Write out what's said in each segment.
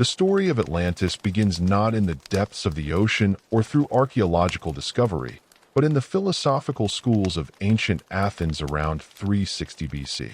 The story of Atlantis begins not in the depths of the ocean or through archaeological discovery, but in the philosophical schools of ancient Athens around 360 BC.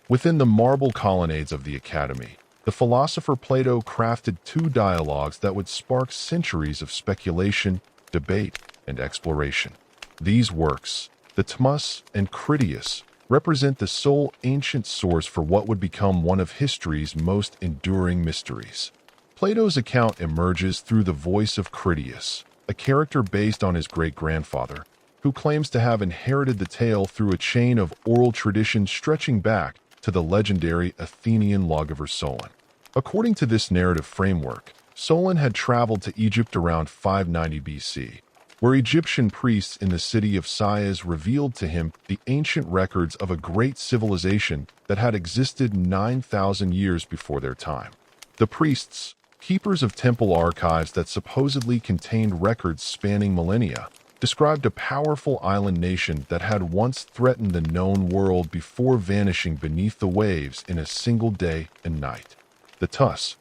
Within the marble colonnades of the Academy, the philosopher Plato crafted two dialogues that would spark centuries of speculation, debate, and exploration. These works, the Timaeus and Critias, represent the sole ancient source for what would become one of history's most enduring mysteries. Plato's account emerges through the voice of Critias, a character based on his great-grandfather, who claims to have inherited the tale through a chain of oral tradition stretching back to the legendary Athenian lawgiver Solon. According to this narrative framework, Solon had traveled to Egypt around 590 BC, where Egyptian priests in the city of Sais revealed to him the ancient records of a great civilization that had existed 9,000 years before their time. The priests, keepers of temple archives that supposedly contained records spanning millennia, described a powerful island nation that had once threatened the known world before vanishing beneath the waves in a single day and night. The Timaeus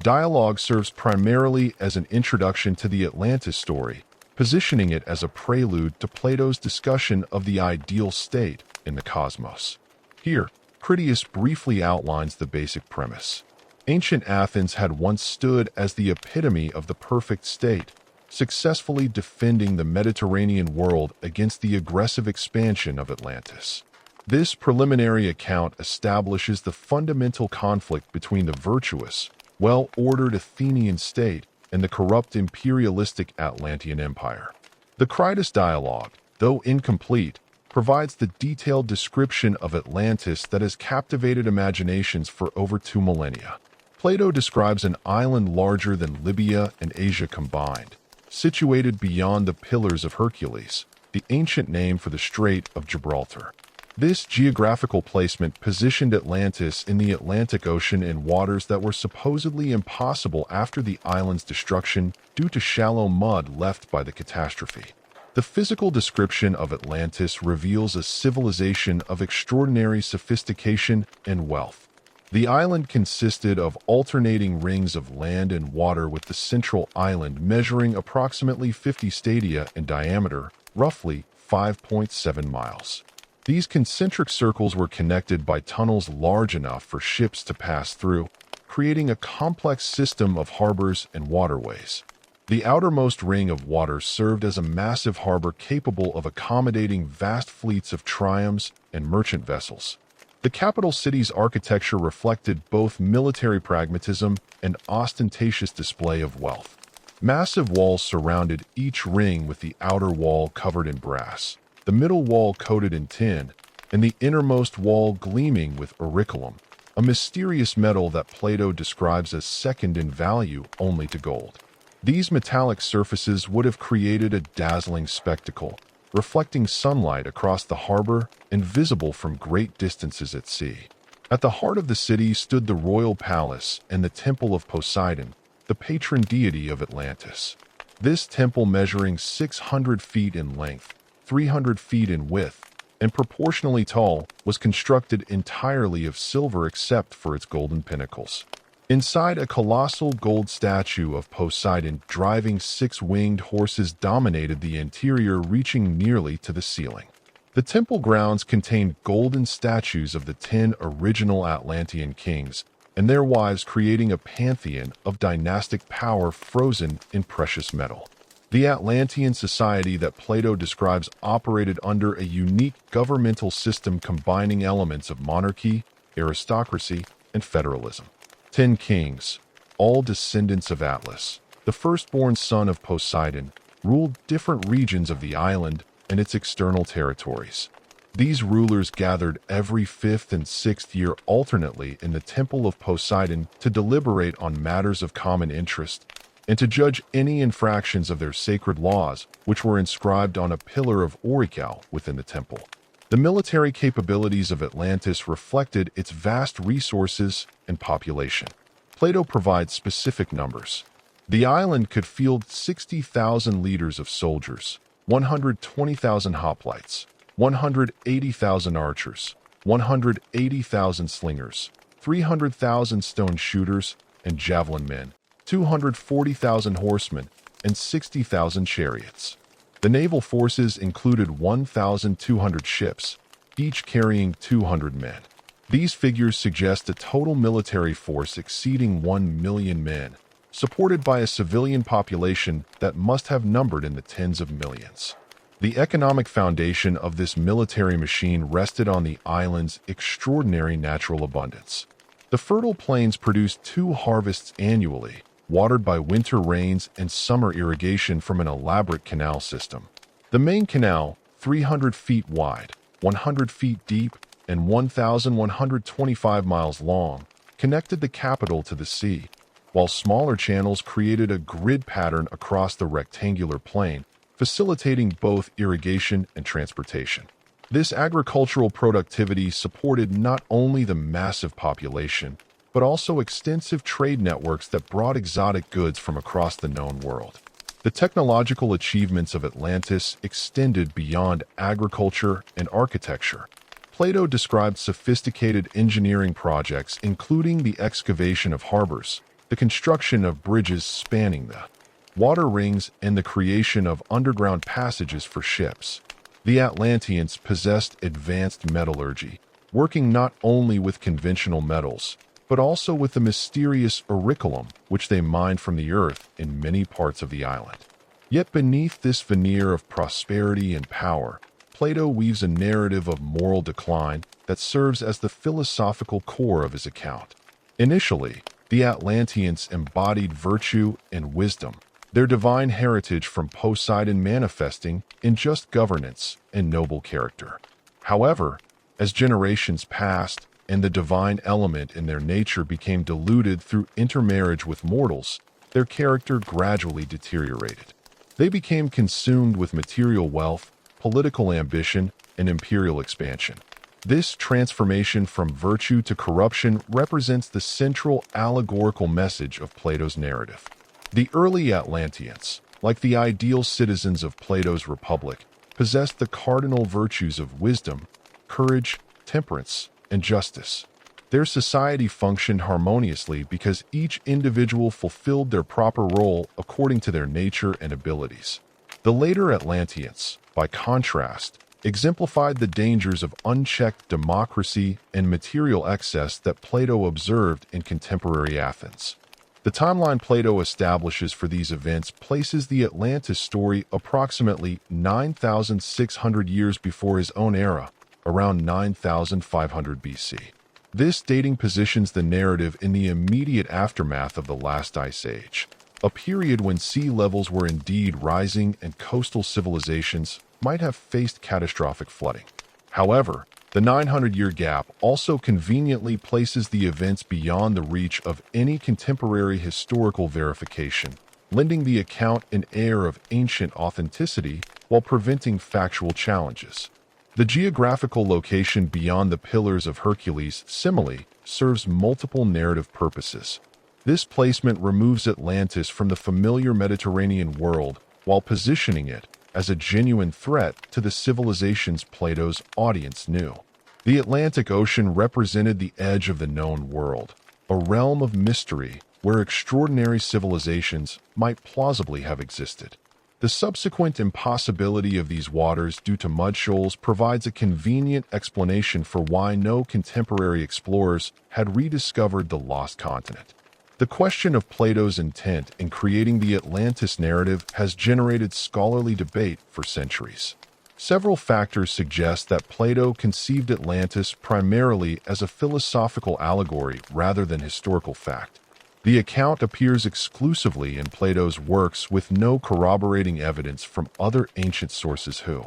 dialogue serves primarily as an introduction to the Atlantis story, positioning it as a prelude to Plato's discussion of the ideal state in the cosmos. Here, Critias briefly outlines the basic premise. Ancient Athens had once stood as the epitome of the perfect state, successfully defending the Mediterranean world against the aggressive expansion of Atlantis. This preliminary account establishes the fundamental conflict between the virtuous, well-ordered Athenian state and the corrupt imperialistic Atlantean empire. The Critias dialogue, though incomplete, provides the detailed description of Atlantis that has captivated imaginations for over 2 millennia. Plato describes an island larger than Libya and Asia combined, situated beyond the Pillars of Hercules, the ancient name for the Strait of Gibraltar. This geographical placement positioned Atlantis in the Atlantic Ocean in waters that were supposedly impossible after the island's destruction due to shallow mud left by the catastrophe. The physical description of Atlantis reveals a civilization of extraordinary sophistication and wealth. The island consisted of alternating rings of land and water, with the central island measuring approximately 50 stadia in diameter, roughly 5.7 miles. These concentric circles were connected by tunnels large enough for ships to pass through, creating a complex system of harbors and waterways. The outermost ring of water served as a massive harbor capable of accommodating vast fleets of triumphs and merchant vessels. The capital city's architecture reflected both military pragmatism and ostentatious display of wealth. Massive walls surrounded each ring, with the outer wall covered in brass, the middle wall coated in tin, and the innermost wall gleaming with auriculum, a mysterious metal that Plato describes as second in value only to gold. These metallic surfaces would have created a dazzling spectacle, reflecting sunlight across the harbor and visible from great distances at sea. At the heart of the city stood the royal palace and the temple of Poseidon, the patron deity of Atlantis. This temple, measuring 600 feet in length, 300 feet in width, and proportionally tall, was constructed entirely of silver except for its golden pinnacles. Inside, a colossal gold statue of Poseidon driving 6 winged horses dominated the interior, reaching nearly to the ceiling. The temple grounds contained golden statues of the 10 original Atlantean kings and their wives, creating a pantheon of dynastic power frozen in precious metal. The Atlantean society that Plato describes operated under a unique governmental system combining elements of monarchy, aristocracy, and federalism. 10 kings, all descendants of Atlas, the firstborn son of Poseidon, ruled different regions of the island and its external territories. These rulers gathered every 5th and 6th year alternately in the Temple of Poseidon to deliberate on matters of common interest and to judge any infractions of their sacred laws, which were inscribed on a pillar of aurical within the temple. The military capabilities of Atlantis reflected its vast resources and population. Plato provides specific numbers. The island could field 60,000 leaders of soldiers, 120,000 hoplites, 180,000 archers, 180,000 slingers, 300,000 stone shooters, and javelin men, 240,000 horsemen, and 60,000 chariots. The naval forces included 1,200 ships, each carrying 200 men. These figures suggest a total military force exceeding 1 million men, supported by a civilian population that must have numbered in the tens of millions. The economic foundation of this military machine rested on the island's extraordinary natural abundance. The fertile plains produced 2 harvests annually, watered by winter rains and summer irrigation from an elaborate canal system. The main canal, 300 feet wide, 100 feet deep, and 1,125 miles long, connected the capital to the sea, while smaller channels created a grid pattern across the rectangular plain, facilitating both irrigation and transportation. This agricultural productivity supported not only the massive population, but also extensive trade networks that brought exotic goods from across the known world. The technological achievements of Atlantis extended beyond agriculture and architecture. Plato described sophisticated engineering projects, including the excavation of harbors, the construction of bridges spanning the water rings, and the creation of underground passages for ships. The Atlanteans possessed advanced metallurgy, working not only with conventional metals, but also with the mysterious auriculum, which they mined from the earth in many parts of the island. Yet beneath this veneer of prosperity and power, Plato weaves a narrative of moral decline that serves as the philosophical core of his account. Initially, the Atlanteans embodied virtue and wisdom, their divine heritage from Poseidon manifesting in just governance and noble character. However, as generations passed and the divine element in their nature became diluted through intermarriage with mortals, their character gradually deteriorated. They became consumed with material wealth, political ambition, and imperial expansion. This transformation from virtue to corruption represents the central allegorical message of Plato's narrative. The early Atlanteans, like the ideal citizens of Plato's republic, possessed the cardinal virtues of wisdom, courage, temperance, and justice. Their society functioned harmoniously because each individual fulfilled their proper role according to their nature and abilities. The later Atlanteans, by contrast, exemplified the dangers of unchecked democracy and material excess that Plato observed in contemporary Athens. The timeline Plato establishes for these events places the Atlantis story approximately 9,600 years before his own era, around 9,500 BC. This dating positions the narrative in the immediate aftermath of the last ice age, a period when sea levels were indeed rising and coastal civilizations might have faced catastrophic flooding. However, the 900-year gap also conveniently places the events beyond the reach of any contemporary historical verification, lending the account an air of ancient authenticity while preventing factual challenges. The geographical location beyond the Pillars of Hercules simile serves multiple narrative purposes. This placement removes Atlantis from the familiar Mediterranean world while positioning it as a genuine threat to the civilizations Plato's audience knew. The Atlantic Ocean represented the edge of the known world, a realm of mystery where extraordinary civilizations might plausibly have existed. The subsequent impossibility of these waters due to mud shoals provides a convenient explanation for why no contemporary explorers had rediscovered the lost continent. The question of Plato's intent in creating the Atlantis narrative has generated scholarly debate for centuries. Several factors suggest that Plato conceived Atlantis primarily as a philosophical allegory rather than historical fact. The account appears exclusively in Plato's works with no corroborating evidence from other ancient sources who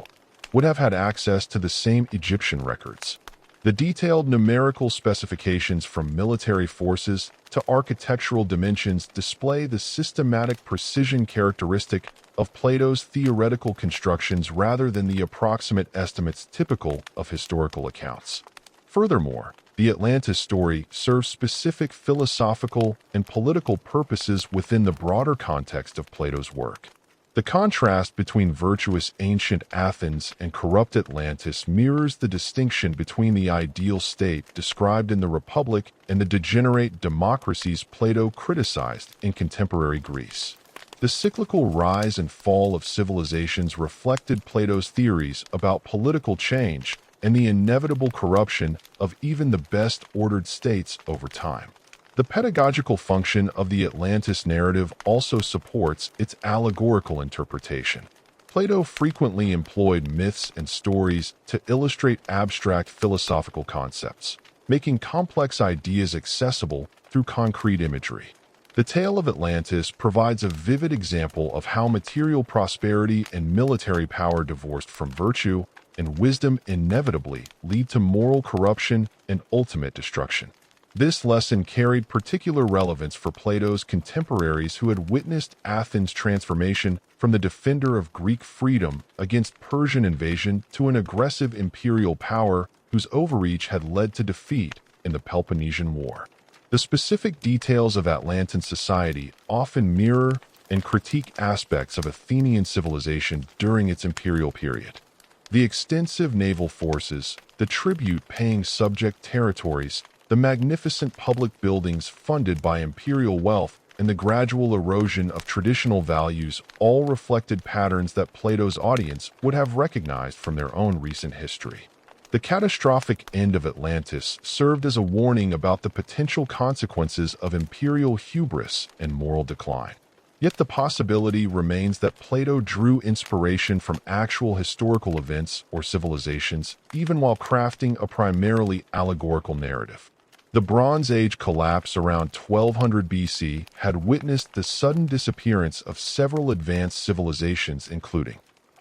would have had access to the same Egyptian records. The detailed numerical specifications from military forces to architectural dimensions display the systematic precision characteristic of Plato's theoretical constructions rather than the approximate estimates typical of historical accounts. Furthermore, the Atlantis story serves specific philosophical and political purposes within the broader context of Plato's work. The contrast between virtuous ancient Athens and corrupt Atlantis mirrors the distinction between the ideal state described in the Republic and the degenerate democracies Plato criticized in contemporary Greece. The cyclical rise and fall of civilizations reflected Plato's theories about political change and the inevitable corruption of even the best-ordered states over time. The pedagogical function of the Atlantis narrative also supports its allegorical interpretation. Plato frequently employed myths and stories to illustrate abstract philosophical concepts, making complex ideas accessible through concrete imagery. The tale of Atlantis provides a vivid example of how material prosperity and military power divorced from virtue and wisdom inevitably lead to moral corruption and ultimate destruction. This lesson carried particular relevance for Plato's contemporaries who had witnessed Athens' transformation from the defender of Greek freedom against Persian invasion to an aggressive imperial power whose overreach had led to defeat in the Peloponnesian War. The specific details of Atlantean society often mirror and critique aspects of Athenian civilization during its imperial period. The extensive naval forces, the tribute-paying subject territories, the magnificent public buildings funded by imperial wealth, and the gradual erosion of traditional values all reflected patterns that Plato's audience would have recognized from their own recent history. The catastrophic end of Atlantis served as a warning about the potential consequences of imperial hubris and moral decline. Yet the possibility remains that Plato drew inspiration from actual historical events or civilizations, even while crafting a primarily allegorical narrative. The Bronze Age collapse around 1200 BC had witnessed the sudden disappearance of several advanced civilizations, including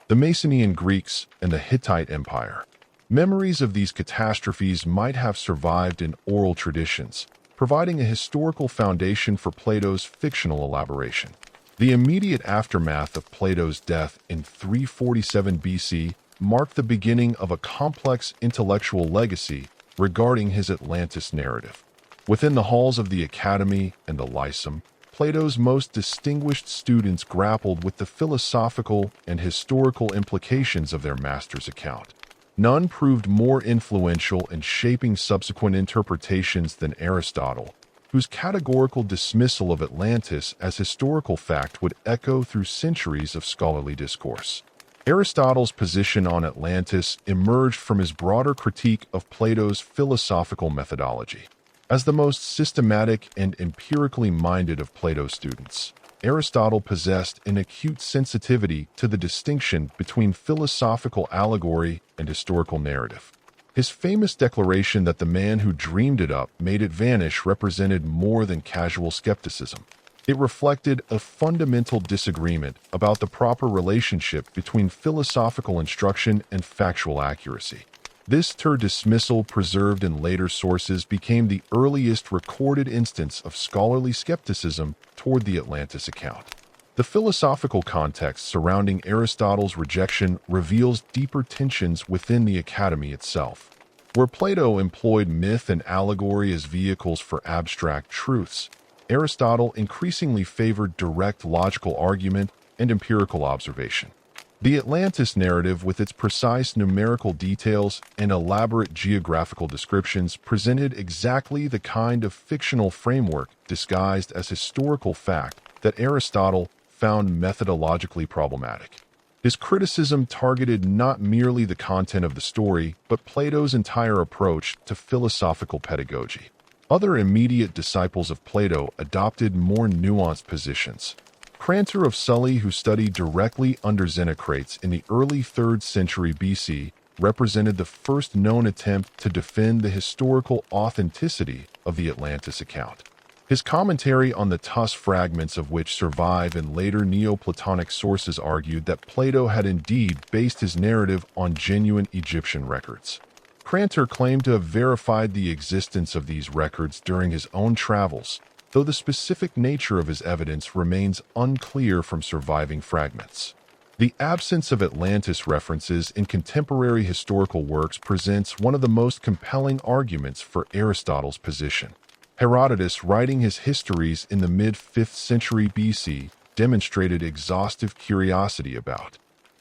the Macedonian Greeks and the Hittite Empire. Memories of these catastrophes might have survived in oral traditions, providing a historical foundation for Plato's fictional elaboration. The immediate aftermath of Plato's death in 347 BC marked the beginning of a complex intellectual legacy regarding his Atlantis narrative. Within the halls of the Academy and the Lyceum, Plato's most distinguished students grappled with the philosophical and historical implications of their master's account. None proved more influential in shaping subsequent interpretations than Aristotle, whose categorical dismissal of Atlantis as historical fact would echo through centuries of scholarly discourse. Aristotle's position on Atlantis emerged from his broader critique of Plato's philosophical methodology. As the most systematic and empirically minded of Plato's students, Aristotle possessed an acute sensitivity to the distinction between philosophical allegory and historical narrative. His famous declaration that the man who dreamed it up made it vanish represented more than casual skepticism. It reflected a fundamental disagreement about the proper relationship between philosophical instruction and factual accuracy. This dismissal, preserved in later sources, became the earliest recorded instance of scholarly skepticism toward the Atlantis account. The philosophical context surrounding Aristotle's rejection reveals deeper tensions within the Academy itself. Where Plato employed myth and allegory as vehicles for abstract truths, Aristotle increasingly favored direct logical argument and empirical observation. The Atlantis narrative, with its precise numerical details and elaborate geographical descriptions, presented exactly the kind of fictional framework disguised as historical fact that Aristotle found methodologically problematic. His criticism targeted not merely the content of the story, but Plato's entire approach to philosophical pedagogy. Other immediate disciples of Plato adopted more nuanced positions. Crantor of Sully, who studied directly under Xenocrates in the early 3rd century BC, represented the first known attempt to defend the historical authenticity of the Atlantis account. His commentary on the Tus fragments of which survive in later Neoplatonic sources argued that Plato had indeed based his narrative on genuine Egyptian records. Crantor claimed to have verified the existence of these records during his own travels, though the specific nature of his evidence remains unclear from surviving fragments. The absence of Atlantis references in contemporary historical works presents one of the most compelling arguments for Aristotle's position. Herodotus, writing his histories in the mid-5th century BC, demonstrated exhaustive curiosity about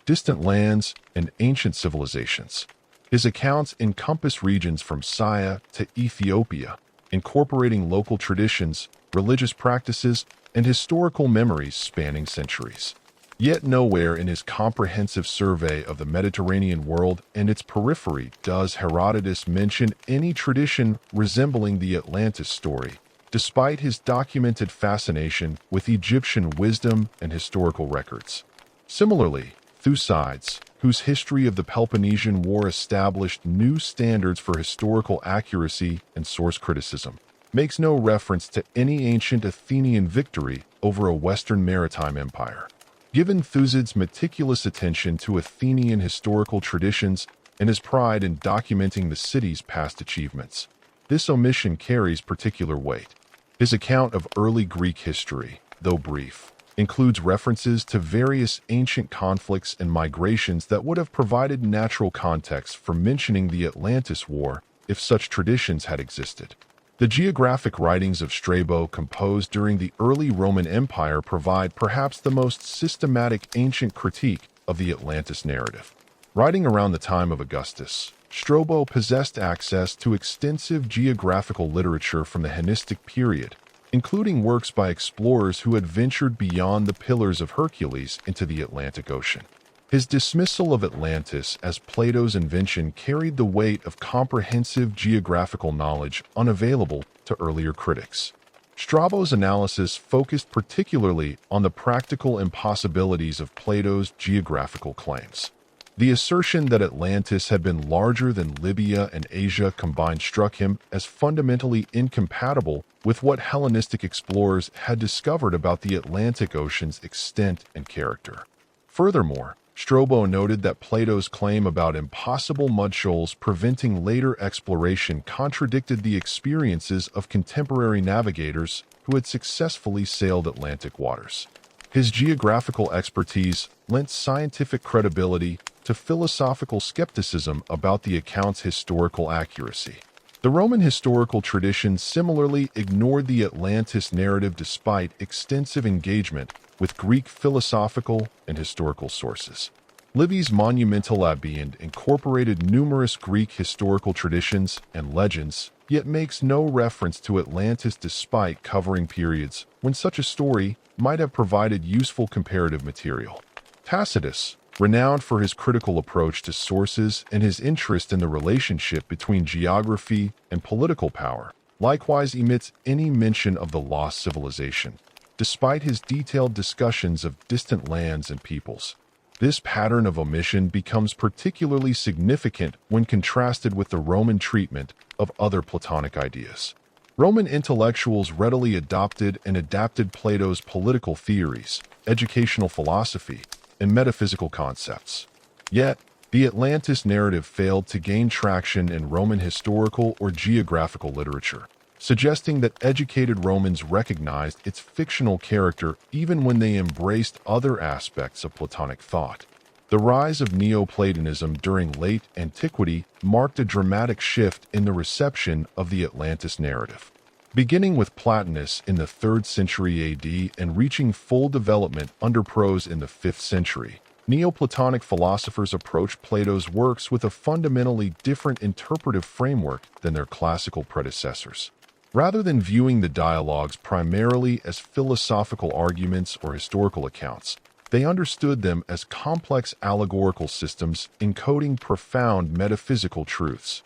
distant lands and ancient civilizations. His accounts encompass regions from Saya to Ethiopia, incorporating local traditions, religious practices, and historical memories spanning centuries. Yet nowhere in his comprehensive survey of the Mediterranean world and its periphery does Herodotus mention any tradition resembling the Atlantis story, despite his documented fascination with Egyptian wisdom and historical records. Similarly, Thucydides, whose history of the Peloponnesian War established new standards for historical accuracy and source criticism, makes no reference to any ancient Athenian victory over a Western maritime empire. Given Thucydides' meticulous attention to Athenian historical traditions and his pride in documenting the city's past achievements, this omission carries particular weight. His account of early Greek history, though brief, includes references to various ancient conflicts and migrations that would have provided natural context for mentioning the Atlantis War if such traditions had existed. The geographic writings of Strabo composed during the early Roman Empire provide perhaps the most systematic ancient critique of the Atlantis narrative. Writing around the time of Augustus, Strabo possessed access to extensive geographical literature from the Hellenistic period, including works by explorers who had ventured beyond the Pillars of Hercules into the Atlantic Ocean. His dismissal of Atlantis as Plato's invention carried the weight of comprehensive geographical knowledge unavailable to earlier critics. Strabo's analysis focused particularly on the practical impossibilities of Plato's geographical claims. The assertion that Atlantis had been larger than Libya and Asia combined struck him as fundamentally incompatible with what Hellenistic explorers had discovered about the Atlantic Ocean's extent and character. Furthermore, Strabo noted that Plato's claim about impossible mudshoals preventing later exploration contradicted the experiences of contemporary navigators who had successfully sailed Atlantic waters. His geographical expertise lent scientific credibility to philosophical skepticism about the account's historical accuracy. The Roman historical tradition similarly ignored the Atlantis narrative despite extensive engagement with Greek philosophical and historical sources. Livy's monumental Abiend incorporated numerous Greek historical traditions and legends, yet makes no reference to Atlantis despite covering periods when such a story might have provided useful comparative material. Tacitus, renowned for his critical approach to sources and his interest in the relationship between geography and political power, likewise omits any mention of the lost civilization, despite his detailed discussions of distant lands and peoples. This pattern of omission becomes particularly significant when contrasted with the Roman treatment of other Platonic ideas. Roman intellectuals readily adopted and adapted Plato's political theories, educational philosophy, and metaphysical concepts. Yet, the Atlantis narrative failed to gain traction in Roman historical or geographical literature, suggesting that educated Romans recognized its fictional character even when they embraced other aspects of Platonic thought. The rise of Neoplatonism during late antiquity marked a dramatic shift in the reception of the Atlantis narrative. Beginning with Plotinus in the 3rd century AD and reaching full development under prose in the 5th century, Neoplatonic philosophers approached Plato's works with a fundamentally different interpretive framework than their classical predecessors. Rather than viewing the dialogues primarily as philosophical arguments or historical accounts, they understood them as complex allegorical systems encoding profound metaphysical truths.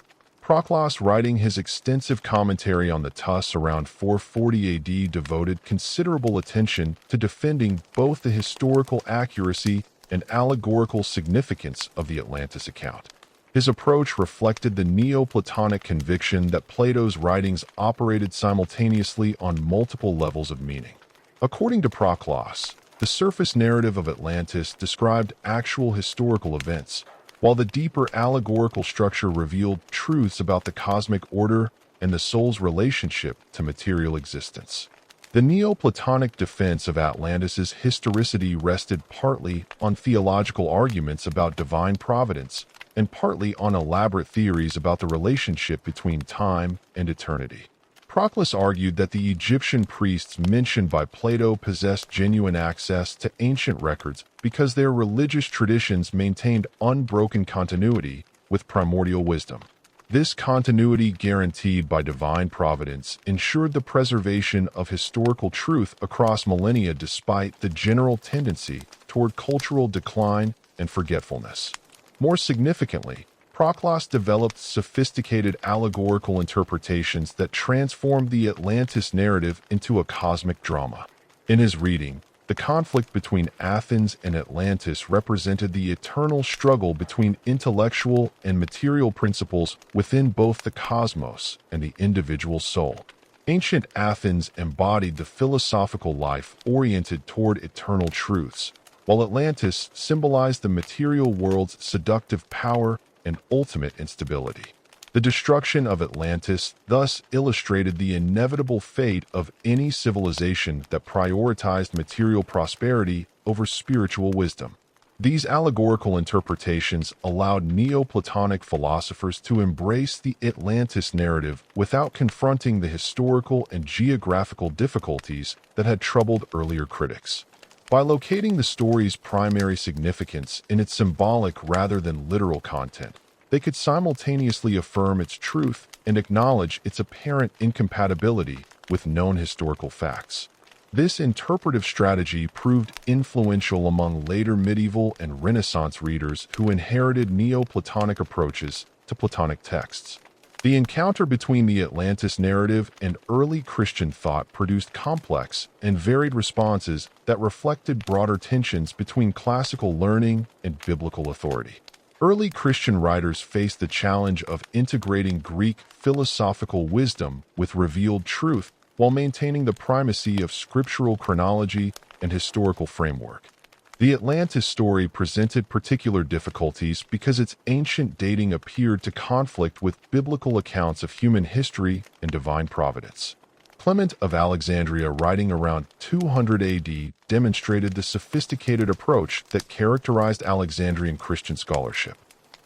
Proclus, writing his extensive commentary on the Tus around 440 AD, devoted considerable attention to defending both the historical accuracy and allegorical significance of the Atlantis account. His approach reflected the Neoplatonic conviction that Plato's writings operated simultaneously on multiple levels of meaning. According to Proclus, the surface narrative of Atlantis described actual historical events, while the deeper allegorical structure revealed truths about the cosmic order and the soul's relationship to material existence. The Neoplatonic defense of Atlantis's historicity rested partly on theological arguments about divine providence and partly on elaborate theories about the relationship between time and eternity. Proclus argued that the Egyptian priests mentioned by Plato possessed genuine access to ancient records because their religious traditions maintained unbroken continuity with primordial wisdom. This continuity, guaranteed by divine providence, ensured the preservation of historical truth across millennia despite the general tendency toward cultural decline and forgetfulness. More significantly, Proclus developed sophisticated allegorical interpretations that transformed the Atlantis narrative into a cosmic drama. In his reading, the conflict between Athens and Atlantis represented the eternal struggle between intellectual and material principles within both the cosmos and the individual soul. Ancient Athens embodied the philosophical life oriented toward eternal truths, while Atlantis symbolized the material world's seductive power and ultimate instability. The destruction of Atlantis thus illustrated the inevitable fate of any civilization that prioritized material prosperity over spiritual wisdom. These allegorical interpretations allowed Neoplatonic philosophers to embrace the Atlantis narrative without confronting the historical and geographical difficulties that had troubled earlier critics. By locating the story's primary significance in its symbolic rather than literal content, they could simultaneously affirm its truth and acknowledge its apparent incompatibility with known historical facts. This interpretive strategy proved influential among later medieval and Renaissance readers who inherited Neoplatonic approaches to Platonic texts. The encounter between the Atlantis narrative and early Christian thought produced complex and varied responses that reflected broader tensions between classical learning and biblical authority. Early Christian writers faced the challenge of integrating Greek philosophical wisdom with revealed truth while maintaining the primacy of scriptural chronology and historical framework. The Atlantis story presented particular difficulties because its ancient dating appeared to conflict with biblical accounts of human history and divine providence. Clement of Alexandria, writing around 200 AD, demonstrated the sophisticated approach that characterized Alexandrian Christian scholarship.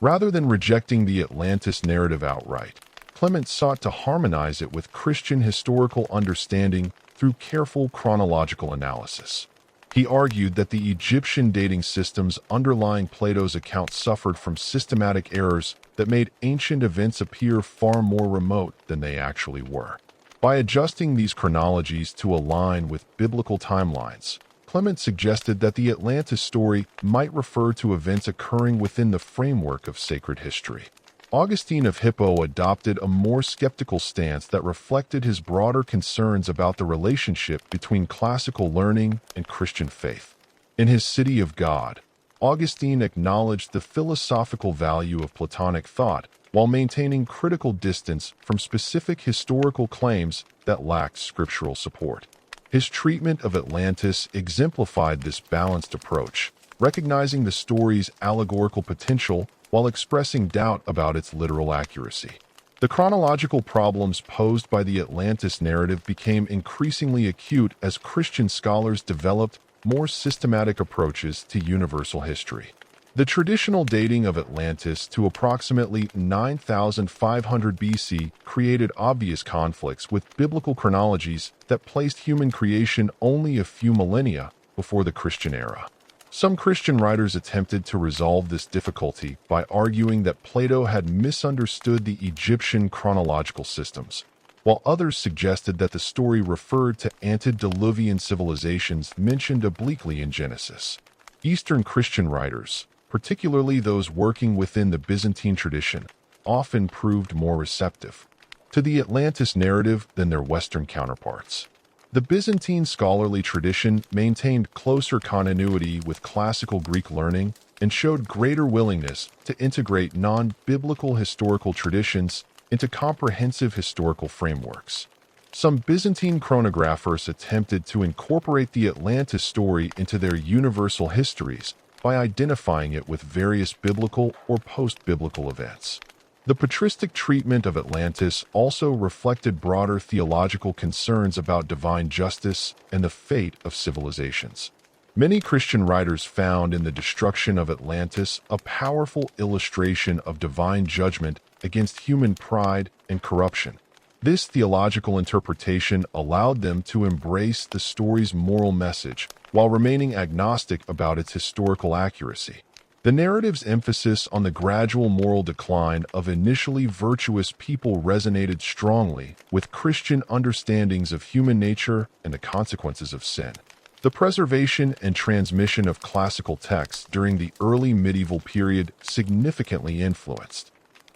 Rather than rejecting the Atlantis narrative outright, Clement sought to harmonize it with Christian historical understanding through careful chronological analysis. He argued that the Egyptian dating systems underlying Plato's account suffered from systematic errors that made ancient events appear far more remote than they actually were. By adjusting these chronologies to align with biblical timelines, Clement suggested that the Atlantis story might refer to events occurring within the framework of sacred history. Augustine of Hippo adopted a more skeptical stance that reflected his broader concerns about the relationship between classical learning and Christian faith. In his City of God, Augustine acknowledged the philosophical value of Platonic thought while maintaining critical distance from specific historical claims that lacked scriptural support. His treatment of Atlantis exemplified this balanced approach, recognizing the story's allegorical potential while expressing doubt about its literal accuracy. The chronological problems posed by the Atlantis narrative became increasingly acute as Christian scholars developed more systematic approaches to universal history. The traditional dating of Atlantis to approximately 9,500 BC created obvious conflicts with biblical chronologies that placed human creation only a few millennia before the Christian era. Some Christian writers attempted to resolve this difficulty by arguing that Plato had misunderstood the Egyptian chronological systems, while others suggested that the story referred to antediluvian civilizations mentioned obliquely in Genesis. Eastern Christian writers, particularly those working within the Byzantine tradition, often proved more receptive to the Atlantis narrative than their Western counterparts. The Byzantine scholarly tradition maintained closer continuity with classical Greek learning and showed greater willingness to integrate non-biblical historical traditions into comprehensive historical frameworks. Some Byzantine chronographers attempted to incorporate the Atlantis story into their universal histories by identifying it with various biblical or post-biblical events. The patristic treatment of Atlantis also reflected broader theological concerns about divine justice and the fate of civilizations. Many Christian writers found in the destruction of Atlantis a powerful illustration of divine judgment against human pride and corruption. This theological interpretation allowed them to embrace the story's moral message while remaining agnostic about its historical accuracy. The narrative's emphasis on the gradual moral decline of initially virtuous people resonated strongly with Christian understandings of human nature and the consequences of sin. The preservation and transmission of classical texts during the early medieval period significantly influenced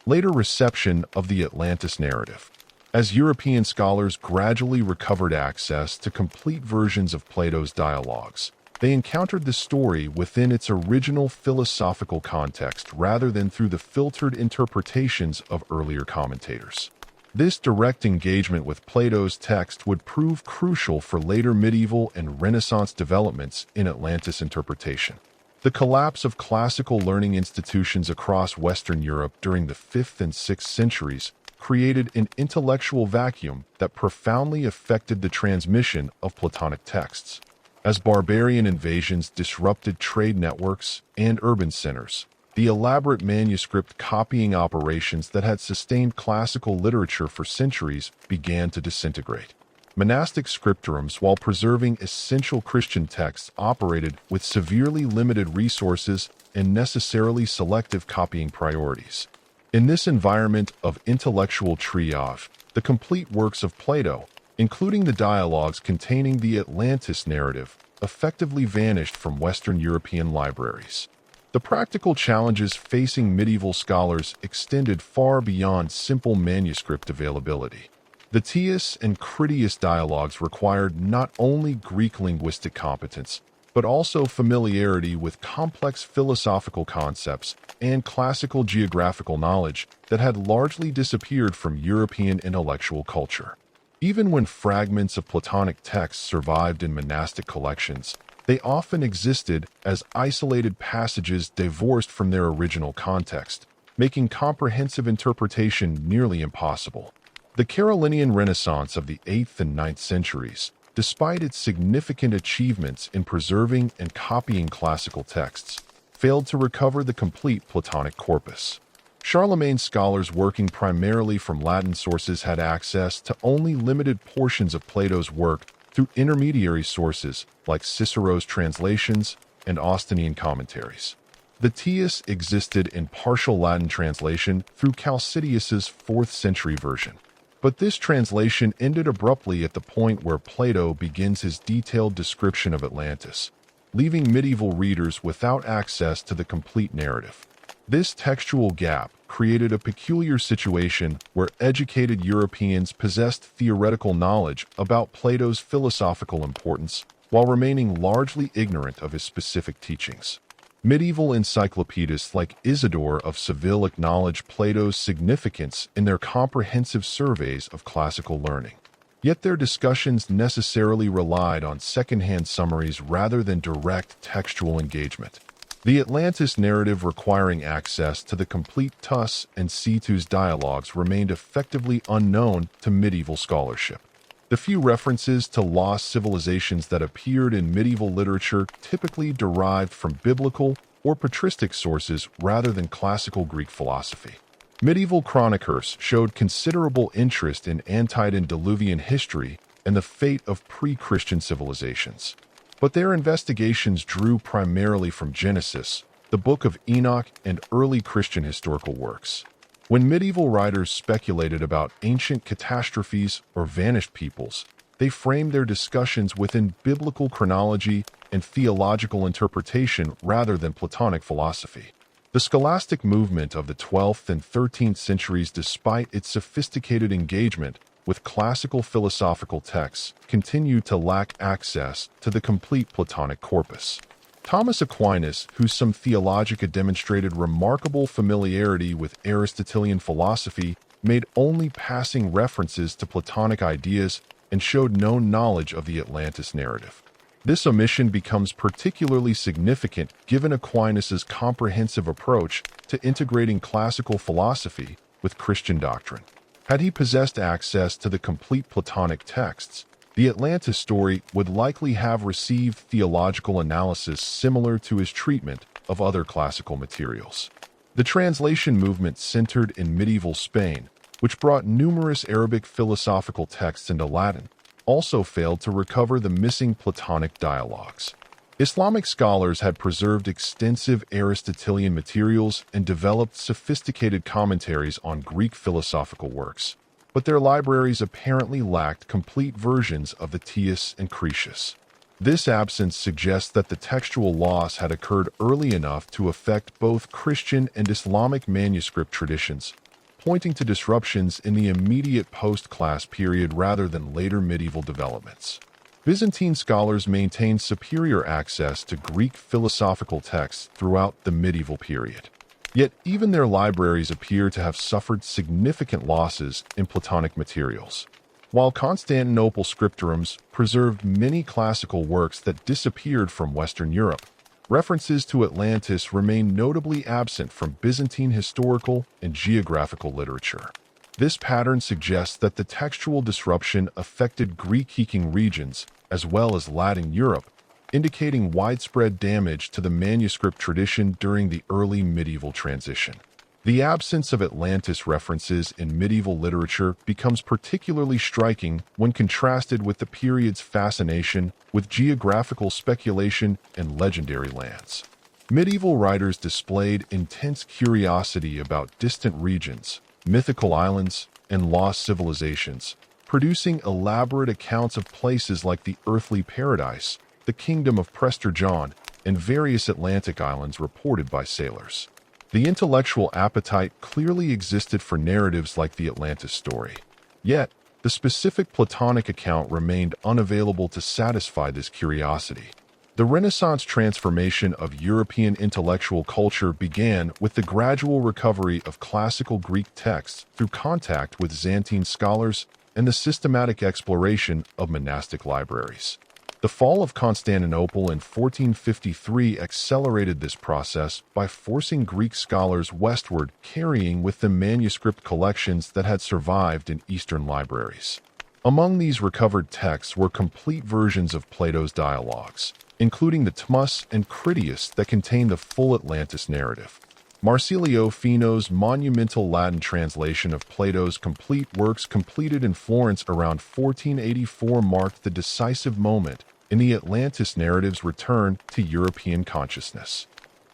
later reception of the Atlantis narrative. As European scholars gradually recovered access to complete versions of Plato's dialogues, they encountered the story within its original philosophical context rather than through the filtered interpretations of earlier commentators. This direct engagement with Plato's text would prove crucial for later medieval and Renaissance developments in Atlantis interpretation. The collapse of classical learning institutions across Western Europe during the 5th and 6th centuries created an intellectual vacuum that profoundly affected the transmission of Platonic texts. As barbarian invasions disrupted trade networks and urban centers, the elaborate manuscript copying operations that had sustained classical literature for centuries began to disintegrate. Monastic scripturums, while preserving essential Christian texts, operated with severely limited resources and necessarily selective copying priorities. In this environment of intellectual triage, the complete works of Plato, including the dialogues containing the Atlantis narrative, effectively vanished from Western European libraries. The practical challenges facing medieval scholars extended far beyond simple manuscript availability. The Tias and Critias dialogues required not only Greek linguistic competence, but also familiarity with complex philosophical concepts and classical geographical knowledge that had largely disappeared from European intellectual culture. Even when fragments of Platonic texts survived in monastic collections, they often existed as isolated passages divorced from their original context, making comprehensive interpretation nearly impossible. The Carolinian Renaissance of the 8th and 9th centuries, despite its significant achievements in preserving and copying classical texts, failed to recover the complete Platonic corpus. Charlemagne's scholars working primarily from Latin sources had access to only limited portions of Plato's work through intermediary sources like Cicero's translations and Austinian commentaries. The Tias existed in partial Latin translation through Chalcidius's 4th century version. But this translation ended abruptly at the point where Plato begins his detailed description of Atlantis, leaving medieval readers without access to the complete narrative. This textual gap created a peculiar situation where educated Europeans possessed theoretical knowledge about Plato's philosophical importance while remaining largely ignorant of his specific teachings. Medieval encyclopedists like Isidore of Seville acknowledge Plato's significance in their comprehensive surveys of classical learning. Yet their discussions necessarily relied on second-hand summaries rather than direct textual engagement. The Atlantis narrative requiring access to the complete Tus and Cetus dialogues remained effectively unknown to medieval scholarship. The few references to lost civilizations that appeared in medieval literature typically derived from biblical or patristic sources rather than classical Greek philosophy. Medieval chroniclers showed considerable interest in antediluvian history and the fate of pre-Christian civilizations. But their investigations drew primarily from Genesis, the Book of Enoch, and early Christian historical works. When medieval writers speculated about ancient catastrophes or vanished peoples, they framed their discussions within biblical chronology and theological interpretation rather than Platonic philosophy. The scholastic movement of the 12th and 13th centuries, despite its sophisticated engagement with classical philosophical texts, continued to lack access to the complete Platonic corpus. Thomas Aquinas, whose Sum Theologica demonstrated remarkable familiarity with Aristotelian philosophy, made only passing references to Platonic ideas and showed no knowledge of the Atlantis narrative. This omission becomes particularly significant given Aquinas's comprehensive approach to integrating classical philosophy with Christian doctrine. Had he possessed access to the complete Platonic texts, the Atlantis story would likely have received theological analysis similar to his treatment of other classical materials. The translation movement centered in medieval Spain, which brought numerous Arabic philosophical texts into Latin, also failed to recover the missing Platonic dialogues. Islamic scholars had preserved extensive Aristotelian materials and developed sophisticated commentaries on Greek philosophical works, but their libraries apparently lacked complete versions of the Tias and Cretius. This absence suggests that the textual loss had occurred early enough to affect both Christian and Islamic manuscript traditions, pointing to disruptions in the immediate post-class period rather than later medieval developments. Byzantine scholars maintained superior access to Greek philosophical texts throughout the medieval period. Yet even their libraries appear to have suffered significant losses in Platonic materials. While Constantinople scripturums preserved many classical works that disappeared from Western Europe, references to Atlantis remain notably absent from Byzantine historical and geographical literature. This pattern suggests that the textual disruption affected Greek-speaking regions as well as Latin Europe, indicating widespread damage to the manuscript tradition during the early medieval transition. The absence of Atlantis references in medieval literature becomes particularly striking when contrasted with the period's fascination with geographical speculation and legendary lands. Medieval writers displayed intense curiosity about distant regions, mythical islands, and lost civilizations, producing elaborate accounts of places like the earthly paradise, the kingdom of Prester John, and various Atlantic islands reported by sailors. The intellectual appetite clearly existed for narratives like the Atlantis story. Yet, the specific Platonic account remained unavailable to satisfy this curiosity. The Renaissance transformation of European intellectual culture began with the gradual recovery of classical Greek texts through contact with Byzantine scholars and the systematic exploration of monastic libraries. The fall of Constantinople in 1453 accelerated this process by forcing Greek scholars westward, carrying with them manuscript collections that had survived in Eastern libraries. Among these recovered texts were complete versions of Plato's dialogues, including the Timaeus and Critias that contain the full Atlantis narrative. Marsilio Fino's monumental Latin translation of Plato's complete works, completed in Florence around 1484, marked the decisive moment in the Atlantis narrative's return to European consciousness.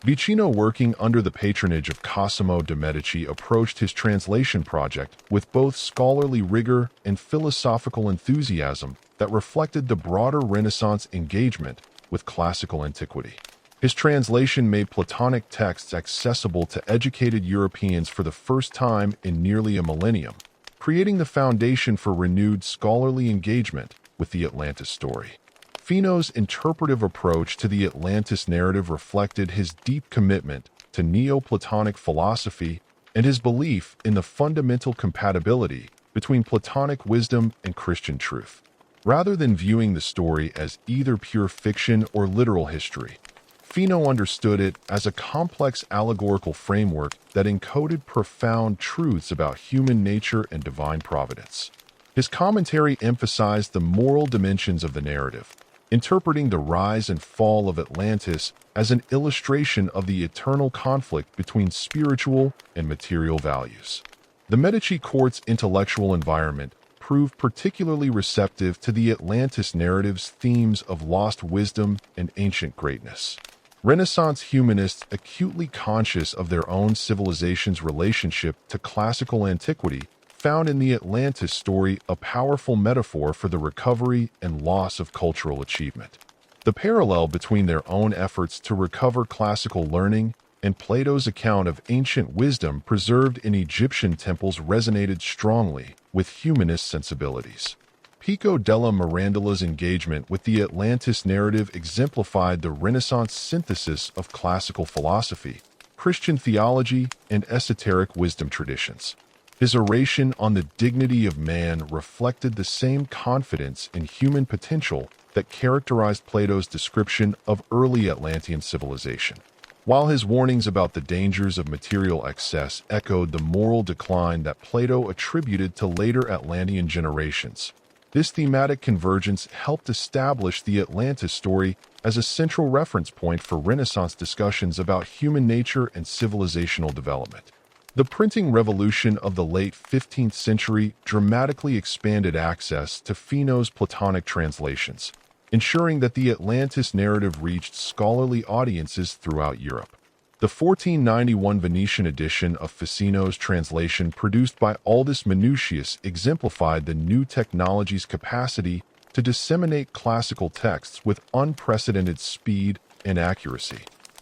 Vicino, working under the patronage of Cosimo de' Medici, approached his translation project with both scholarly rigor and philosophical enthusiasm that reflected the broader Renaissance engagement with classical antiquity. His translation made Platonic texts accessible to educated Europeans for the first time in nearly a millennium, creating the foundation for renewed scholarly engagement with the Atlantis story. Fino's interpretive approach to the Atlantis narrative reflected his deep commitment to Neoplatonic philosophy and his belief in the fundamental compatibility between Platonic wisdom and Christian truth. Rather than viewing the story as either pure fiction or literal history, Fino understood it as a complex allegorical framework that encoded profound truths about human nature and divine providence. His commentary emphasized the moral dimensions of the narrative, interpreting the rise and fall of Atlantis as an illustration of the eternal conflict between spiritual and material values. The Medici court's intellectual environment proved particularly receptive to the Atlantis narrative's themes of lost wisdom and ancient greatness. Renaissance humanists, acutely conscious of their own civilization's relationship to classical antiquity, found in the Atlantis story a powerful metaphor for the recovery and loss of cultural achievement. The parallel between their own efforts to recover classical learning and Plato's account of ancient wisdom preserved in Egyptian temples resonated strongly with humanist sensibilities. Pico della Mirandola's engagement with the Atlantis narrative exemplified the Renaissance synthesis of classical philosophy, Christian theology, and esoteric wisdom traditions. His oration on the dignity of man reflected the same confidence in human potential that characterized Plato's description of early Atlantean civilization. While his warnings about the dangers of material excess echoed the moral decline that Plato attributed to later Atlantean generations, this thematic convergence helped establish the Atlantis story as a central reference point for Renaissance discussions about human nature and civilizational development. The printing revolution of the late 15th century dramatically expanded access to Phino's Platonic translations, ensuring that the Atlantis narrative reached scholarly audiences throughout Europe. The 1491 Venetian edition of Ficino's translation produced by Aldus Manutius exemplified the new technology's capacity to disseminate classical texts with unprecedented speed and accuracy.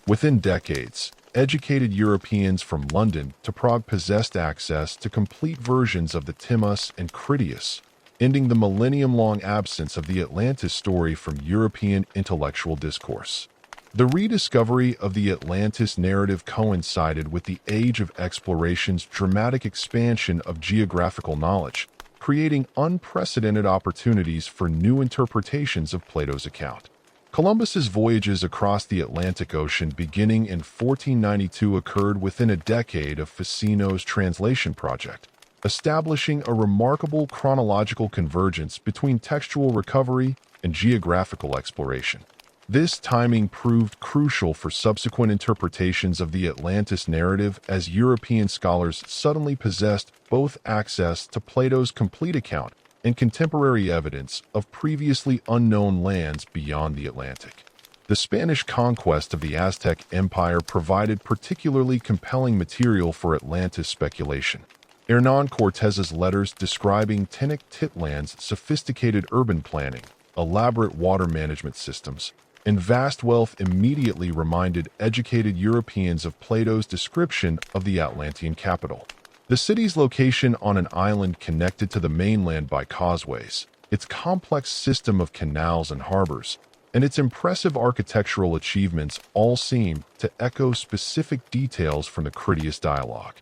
Within decades, educated Europeans from London to Prague possessed access to complete versions of the Timaeus and Critias, ending the millennium-long absence of the Atlantis story from European intellectual discourse. The rediscovery of the Atlantis narrative coincided with the Age of Exploration's dramatic expansion of geographical knowledge, creating unprecedented opportunities for new interpretations of Plato's account. Columbus's voyages across the Atlantic Ocean beginning in 1492 occurred within a decade of Ficino's translation project, establishing a remarkable chronological convergence between textual recovery and geographical exploration. This timing proved crucial for subsequent interpretations of the Atlantis narrative as European scholars suddenly possessed both access to Plato's complete account and contemporary evidence of previously unknown lands beyond the Atlantic. The Spanish conquest of the Aztec Empire provided particularly compelling material for Atlantis speculation. Hernán Cortés's letters describing Tenochtitlan's sophisticated urban planning, elaborate water management systems, and vast wealth immediately reminded educated Europeans of Plato's description of the Atlantean capital. The city's location on an island connected to the mainland by causeways, its complex system of canals and harbors, and its impressive architectural achievements all seem to echo specific details from the Critias dialogue.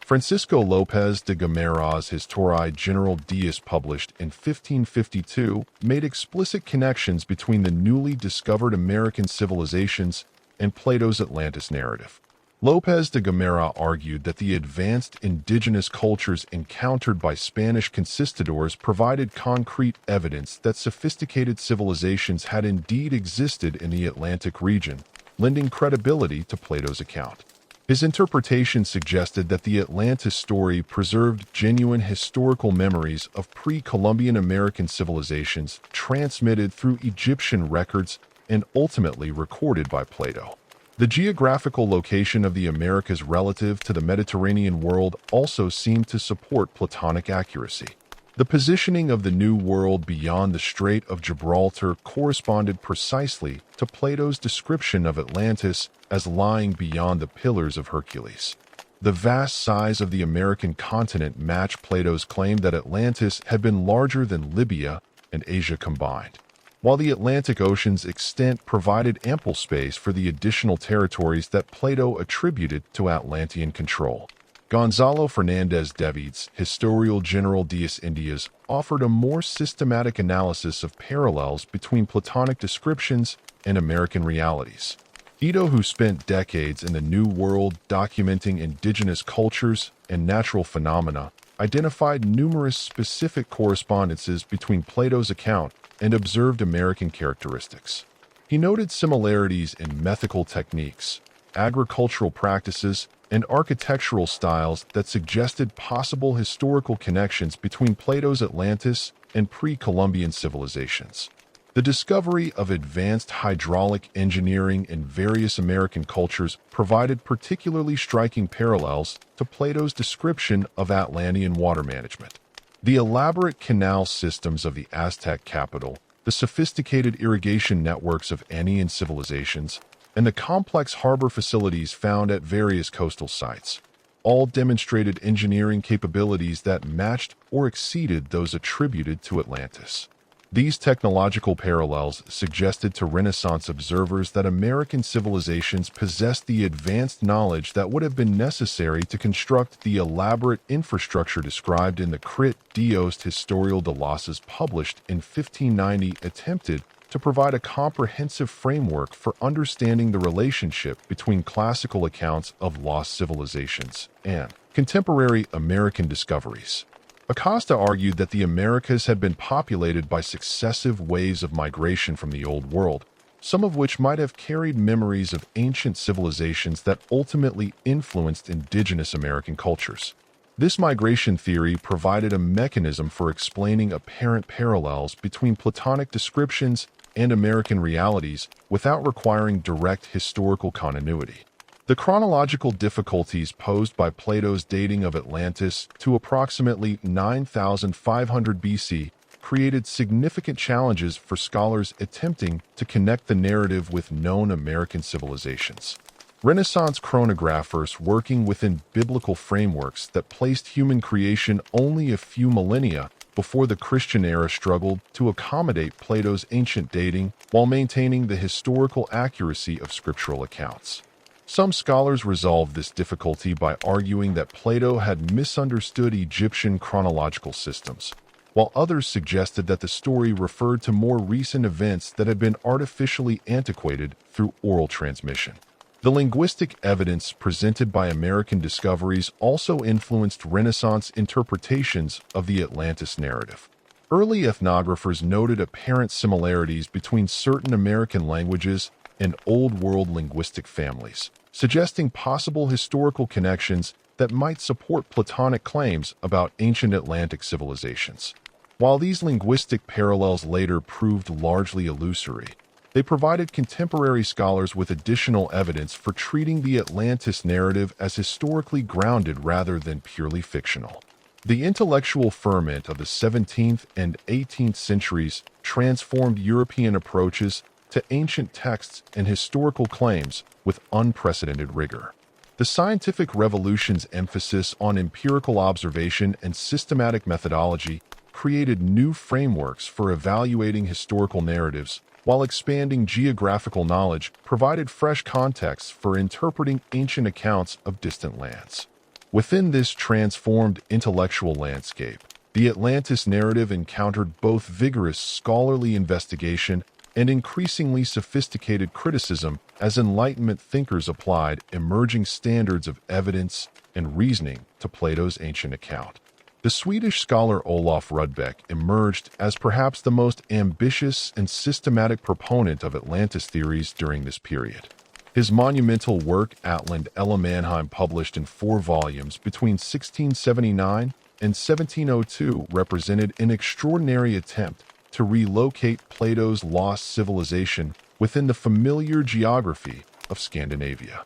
Francisco López de Gamera's Historia General Dias, published in 1552, made explicit connections between the newly discovered American civilizations and Plato's Atlantis narrative. López de Gamera argued that the advanced indigenous cultures encountered by Spanish conquistadors provided concrete evidence that sophisticated civilizations had indeed existed in the Atlantic region, lending credibility to Plato's account. His interpretation suggested that the Atlantis story preserved genuine historical memories of pre-Columbian American civilizations transmitted through Egyptian records and ultimately recorded by Plato. The geographical location of the Americas relative to the Mediterranean world also seemed to support Platonic accuracy. The positioning of the New World beyond the Strait of Gibraltar corresponded precisely to Plato's description of Atlantis as lying beyond the Pillars of Hercules. The vast size of the American continent matched Plato's claim that Atlantis had been larger than Libya and Asia combined. While the Atlantic Ocean's extent provided ample space for the additional territories that Plato attributed to Atlantean control. Gonzalo Fernández David's Historial General Dias Indias offered a more systematic analysis of parallels between Platonic descriptions and American realities. Ito, who spent decades in the New World documenting indigenous cultures and natural phenomena, identified numerous specific correspondences between Plato's account and observed American characteristics. He noted similarities in mythical techniques, agricultural practices, and architectural styles that suggested possible historical connections between Plato's Atlantis and pre-Columbian civilizations. The discovery of advanced hydraulic engineering in various American cultures provided particularly striking parallels to Plato's description of Atlantean water management. The elaborate canal systems of the Aztec capital, the sophisticated irrigation networks of Andean civilizations, and the complex harbor facilities found at various coastal sites, all demonstrated engineering capabilities that matched or exceeded those attributed to Atlantis. These technological parallels suggested to Renaissance observers that American civilizations possessed the advanced knowledge that would have been necessary to construct the elaborate infrastructure described in the Crete Dios Historial de Losses, published in 1590, attempted to provide a comprehensive framework for understanding the relationship between classical accounts of lost civilizations and contemporary American discoveries. Acosta argued that the Americas had been populated by successive waves of migration from the Old World, some of which might have carried memories of ancient civilizations that ultimately influenced indigenous American cultures. This migration theory provided a mechanism for explaining apparent parallels between Platonic descriptions and American realities without requiring direct historical continuity. The chronological difficulties posed by Plato's dating of Atlantis to approximately 9,500 BC created significant challenges for scholars attempting to connect the narrative with known American civilizations. Renaissance chronographers working within biblical frameworks that placed human creation only a few millennia before the Christian era struggled to accommodate Plato's ancient dating while maintaining the historical accuracy of scriptural accounts. Some scholars resolved this difficulty by arguing that Plato had misunderstood Egyptian chronological systems, while others suggested that the story referred to more recent events that had been artificially antiquated through oral transmission. The linguistic evidence presented by American discoveries also influenced Renaissance interpretations of the Atlantis narrative. Early ethnographers noted apparent similarities between certain American languages and Old World linguistic families, suggesting possible historical connections that might support Platonic claims about ancient Atlantic civilizations. While these linguistic parallels later proved largely illusory, they provided contemporary scholars with additional evidence for treating the Atlantis narrative as historically grounded rather than purely fictional. The intellectual ferment of the 17th and 18th centuries transformed European approaches to ancient texts and historical claims with unprecedented rigor. The scientific revolution's emphasis on empirical observation and systematic methodology created new frameworks for evaluating historical narratives, while expanding geographical knowledge provided fresh contexts for interpreting ancient accounts of distant lands. Within this transformed intellectual landscape, the Atlantis narrative encountered both vigorous scholarly investigation and increasingly sophisticated criticism as Enlightenment thinkers applied emerging standards of evidence and reasoning to Plato's ancient account. The Swedish scholar Olof Rudbeck emerged as perhaps the most ambitious and systematic proponent of Atlantis theories during this period. His monumental work Atland Ella Mannheim, published in 4 volumes between 1679 and 1702, represented an extraordinary attempt to relocate Plato's lost civilization within the familiar geography of Scandinavia.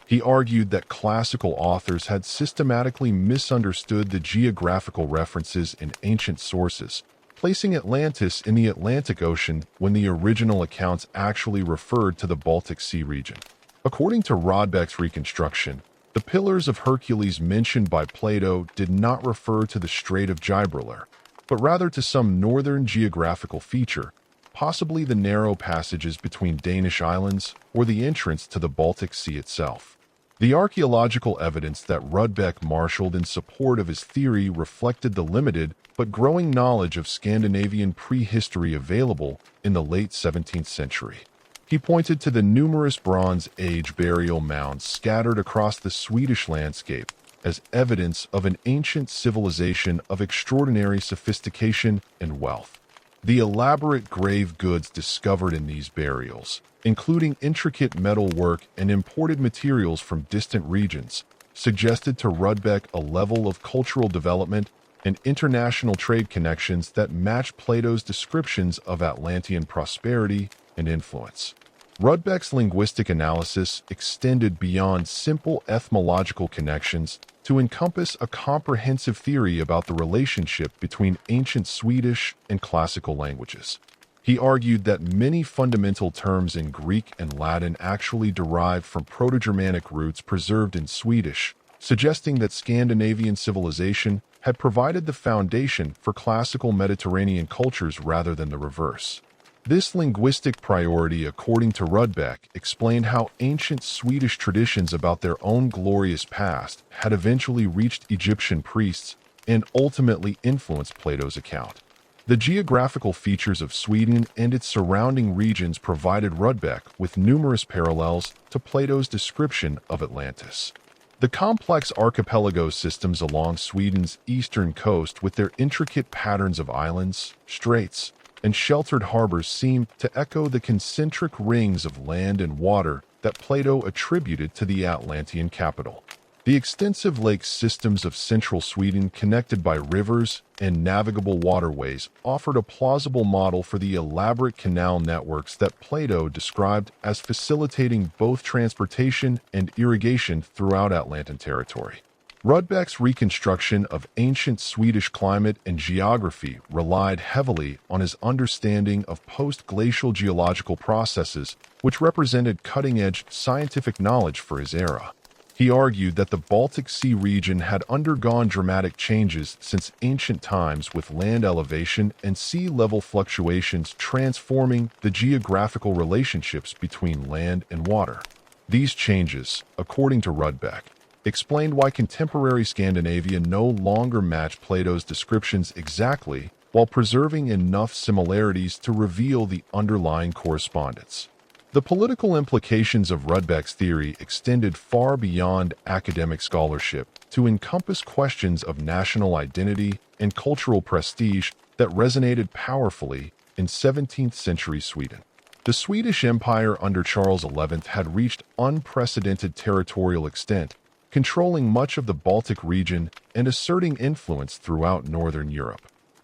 He argued that classical authors had systematically misunderstood the geographical references in ancient sources, placing Atlantis in the Atlantic Ocean when the original accounts actually referred to the Baltic Sea region. According to Rodbeck's reconstruction, the Pillars of Hercules mentioned by Plato did not refer to the Strait of Gibraltar, but rather to some northern geographical feature, possibly the narrow passages between Danish islands or the entrance to the Baltic Sea itself. The archaeological evidence that Rudbeck marshaled in support of his theory reflected the limited but growing knowledge of Scandinavian prehistory available in the late 17th century. He pointed to the numerous Bronze Age burial mounds scattered across the Swedish landscape as evidence of an ancient civilization of extraordinary sophistication and wealth. The elaborate grave goods discovered in these burials, including intricate metal work and imported materials from distant regions, suggested to Rudbeck a level of cultural development and international trade connections that matched Plato's descriptions of Atlantean prosperity and influence. Rudbeck's linguistic analysis extended beyond simple etymological connections to encompass a comprehensive theory about the relationship between ancient Swedish and classical languages. He argued that many fundamental terms in Greek and Latin actually derived from Proto-Germanic roots preserved in Swedish, suggesting that Scandinavian civilization had provided the foundation for classical Mediterranean cultures rather than the reverse. This linguistic priority, according to Rudbeck, explained how ancient Swedish traditions about their own glorious past had eventually reached Egyptian priests and ultimately influenced Plato's account. The geographical features of Sweden and its surrounding regions provided Rudbeck with numerous parallels to Plato's description of Atlantis. The complex archipelago systems along Sweden's eastern coast, with their intricate patterns of islands, straits, and sheltered harbors seem to echo the concentric rings of land and water that Plato attributed to the Atlantean capital. The extensive lake systems of central Sweden, connected by rivers and navigable waterways, offered a plausible model for the elaborate canal networks that Plato described as facilitating both transportation and irrigation throughout Atlantean territory. Rudbeck's reconstruction of ancient Swedish climate and geography relied heavily on his understanding of post-glacial geological processes, which represented cutting-edge scientific knowledge for his era. He argued that the Baltic Sea region had undergone dramatic changes since ancient times, with land elevation and sea level fluctuations transforming the geographical relationships between land and water. These changes, according to Rudbeck, explained why contemporary Scandinavia no longer matched Plato's descriptions exactly, while preserving enough similarities to reveal the underlying correspondence. The political implications of Rudbeck's theory extended far beyond academic scholarship to encompass questions of national identity and cultural prestige that resonated powerfully in 17th century Sweden. The Swedish Empire under Charles XI had reached unprecedented territorial extent, controlling much of the Baltic region and asserting influence throughout northern Europe.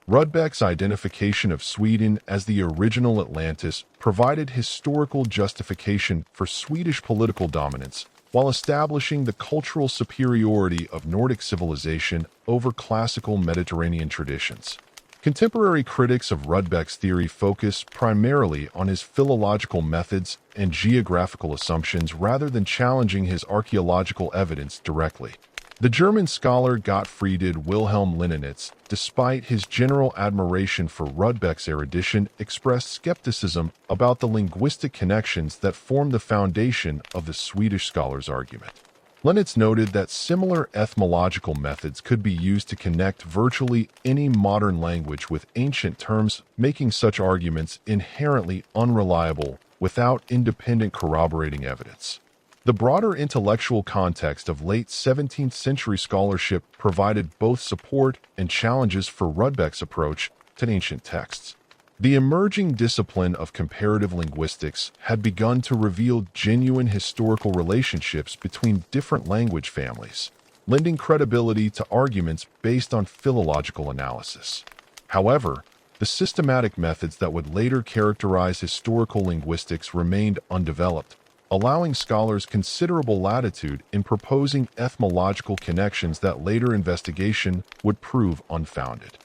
Rudbeck's identification of Sweden as the original Atlantis provided historical justification for Swedish political dominance, while establishing the cultural superiority of Nordic civilization over classical Mediterranean traditions. Contemporary critics of Rudbeck's theory focus primarily on his philological methods and geographical assumptions rather than challenging his archaeological evidence directly. The German scholar Gottfried Wilhelm Leibniz, despite his general admiration for Rudbeck's erudition, expressed skepticism about the linguistic connections that form the foundation of the Swedish scholar's argument. Leibniz noted that similar etymological methods could be used to connect virtually any modern language with ancient terms, making such arguments inherently unreliable without independent corroborating evidence. The broader intellectual context of late 17th century scholarship provided both support and challenges for Rudbeck's approach to ancient texts. The emerging discipline of comparative linguistics had begun to reveal genuine historical relationships between different language families, lending credibility to arguments based on philological analysis. However, the systematic methods that would later characterize historical linguistics remained undeveloped, allowing scholars considerable latitude in proposing etymological connections that later investigation would prove unfounded.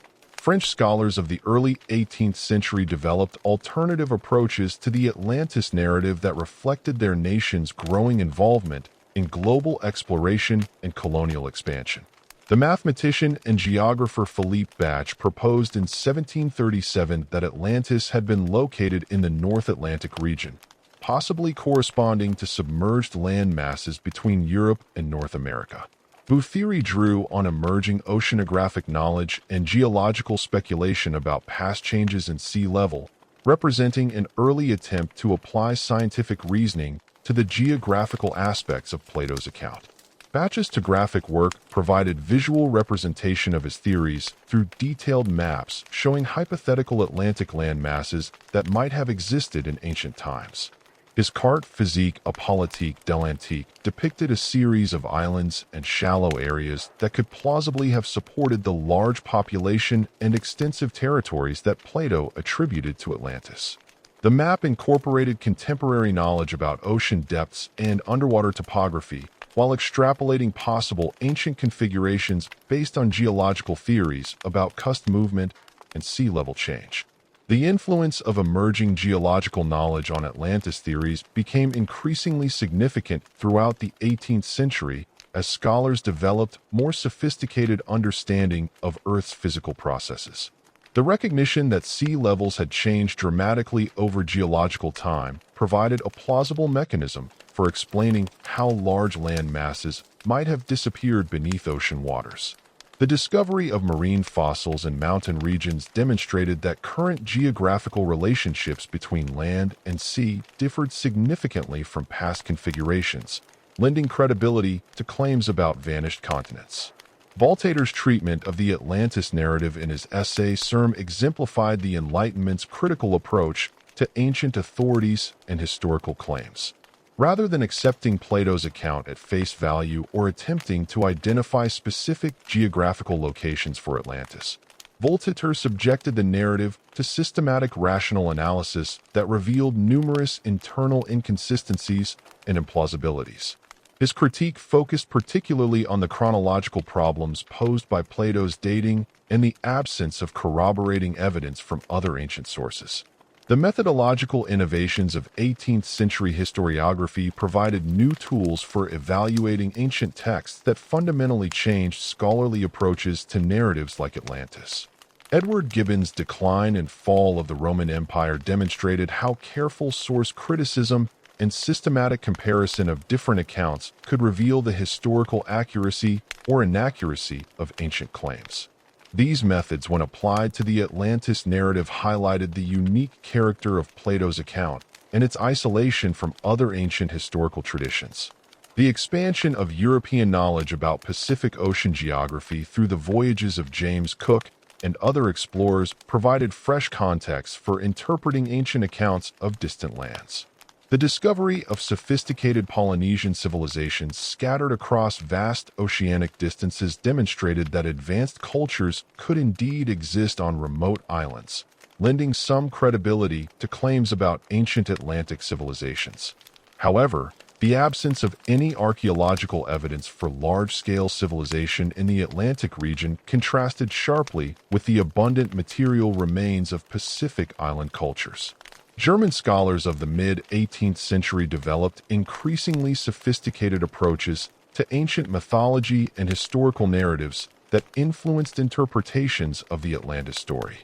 French scholars of the early 18th century developed alternative approaches to the Atlantis narrative that reflected their nation's growing involvement in global exploration and colonial expansion. The mathematician and geographer Philippe Bach proposed in 1737 that Atlantis had been located in the North Atlantic region, possibly corresponding to submerged land masses between Europe and North America. Booth's theory drew on emerging oceanographic knowledge and geological speculation about past changes in sea level, representing an early attempt to apply scientific reasoning to the geographical aspects of Plato's account. Bach's topographic work provided visual representation of his theories through detailed maps showing hypothetical Atlantic land masses that might have existed in ancient times. His carte physique apolitique de l'Antique depicted a series of islands and shallow areas that could plausibly have supported the large population and extensive territories that Plato attributed to Atlantis. The map incorporated contemporary knowledge about ocean depths and underwater topography, while extrapolating possible ancient configurations based on geological theories about crust movement and sea level change. The influence of emerging geological knowledge on Atlantis theories became increasingly significant throughout the 18th century as scholars developed more sophisticated understanding of Earth's physical processes. The recognition that sea levels had changed dramatically over geological time provided a plausible mechanism for explaining how large land masses might have disappeared beneath ocean waters. The discovery of marine fossils in mountain regions demonstrated that current geographical relationships between land and sea differed significantly from past configurations, lending credibility to claims about vanished continents. Voltaire's treatment of the Atlantis narrative in his essay Serm exemplified the Enlightenment's critical approach to ancient authorities and historical claims. Rather than accepting Plato's account at face value or attempting to identify specific geographical locations for Atlantis, Voltaire subjected the narrative to systematic rational analysis that revealed numerous internal inconsistencies and implausibilities. His critique focused particularly on the chronological problems posed by Plato's dating and the absence of corroborating evidence from other ancient sources. The methodological innovations of 18th-century historiography provided new tools for evaluating ancient texts that fundamentally changed scholarly approaches to narratives like Atlantis. Edward Gibbon's Decline and Fall of the Roman Empire demonstrated how careful source criticism and systematic comparison of different accounts could reveal the historical accuracy or inaccuracy of ancient claims. These methods, when applied to the Atlantis narrative, highlighted the unique character of Plato's account and its isolation from other ancient historical traditions. The expansion of European knowledge about Pacific Ocean geography through the voyages of James Cook and other explorers provided fresh context for interpreting ancient accounts of distant lands. The discovery of sophisticated Polynesian civilizations scattered across vast oceanic distances demonstrated that advanced cultures could indeed exist on remote islands, lending some credibility to claims about ancient Atlantic civilizations. However, the absence of any archaeological evidence for large-scale civilization in the Atlantic region contrasted sharply with the abundant material remains of Pacific island cultures. German scholars of the mid-18th century developed increasingly sophisticated approaches to ancient mythology and historical narratives that influenced interpretations of the Atlantis story.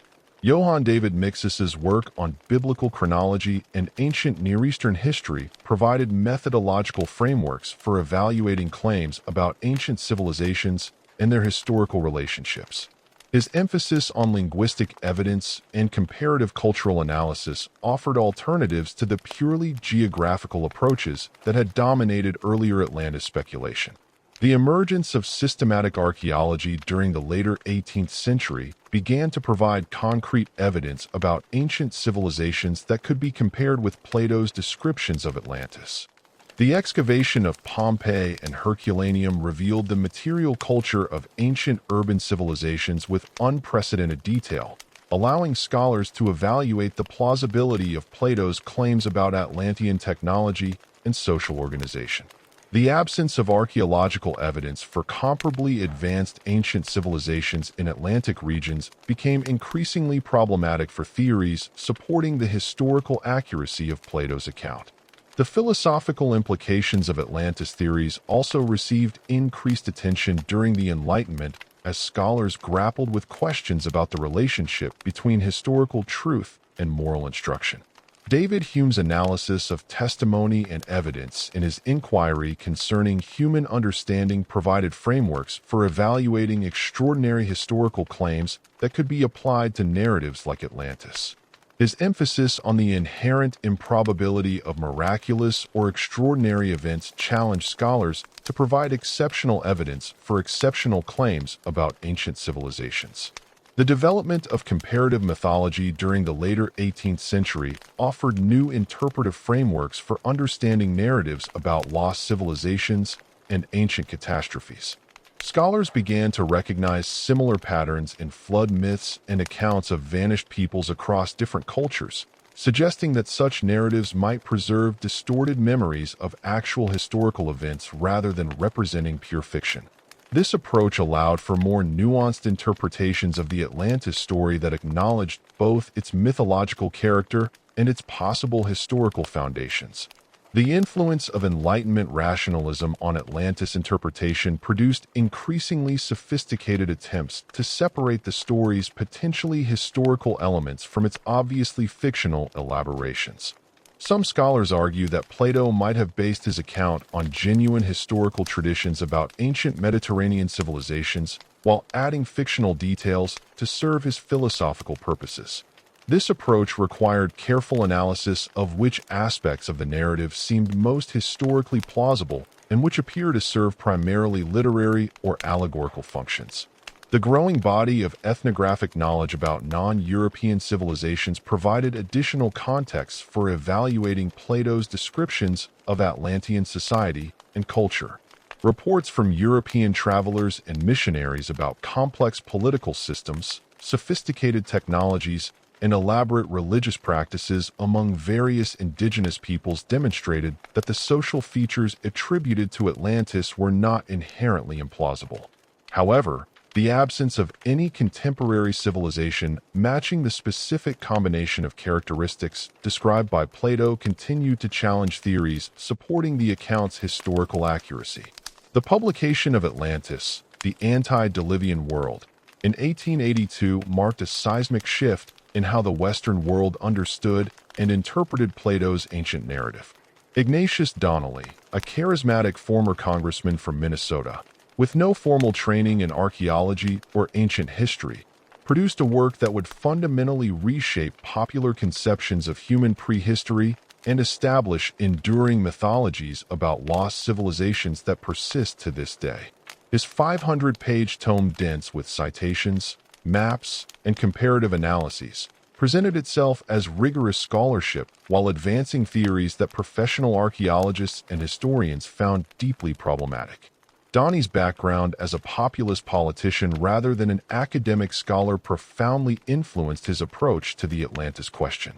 Johann David Mixus's work on biblical chronology and ancient Near Eastern history provided methodological frameworks for evaluating claims about ancient civilizations and their historical relationships. His emphasis on linguistic evidence and comparative cultural analysis offered alternatives to the purely geographical approaches that had dominated earlier Atlantis speculation. The emergence of systematic archaeology during the later 18th century began to provide concrete evidence about ancient civilizations that could be compared with Plato's descriptions of Atlantis. The excavation of Pompeii and Herculaneum revealed the material culture of ancient urban civilizations with unprecedented detail, allowing scholars to evaluate the plausibility of Plato's claims about Atlantean technology and social organization. The absence of archaeological evidence for comparably advanced ancient civilizations in Atlantic regions became increasingly problematic for theories supporting the historical accuracy of Plato's account. The philosophical implications of Atlantis theories also received increased attention during the Enlightenment as scholars grappled with questions about the relationship between historical truth and moral instruction. David Hume's analysis of testimony and evidence in his inquiry concerning human understanding provided frameworks for evaluating extraordinary historical claims that could be applied to narratives like Atlantis. His emphasis on the inherent improbability of miraculous or extraordinary events challenged scholars to provide exceptional evidence for exceptional claims about ancient civilizations. The development of comparative mythology during the later 18th century offered new interpretive frameworks for understanding narratives about lost civilizations and ancient catastrophes. Scholars began to recognize similar patterns in flood myths and accounts of vanished peoples across different cultures, suggesting that such narratives might preserve distorted memories of actual historical events rather than representing pure fiction. This approach allowed for more nuanced interpretations of the Atlantis story that acknowledged both its mythological character and its possible historical foundations. The influence of Enlightenment rationalism on Atlantis interpretation produced increasingly sophisticated attempts to separate the story's potentially historical elements from its obviously fictional elaborations. Some scholars argue that Plato might have based his account on genuine historical traditions about ancient Mediterranean civilizations, while adding fictional details to serve his philosophical purposes. This approach required careful analysis of which aspects of the narrative seemed most historically plausible and which appear to serve primarily literary or allegorical functions. The growing body of ethnographic knowledge about non-European civilizations provided additional context for evaluating Plato's descriptions of Atlantean society and culture. Reports from European travelers and missionaries about complex political systems, sophisticated technologies, and elaborate religious practices among various indigenous peoples demonstrated that the social features attributed to Atlantis were not inherently implausible. However, the absence of any contemporary civilization matching the specific combination of characteristics described by Plato continued to challenge theories supporting the account's historical accuracy. The publication of Atlantis, the Antediluvian World, in 1882 marked a seismic shift in how the Western world understood and interpreted Plato's ancient narrative. Ignatius Donnelly, a charismatic former congressman from Minnesota, with no formal training in archaeology or ancient history, produced a work that would fundamentally reshape popular conceptions of human prehistory and establish enduring mythologies about lost civilizations that persist to this day. His 500-page tome, dense with citations, maps, and comparative analyses, presented itself as rigorous scholarship while advancing theories that professional archaeologists and historians found deeply problematic. Donnie's background as a populist politician rather than an academic scholar profoundly influenced his approach to the Atlantis question.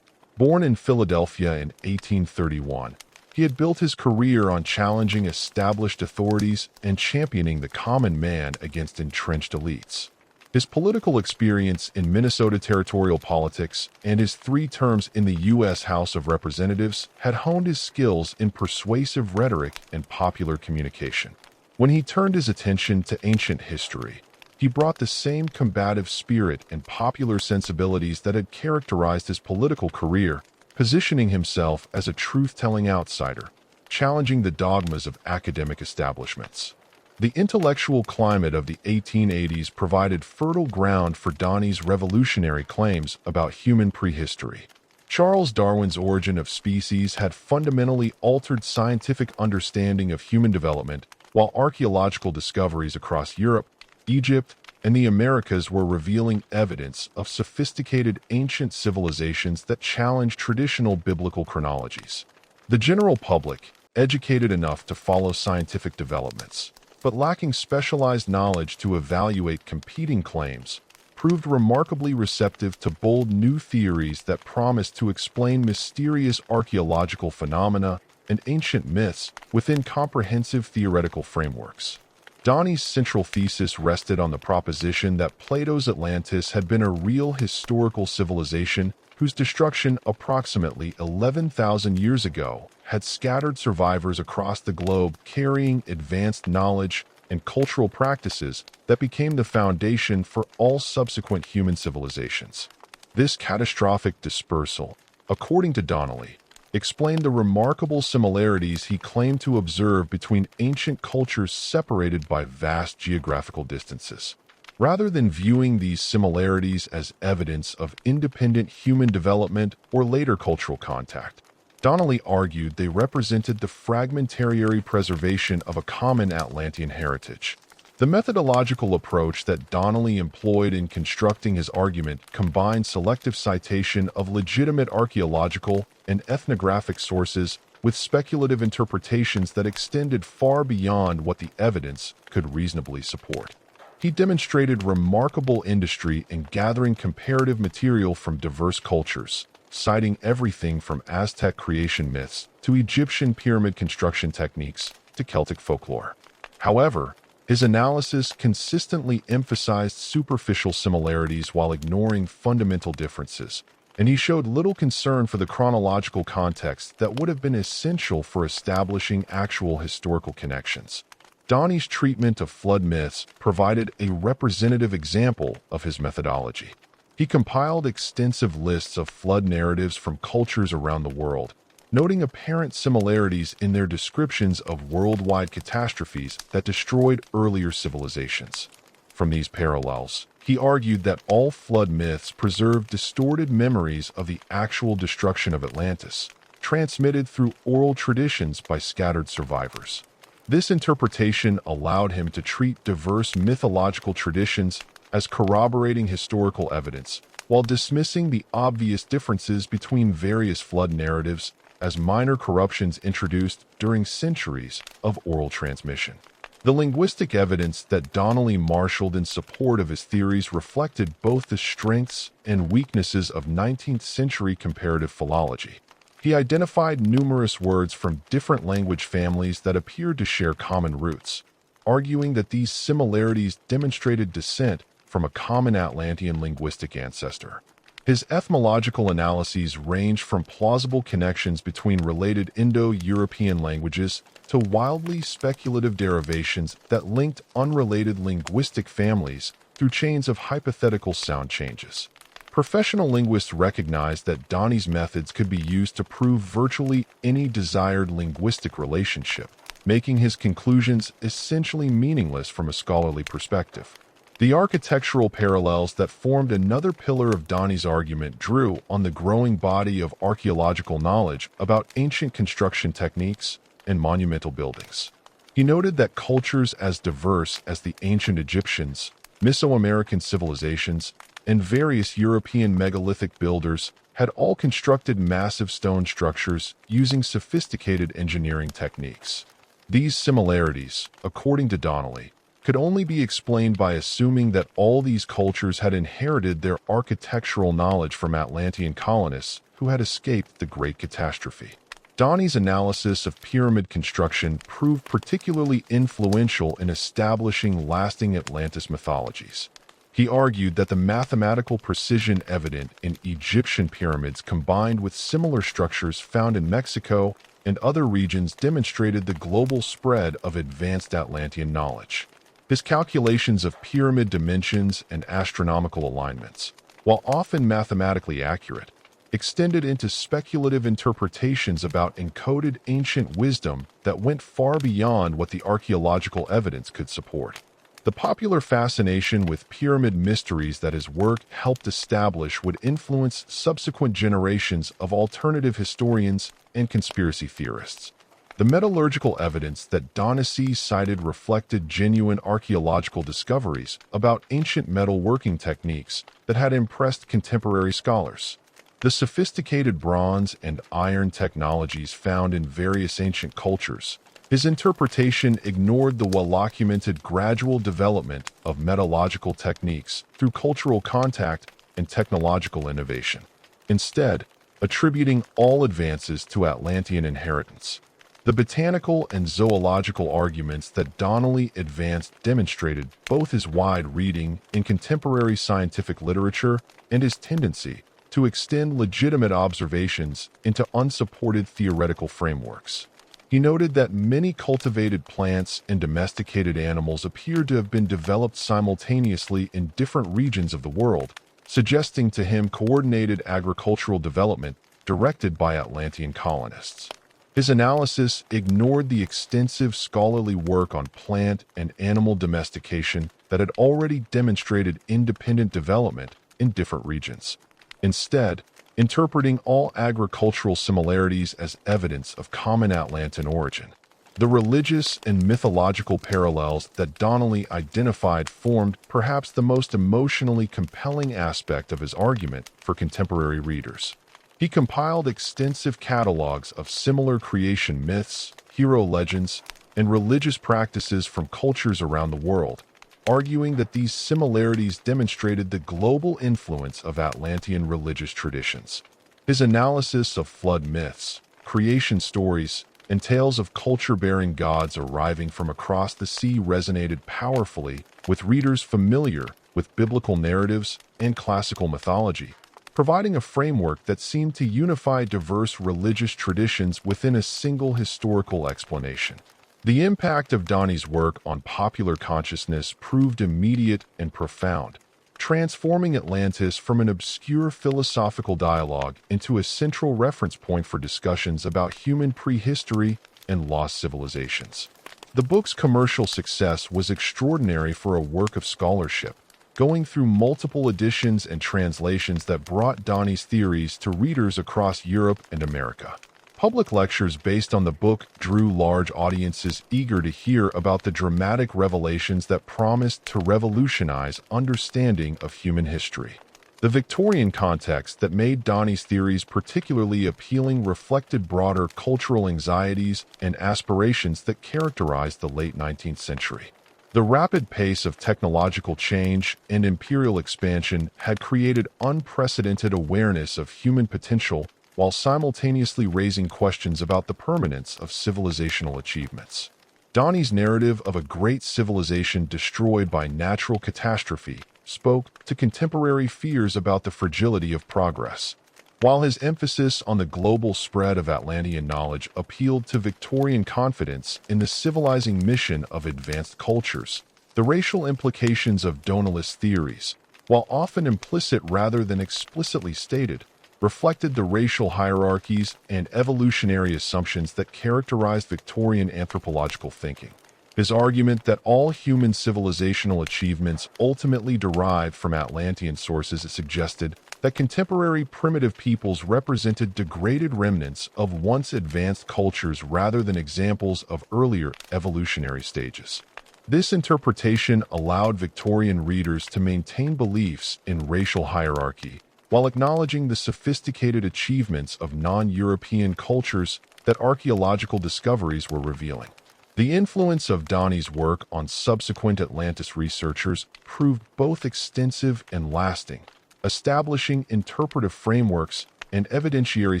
Born in Philadelphia in 1831, he had built his career on challenging established authorities and championing the common man against entrenched elites. His political experience in Minnesota territorial politics and his 3 terms in the U.S. House of Representatives had honed his skills in persuasive rhetoric and popular communication. When he turned his attention to ancient history, he brought the same combative spirit and popular sensibilities that had characterized his political career, positioning himself as a truth-telling outsider, challenging the dogmas of academic establishments. The intellectual climate of the 1880s provided fertile ground for Donnie's revolutionary claims about human prehistory. Charles Darwin's Origin of Species had fundamentally altered scientific understanding of human development, while archaeological discoveries across Europe, Egypt, and the Americas were revealing evidence of sophisticated ancient civilizations that challenged traditional biblical chronologies. The general public, educated enough to follow scientific developments, but lacking specialized knowledge to evaluate competing claims, proved remarkably receptive to bold new theories that promised to explain mysterious archaeological phenomena and ancient myths within comprehensive theoretical frameworks. Donnie's central thesis rested on the proposition that Plato's Atlantis had been a real historical civilization whose destruction approximately 11,000 years ago had scattered survivors across the globe carrying advanced knowledge and cultural practices that became the foundation for all subsequent human civilizations. This catastrophic dispersal, according to Donnelly, explained the remarkable similarities he claimed to observe between ancient cultures separated by vast geographical distances. Rather than viewing these similarities as evidence of independent human development or later cultural contact, Donnelly argued they represented the fragmentary preservation of a common Atlantean heritage. The methodological approach that Donnelly employed in constructing his argument combined selective citation of legitimate archaeological and ethnographic sources with speculative interpretations that extended far beyond what the evidence could reasonably support. He demonstrated remarkable industry in gathering comparative material from diverse cultures, citing everything from Aztec creation myths to Egyptian pyramid construction techniques to Celtic folklore. However, his analysis consistently emphasized superficial similarities while ignoring fundamental differences, and he showed little concern for the chronological context that would have been essential for establishing actual historical connections. Donnie's treatment of flood myths provided a representative example of his methodology. He compiled extensive lists of flood narratives from cultures around the world, noting apparent similarities in their descriptions of worldwide catastrophes that destroyed earlier civilizations. From these parallels, he argued that all flood myths preserve distorted memories of the actual destruction of Atlantis, transmitted through oral traditions by scattered survivors. This interpretation allowed him to treat diverse mythological traditions as corroborating historical evidence, while dismissing the obvious differences between various flood narratives as minor corruptions introduced during centuries of oral transmission. The linguistic evidence that Donnelly marshaled in support of his theories reflected both the strengths and weaknesses of 19th century comparative philology. He identified numerous words from different language families that appeared to share common roots, arguing that these similarities demonstrated descent from a common Atlantean linguistic ancestor. His etymological analyses range from plausible connections between related Indo-European languages to wildly speculative derivations that linked unrelated linguistic families through chains of hypothetical sound changes. Professional linguists recognized that Donnie's methods could be used to prove virtually any desired linguistic relationship, making his conclusions essentially meaningless from a scholarly perspective. The architectural parallels that formed another pillar of Donnie's argument drew on the growing body of archaeological knowledge about ancient construction techniques and monumental buildings. He noted that cultures as diverse as the ancient Egyptians, Mesoamerican civilizations, and various European megalithic builders had all constructed massive stone structures using sophisticated engineering techniques. These similarities, according to Donnelly, could only be explained by assuming that all these cultures had inherited their architectural knowledge from Atlantean colonists who had escaped the Great Catastrophe. Donnie's analysis of pyramid construction proved particularly influential in establishing lasting Atlantis mythologies. He argued that the mathematical precision evident in Egyptian pyramids combined with similar structures found in Mexico and other regions demonstrated the global spread of advanced Atlantean knowledge. His calculations of pyramid dimensions and astronomical alignments, while often mathematically accurate, extended into speculative interpretations about encoded ancient wisdom that went far beyond what the archaeological evidence could support. The popular fascination with pyramid mysteries that his work helped establish would influence subsequent generations of alternative historians and conspiracy theorists. The metallurgical evidence that Donnelly cited reflected genuine archaeological discoveries about ancient metal working techniques that had impressed contemporary scholars. The sophisticated bronze and iron technologies found in various ancient cultures. His interpretation ignored the well-documented gradual development of metallurgical techniques through cultural contact and technological innovation, instead attributing all advances to Atlantean inheritance. The botanical and zoological arguments that Donnelly advanced demonstrated both his wide reading in contemporary scientific literature and his tendency to extend legitimate observations into unsupported theoretical frameworks. He noted that many cultivated plants and domesticated animals appeared to have been developed simultaneously in different regions of the world, suggesting to him coordinated agricultural development directed by Atlantean colonists. His analysis ignored the extensive scholarly work on plant and animal domestication that had already demonstrated independent development in different regions, instead interpreting all agricultural similarities as evidence of common Atlantean origin. The religious and mythological parallels that Donnelly identified formed perhaps the most emotionally compelling aspect of his argument for contemporary readers. He compiled extensive catalogs of similar creation myths, hero legends, and religious practices from cultures around the world, arguing that these similarities demonstrated the global influence of Atlantean religious traditions. His analysis of flood myths, creation stories, and tales of culture-bearing gods arriving from across the sea resonated powerfully with readers familiar with biblical narratives and classical mythology, providing a framework that seemed to unify diverse religious traditions within a single historical explanation. The impact of Donnie's work on popular consciousness proved immediate and profound, transforming Atlantis from an obscure philosophical dialogue into a central reference point for discussions about human prehistory and lost civilizations. The book's commercial success was extraordinary for a work of scholarship, going through multiple editions and translations that brought Donnie's theories to readers across Europe and America. Public lectures based on the book drew large audiences eager to hear about the dramatic revelations that promised to revolutionize understanding of human history. The Victorian context that made Donnie's theories particularly appealing reflected broader cultural anxieties and aspirations that characterized the late 19th century. The rapid pace of technological change and imperial expansion had created unprecedented awareness of human potential while simultaneously raising questions about the permanence of civilizational achievements. Donnie's narrative of a great civilization destroyed by natural catastrophe spoke to contemporary fears about the fragility of progress, while his emphasis on the global spread of Atlantean knowledge appealed to Victorian confidence in the civilizing mission of advanced cultures. The racial implications of Donalist theories, while often implicit rather than explicitly stated, reflected the racial hierarchies and evolutionary assumptions that characterized Victorian anthropological thinking. His argument that all human civilizational achievements ultimately derived from Atlantean sources suggested that contemporary primitive peoples represented degraded remnants of once advanced cultures rather than examples of earlier evolutionary stages. This interpretation allowed Victorian readers to maintain beliefs in racial hierarchy, while acknowledging the sophisticated achievements of non-European cultures that archaeological discoveries were revealing. The influence of Donnie's work on subsequent Atlantis researchers proved both extensive and lasting, establishing interpretive frameworks and evidentiary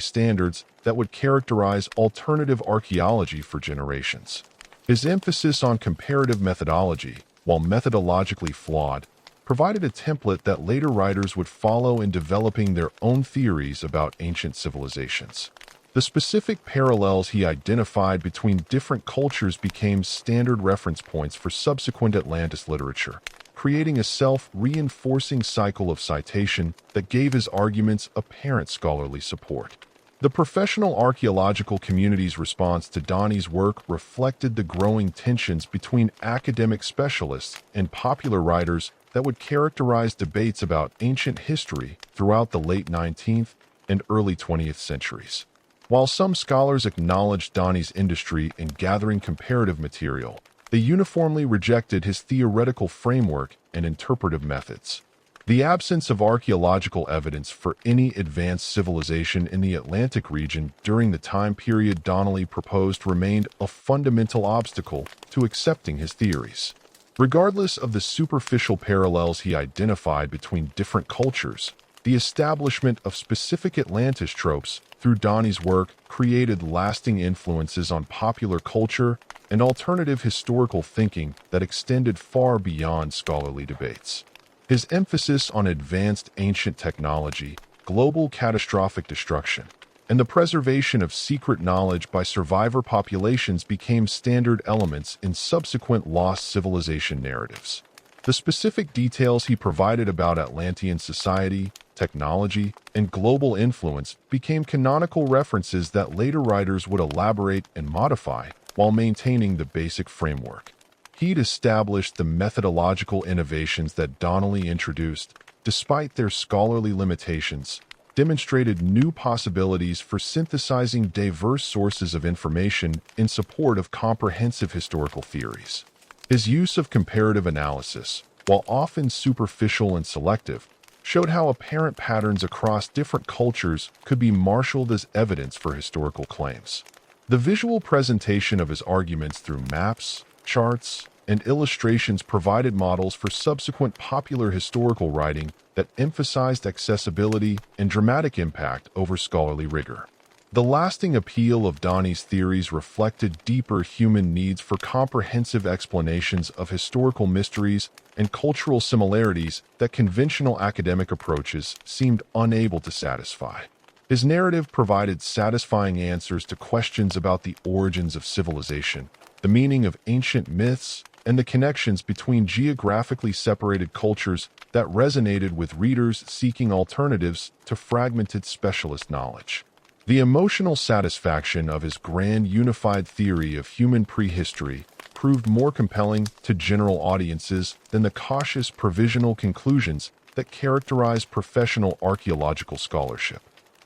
standards that would characterize alternative archaeology for generations. His emphasis on comparative methodology, while methodologically flawed, provided a template that later writers would follow in developing their own theories about ancient civilizations. The specific parallels he identified between different cultures became standard reference points for subsequent Atlantis literature, creating a self-reinforcing cycle of citation that gave his arguments apparent scholarly support. The professional archaeological community's response to Donnie's work reflected the growing tensions between academic specialists and popular writers that would characterize debates about ancient history throughout the late 19th and early 20th centuries. While some scholars acknowledged Donnie's industry in gathering comparative material, they uniformly rejected his theoretical framework and interpretive methods. The absence of archaeological evidence for any advanced civilization in the Atlantic region during the time period Donnelly proposed remained a fundamental obstacle to accepting his theories. Regardless of the superficial parallels he identified between different cultures, the establishment of specific Atlantis tropes through Donnie's work created lasting influences on popular culture and alternative historical thinking that extended far beyond scholarly debates. His emphasis on advanced ancient technology, global catastrophic destruction, and the preservation of secret knowledge by survivor populations became standard elements in subsequent lost civilization narratives. The specific details he provided about Atlantean society, technology, and global influence became canonical references that later writers would elaborate and modify while maintaining the basic framework. He'd established the methodological innovations that Donnelly introduced, despite their scholarly limitations, demonstrated new possibilities for synthesizing diverse sources of information in support of comprehensive historical theories. His use of comparative analysis, while often superficial and selective, showed how apparent patterns across different cultures could be marshaled as evidence for historical claims. The visual presentation of his arguments through maps, charts, and illustrations provided models for subsequent popular historical writing that emphasized accessibility and dramatic impact over scholarly rigor. The lasting appeal of Donnie's theories reflected deeper human needs for comprehensive explanations of historical mysteries and cultural similarities that conventional academic approaches seemed unable to satisfy. His narrative provided satisfying answers to questions about the origins of civilization, the meaning of ancient myths, and the connections between geographically separated cultures that resonated with readers seeking alternatives to fragmented specialist knowledge. The emotional satisfaction of his grand unified theory of human prehistory proved more compelling to general audiences than the cautious provisional conclusions that characterize professional archaeological scholarship.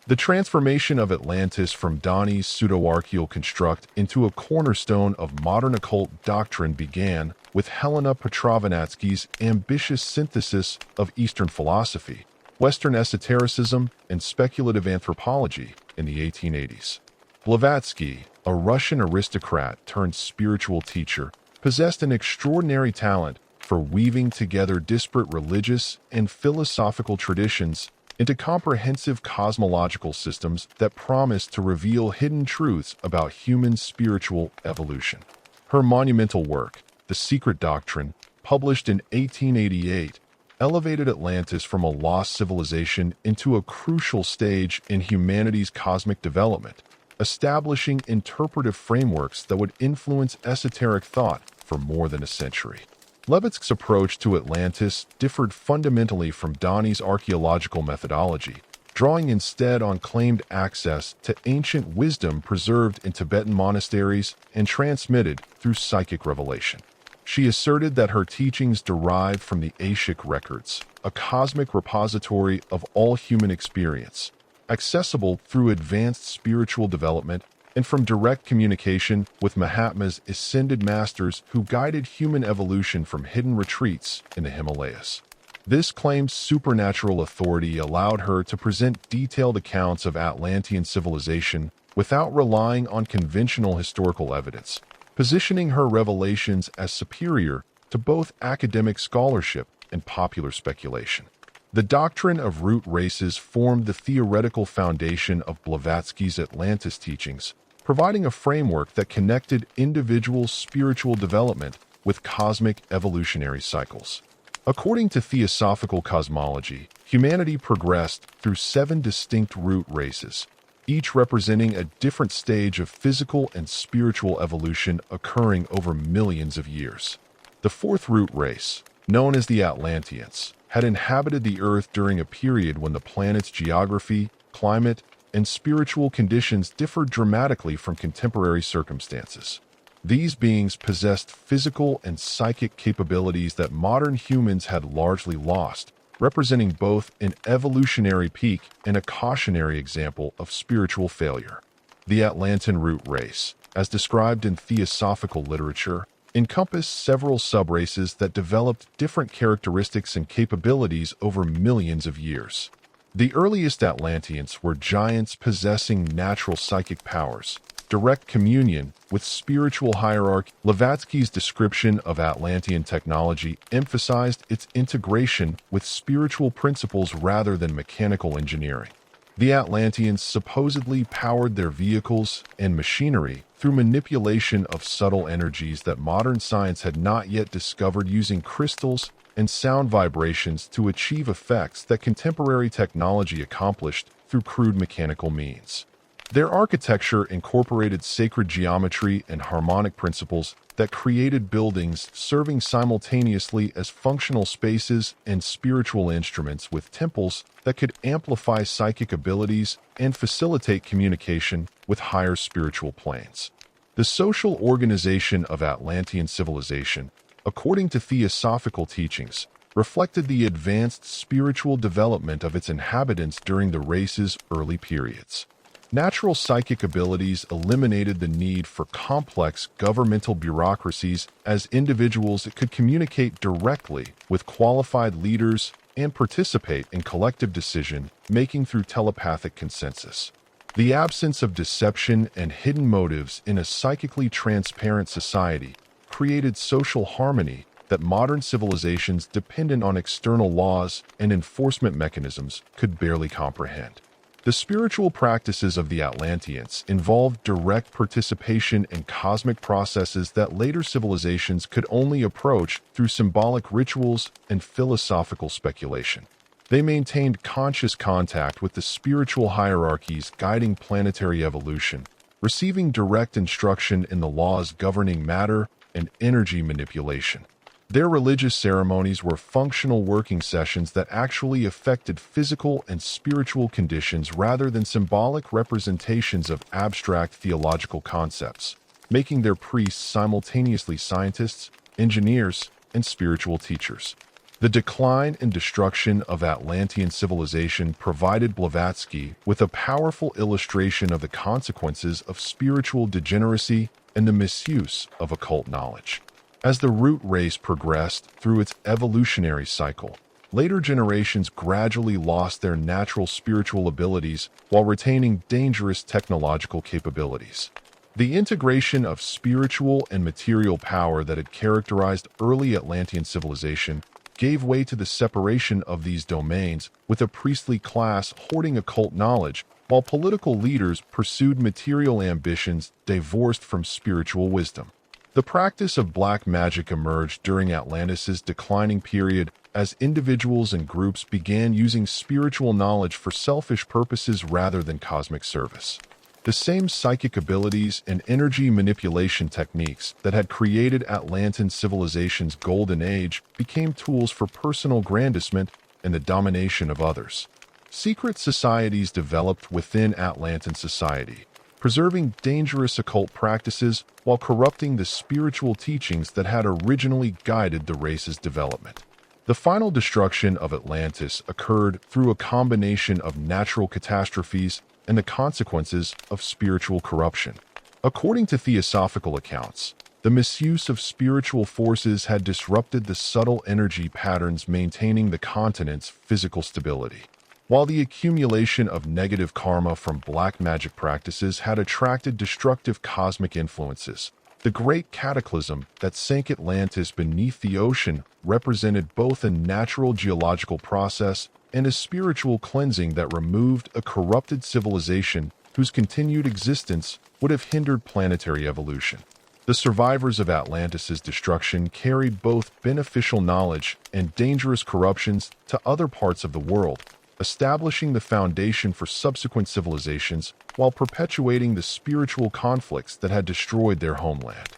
The transformation of Atlantis from Donnie's pseudo-archaeal construct into a cornerstone of modern occult doctrine began with Helena Blavatsky's ambitious synthesis of Eastern philosophy, Western esotericism, and speculative anthropology in the 1880s. Blavatsky, a Russian aristocrat turned spiritual teacher, possessed an extraordinary talent for weaving together disparate religious and philosophical traditions into comprehensive cosmological systems that promise to reveal hidden truths about human spiritual evolution. Her monumental work, The Secret Doctrine, published in 1888, elevated Atlantis from a lost civilization into a crucial stage in humanity's cosmic development, establishing interpretive frameworks that would influence esoteric thought for more than a century. Blavatsky's approach to Atlantis differed fundamentally from Donnie's archaeological methodology, drawing instead on claimed access to ancient wisdom preserved in Tibetan monasteries and transmitted through psychic revelation. She asserted that her teachings derived from the Akashic records, a cosmic repository of all human experience, accessible through advanced spiritual development and from direct communication with Mahatma's ascended masters who guided human evolution from hidden retreats in the Himalayas. This claimed supernatural authority allowed her to present detailed accounts of Atlantean civilization without relying on conventional historical evidence, positioning her revelations as superior to both academic scholarship and popular speculation. The doctrine of root races formed the theoretical foundation of Blavatsky's Atlantis teachings, providing a framework that connected individual spiritual development with cosmic evolutionary cycles. According to theosophical cosmology, humanity progressed through 7 distinct root races, each representing a different stage of physical and spiritual evolution occurring over millions of years. The 4th root race, known as the Atlanteans, had inhabited the Earth during a period when the planet's geography, climate, and spiritual conditions differed dramatically from contemporary circumstances. These beings possessed physical and psychic capabilities that modern humans had largely lost, representing both an evolutionary peak and a cautionary example of spiritual failure. The Atlantean root race, as described in theosophical literature, encompassed several subraces that developed different characteristics and capabilities over millions of years. The earliest Atlanteans were giants possessing natural psychic powers, direct communion with spiritual hierarchy. Blavatsky's description of Atlantean technology emphasized its integration with spiritual principles rather than mechanical engineering. The Atlanteans supposedly powered their vehicles and machinery through manipulation of subtle energies that modern science had not yet discovered, using crystals and sound vibrations to achieve effects that contemporary technology accomplished through crude mechanical means. Their architecture incorporated sacred geometry and harmonic principles that created buildings serving simultaneously as functional spaces and spiritual instruments, with temples that could amplify psychic abilities and facilitate communication with higher spiritual planes. The social organization of Atlantean civilization, according to theosophical teachings, reflected the advanced spiritual development of its inhabitants during the race's early periods. Natural psychic abilities eliminated the need for complex governmental bureaucracies, as individuals could communicate directly with qualified leaders and participate in collective decision-making through telepathic consensus. The absence of deception and hidden motives in a psychically transparent society created social harmony that modern civilizations dependent on external laws and enforcement mechanisms could barely comprehend. The spiritual practices of the Atlanteans involved direct participation in cosmic processes that later civilizations could only approach through symbolic rituals and philosophical speculation. They maintained conscious contact with the spiritual hierarchies guiding planetary evolution, receiving direct instruction in the laws governing matter and energy manipulation. Their religious ceremonies were functional working sessions that actually affected physical and spiritual conditions rather than symbolic representations of abstract theological concepts, making their priests simultaneously scientists, engineers, and spiritual teachers. The decline and destruction of Atlantean civilization provided Blavatsky with a powerful illustration of the consequences of spiritual degeneracy and the misuse of occult knowledge. As the root race progressed through its evolutionary cycle, later generations gradually lost their natural spiritual abilities while retaining dangerous technological capabilities. The integration of spiritual and material power that had characterized early Atlantean civilization gave way to the separation of these domains, with a priestly class hoarding occult knowledge, while political leaders pursued material ambitions divorced from spiritual wisdom. The practice of black magic emerged during Atlantis' declining period as individuals and groups began using spiritual knowledge for selfish purposes rather than cosmic service. The same psychic abilities and energy manipulation techniques that had created Atlantean civilization's golden age became tools for personal grandizement and the domination of others. Secret societies developed within Atlantean society, preserving dangerous occult practices while corrupting the spiritual teachings that had originally guided the race's development. The final destruction of Atlantis occurred through a combination of natural catastrophes and the consequences of spiritual corruption. According to theosophical accounts, the misuse of spiritual forces had disrupted the subtle energy patterns maintaining the continent's physical stability, while the accumulation of negative karma from black magic practices had attracted destructive cosmic influences. The great cataclysm that sank Atlantis beneath the ocean represented both a natural geological process and a spiritual cleansing that removed a corrupted civilization whose continued existence would have hindered planetary evolution. The survivors of Atlantis' destruction carried both beneficial knowledge and dangerous corruptions to other parts of the world, establishing the foundation for subsequent civilizations while perpetuating the spiritual conflicts that had destroyed their homeland.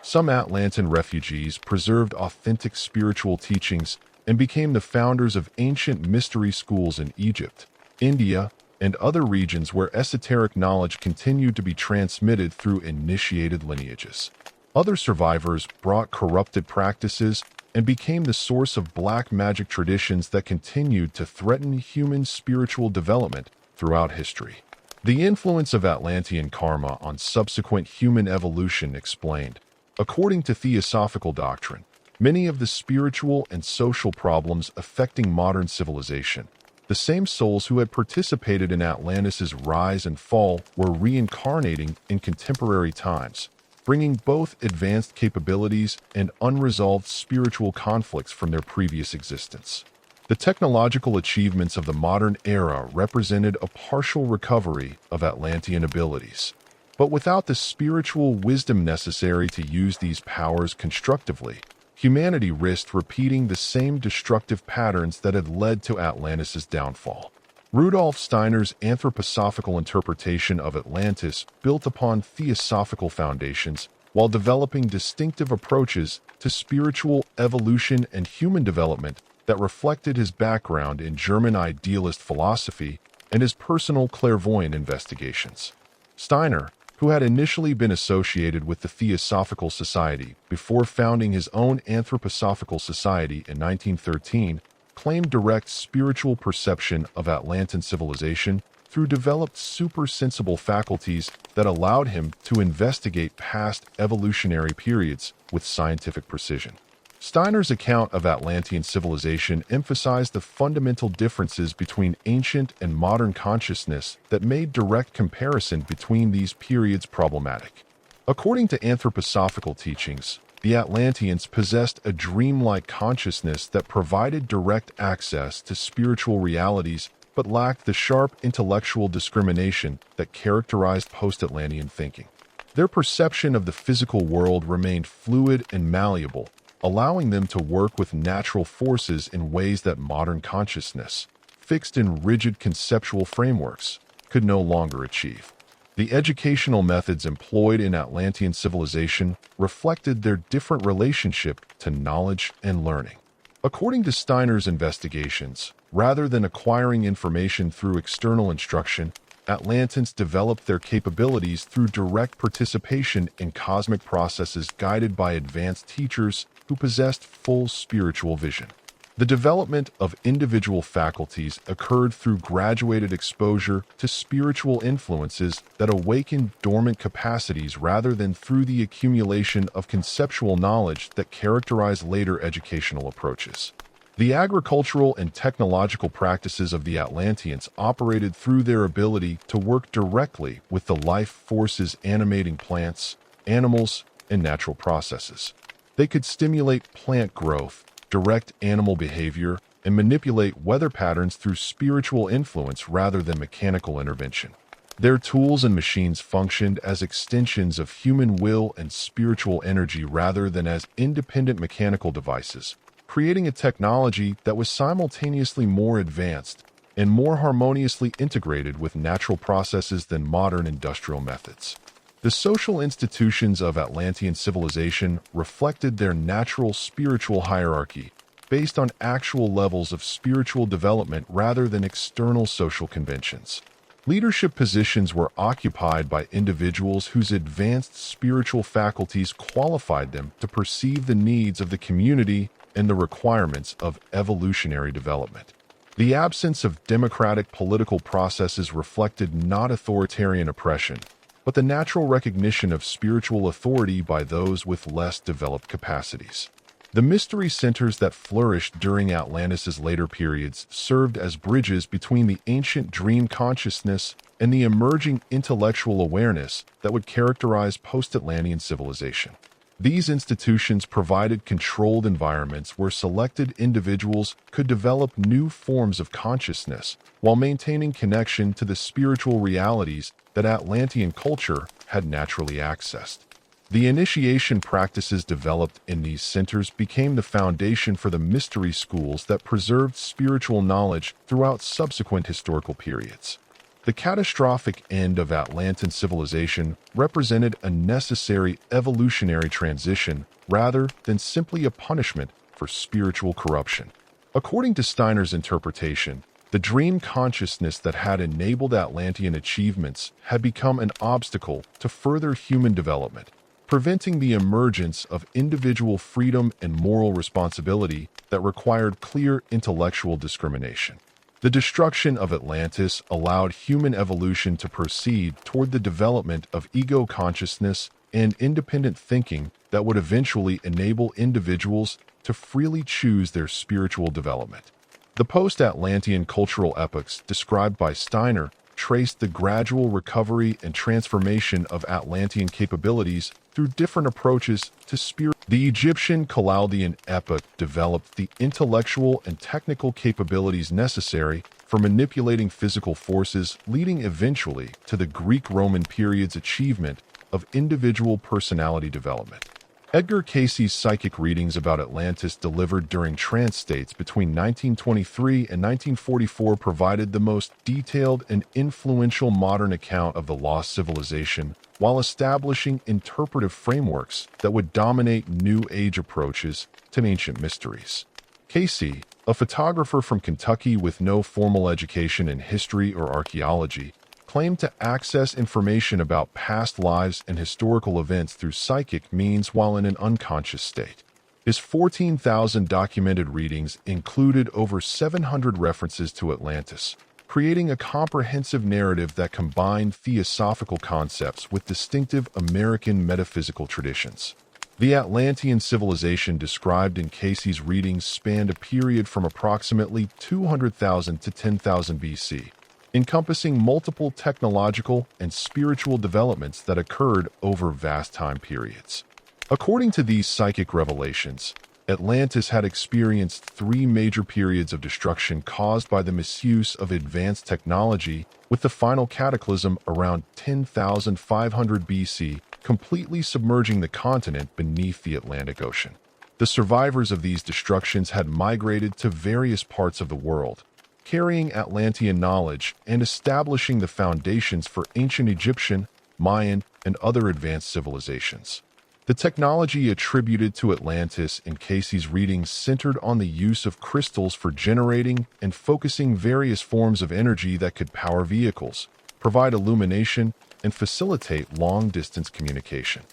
Some Atlantean refugees preserved authentic spiritual teachings and became the founders of ancient mystery schools in Egypt, India, and other regions where esoteric knowledge continued to be transmitted through initiated lineages. Other survivors brought corrupted practices and became the source of black magic traditions that continued to threaten human spiritual development throughout history. The influence of Atlantean karma on subsequent human evolution explained. According to theosophical doctrine, many of the spiritual and social problems affecting modern civilization, the same souls who had participated in Atlantis' rise and fall were reincarnating in contemporary times, bringing both advanced capabilities and unresolved spiritual conflicts from their previous existence. The technological achievements of the modern era represented a partial recovery of Atlantean abilities, but without the spiritual wisdom necessary to use these powers constructively, humanity risked repeating the same destructive patterns that had led to Atlantis' downfall. Rudolf Steiner's anthroposophical interpretation of Atlantis built upon theosophical foundations while developing distinctive approaches to spiritual evolution and human development that reflected his background in German idealist philosophy and his personal clairvoyant investigations. Steiner, who had initially been associated with the Theosophical Society before founding his own Anthroposophical Society in 1913, claimed direct spiritual perception of Atlantean civilization through developed supersensible faculties that allowed him to investigate past evolutionary periods with scientific precision. Steiner's account of Atlantean civilization emphasized the fundamental differences between ancient and modern consciousness that made direct comparison between these periods problematic. According to anthroposophical teachings, the Atlanteans possessed a dreamlike consciousness that provided direct access to spiritual realities but lacked the sharp intellectual discrimination that characterized post-Atlantean thinking. Their perception of the physical world remained fluid and malleable, allowing them to work with natural forces in ways that modern consciousness, fixed in rigid conceptual frameworks, could no longer achieve. The educational methods employed in Atlantean civilization reflected their different relationship to knowledge and learning. According to Steiner's investigations, rather than acquiring information through external instruction, Atlanteans developed their capabilities through direct participation in cosmic processes guided by advanced teachers who possessed full spiritual vision. The development of individual faculties occurred through graduated exposure to spiritual influences that awakened dormant capacities rather than through the accumulation of conceptual knowledge that characterized later educational approaches. The agricultural and technological practices of the Atlanteans operated through their ability to work directly with the life forces animating plants, animals, and natural processes. They could stimulate plant growth, direct animal behavior, and manipulate weather patterns through spiritual influence rather than mechanical intervention. Their tools and machines functioned as extensions of human will and spiritual energy rather than as independent mechanical devices, creating a technology that was simultaneously more advanced and more harmoniously integrated with natural processes than modern industrial methods. The social institutions of Atlantean civilization reflected their natural spiritual hierarchy, based on actual levels of spiritual development rather than external social conventions. Leadership positions were occupied by individuals whose advanced spiritual faculties qualified them to perceive the needs of the community and the requirements of evolutionary development. The absence of democratic political processes reflected not authoritarian oppression, but the natural recognition of spiritual authority by those with less developed capacities. The mystery centers that flourished during Atlantis' later periods served as bridges between the ancient dream consciousness and the emerging intellectual awareness that would characterize post-Atlantean civilization. These institutions provided controlled environments where selected individuals could develop new forms of consciousness while maintaining connection to the spiritual realities that Atlantean culture had naturally accessed. The initiation practices developed in these centers became the foundation for the mystery schools that preserved spiritual knowledge throughout subsequent historical periods. The catastrophic end of Atlantean civilization represented a necessary evolutionary transition rather than simply a punishment for spiritual corruption. According to Steiner's interpretation, the dream consciousness that had enabled Atlantean achievements had become an obstacle to further human development, preventing the emergence of individual freedom and moral responsibility that required clear intellectual discrimination. The destruction of Atlantis allowed human evolution to proceed toward the development of ego consciousness and independent thinking that would eventually enable individuals to freely choose their spiritual development. The post-Atlantean cultural epochs described by Steiner traced the gradual recovery and transformation of Atlantean capabilities through different approaches to spirit. The Egyptian Chaldean epoch developed the intellectual and technical capabilities necessary for manipulating physical forces, leading eventually to the Greek-Roman period's achievement of individual personality development. Edgar Cayce's psychic readings about Atlantis delivered during trance states between 1923 and 1944 provided the most detailed and influential modern account of the lost civilization, while establishing interpretive frameworks that would dominate New Age approaches to ancient mysteries. Cayce, a photographer from Kentucky with no formal education in history or archaeology, claimed to access information about past lives and historical events through psychic means while in an unconscious state. His 14,000 documented readings included over 700 references to Atlantis, creating a comprehensive narrative that combined theosophical concepts with distinctive American metaphysical traditions. The Atlantean civilization described in Cayce's readings spanned a period from approximately 200,000 to 10,000 BC, encompassing multiple technological and spiritual developments that occurred over vast time periods. According to these psychic revelations, Atlantis had experienced three major periods of destruction caused by the misuse of advanced technology, with the final cataclysm around 10,500 BC completely submerging the continent beneath the Atlantic Ocean. The survivors of these destructions had migrated to various parts of the world, carrying Atlantean knowledge and establishing the foundations for ancient Egyptian, Mayan, and other advanced civilizations. The technology attributed to Atlantis in Cayce's readings centered on the use of crystals for generating and focusing various forms of energy that could power vehicles, provide illumination, and facilitate long-distance communication.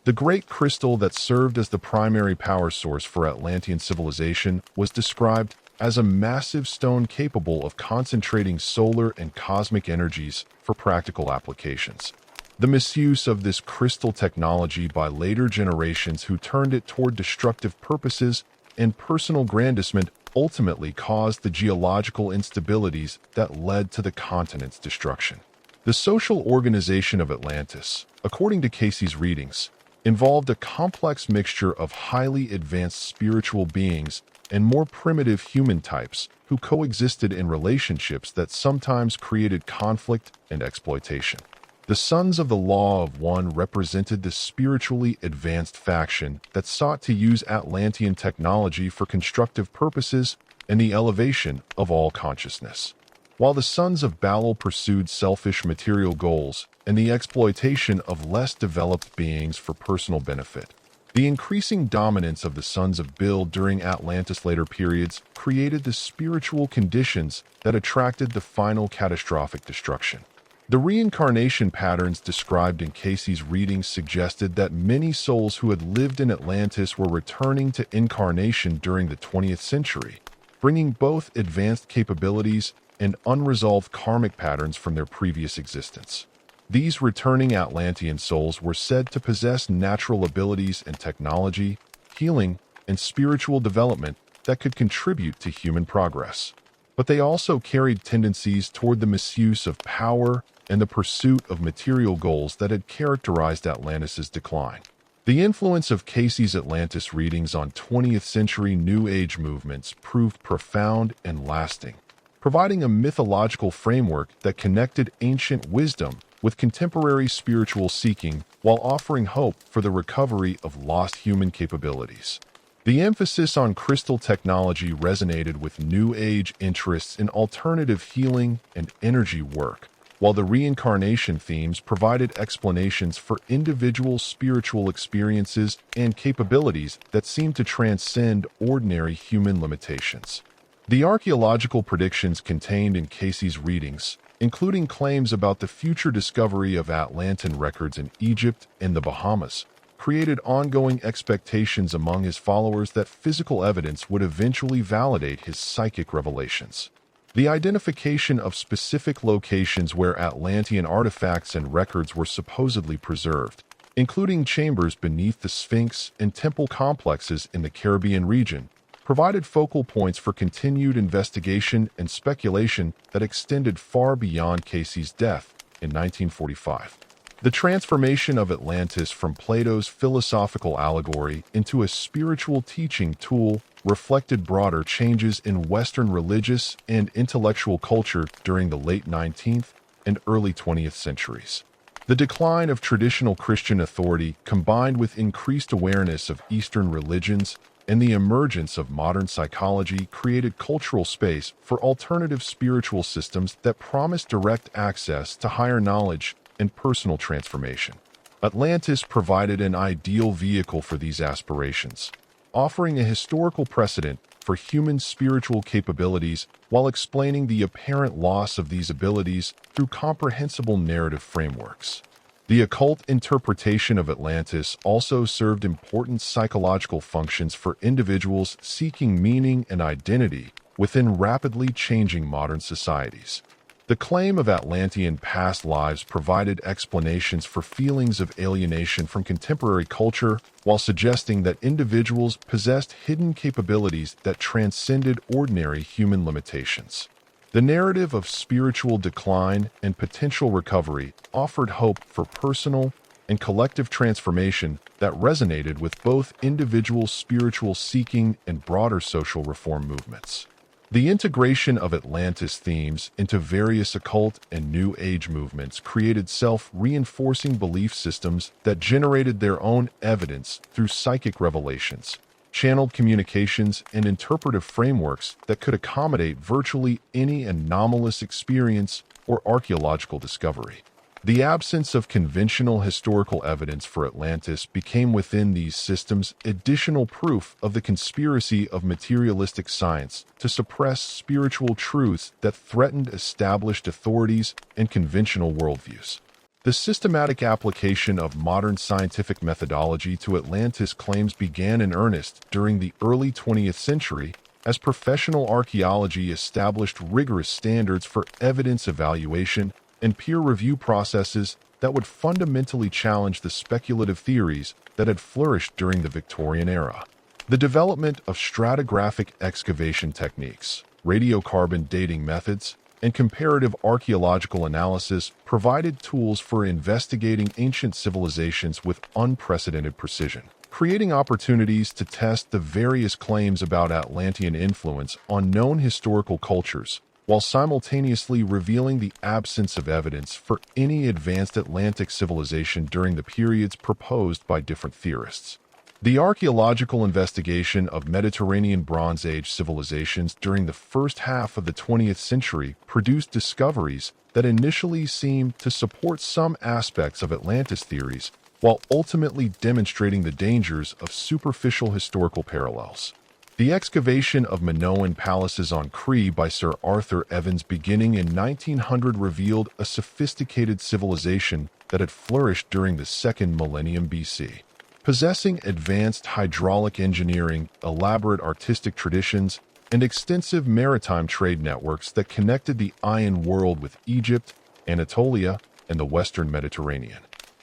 The great crystal that served as the primary power source for Atlantean civilization was described as a massive stone capable of concentrating solar and cosmic energies for practical applications. The misuse of this crystal technology by later generations who turned it toward destructive purposes and personal grandizement ultimately caused the geological instabilities that led to the continent's destruction. The social organization of Atlantis, according to Casey's readings, involved a complex mixture of highly advanced spiritual beings and more primitive human types who coexisted in relationships that sometimes created conflict and exploitation. The Sons of the Law of One represented the spiritually advanced faction that sought to use Atlantean technology for constructive purposes and the elevation of all consciousness, while the Sons of Baalal pursued selfish material goals and the exploitation of less developed beings for personal benefit. The increasing dominance of the Sons of Bil during Atlantis' later periods created the spiritual conditions that attracted the final catastrophic destruction. The reincarnation patterns described in Casey's readings suggested that many souls who had lived in Atlantis were returning to incarnation during the 20th century, bringing both advanced capabilities and unresolved karmic patterns from their previous existence. These returning Atlantean souls were said to possess natural abilities and technology, healing, and spiritual development that could contribute to human progress. But they also carried tendencies toward the misuse of power and the pursuit of material goals that had characterized Atlantis' decline. The influence of Casey's Atlantis readings on 20th century New Age movements proved profound and lasting, providing a mythological framework that connected ancient wisdom with contemporary spiritual seeking while offering hope for the recovery of lost human capabilities. The emphasis on crystal technology resonated with New Age interests in alternative healing and energy work, while the reincarnation themes provided explanations for individual spiritual experiences and capabilities that seemed to transcend ordinary human limitations. The archaeological predictions contained in Casey's readings, including claims about the future discovery of Atlantean records in Egypt and the Bahamas, created ongoing expectations among his followers that physical evidence would eventually validate his psychic revelations. The identification of specific locations where Atlantean artifacts and records were supposedly preserved, including chambers beneath the Sphinx and temple complexes in the Caribbean region, provided focal points for continued investigation and speculation that extended far beyond Casey's death in 1945. The transformation of Atlantis from Plato's philosophical allegory into a spiritual teaching tool reflected broader changes in Western religious and intellectual culture during the late 19th and early 20th centuries. The decline of traditional Christian authority, combined with increased awareness of Eastern religions and the emergence of modern psychology, created cultural space for alternative spiritual systems that promised direct access to higher knowledge and personal transformation. Atlantis provided an ideal vehicle for these aspirations, offering a historical precedent for human spiritual capabilities while explaining the apparent loss of these abilities through comprehensible narrative frameworks. The occult interpretation of Atlantis also served important psychological functions for individuals seeking meaning and identity within rapidly changing modern societies. The claim of Atlantean past lives provided explanations for feelings of alienation from contemporary culture while suggesting that individuals possessed hidden capabilities that transcended ordinary human limitations. The narrative of spiritual decline and potential recovery offered hope for personal and collective transformation that resonated with both individual spiritual seeking and broader social reform movements. The integration of Atlantis themes into various occult and New Age movements created self-reinforcing belief systems that generated their own evidence through psychic revelations, channeled communications, and interpretive frameworks that could accommodate virtually any anomalous experience or archaeological discovery. The absence of conventional historical evidence for Atlantis became within these systems additional proof of the conspiracy of materialistic science to suppress spiritual truths that threatened established authorities and conventional worldviews. The systematic application of modern scientific methodology to Atlantis claims began in earnest during the early 20th century as professional archaeology established rigorous standards for evidence evaluation and peer review processes that would fundamentally challenge the speculative theories that had flourished during the Victorian era. The development of stratigraphic excavation techniques, radiocarbon dating methods, and comparative archaeological analysis provided tools for investigating ancient civilizations with unprecedented precision, creating opportunities to test the various claims about Atlantean influence on known historical cultures, while simultaneously revealing the absence of evidence for any advanced Atlantic civilization during the periods proposed by different theorists. The archaeological investigation of Mediterranean Bronze Age civilizations during the first half of the 20th century produced discoveries that initially seemed to support some aspects of Atlantis theories, while ultimately demonstrating the dangers of superficial historical parallels. The excavation of Minoan palaces on Crete by Sir Arthur Evans beginning in 1900 revealed a sophisticated civilization that had flourished during the second millennium BC. Possessing advanced hydraulic engineering, elaborate artistic traditions, and extensive maritime trade networks that connected the Iron World with Egypt, Anatolia, and the Western Mediterranean.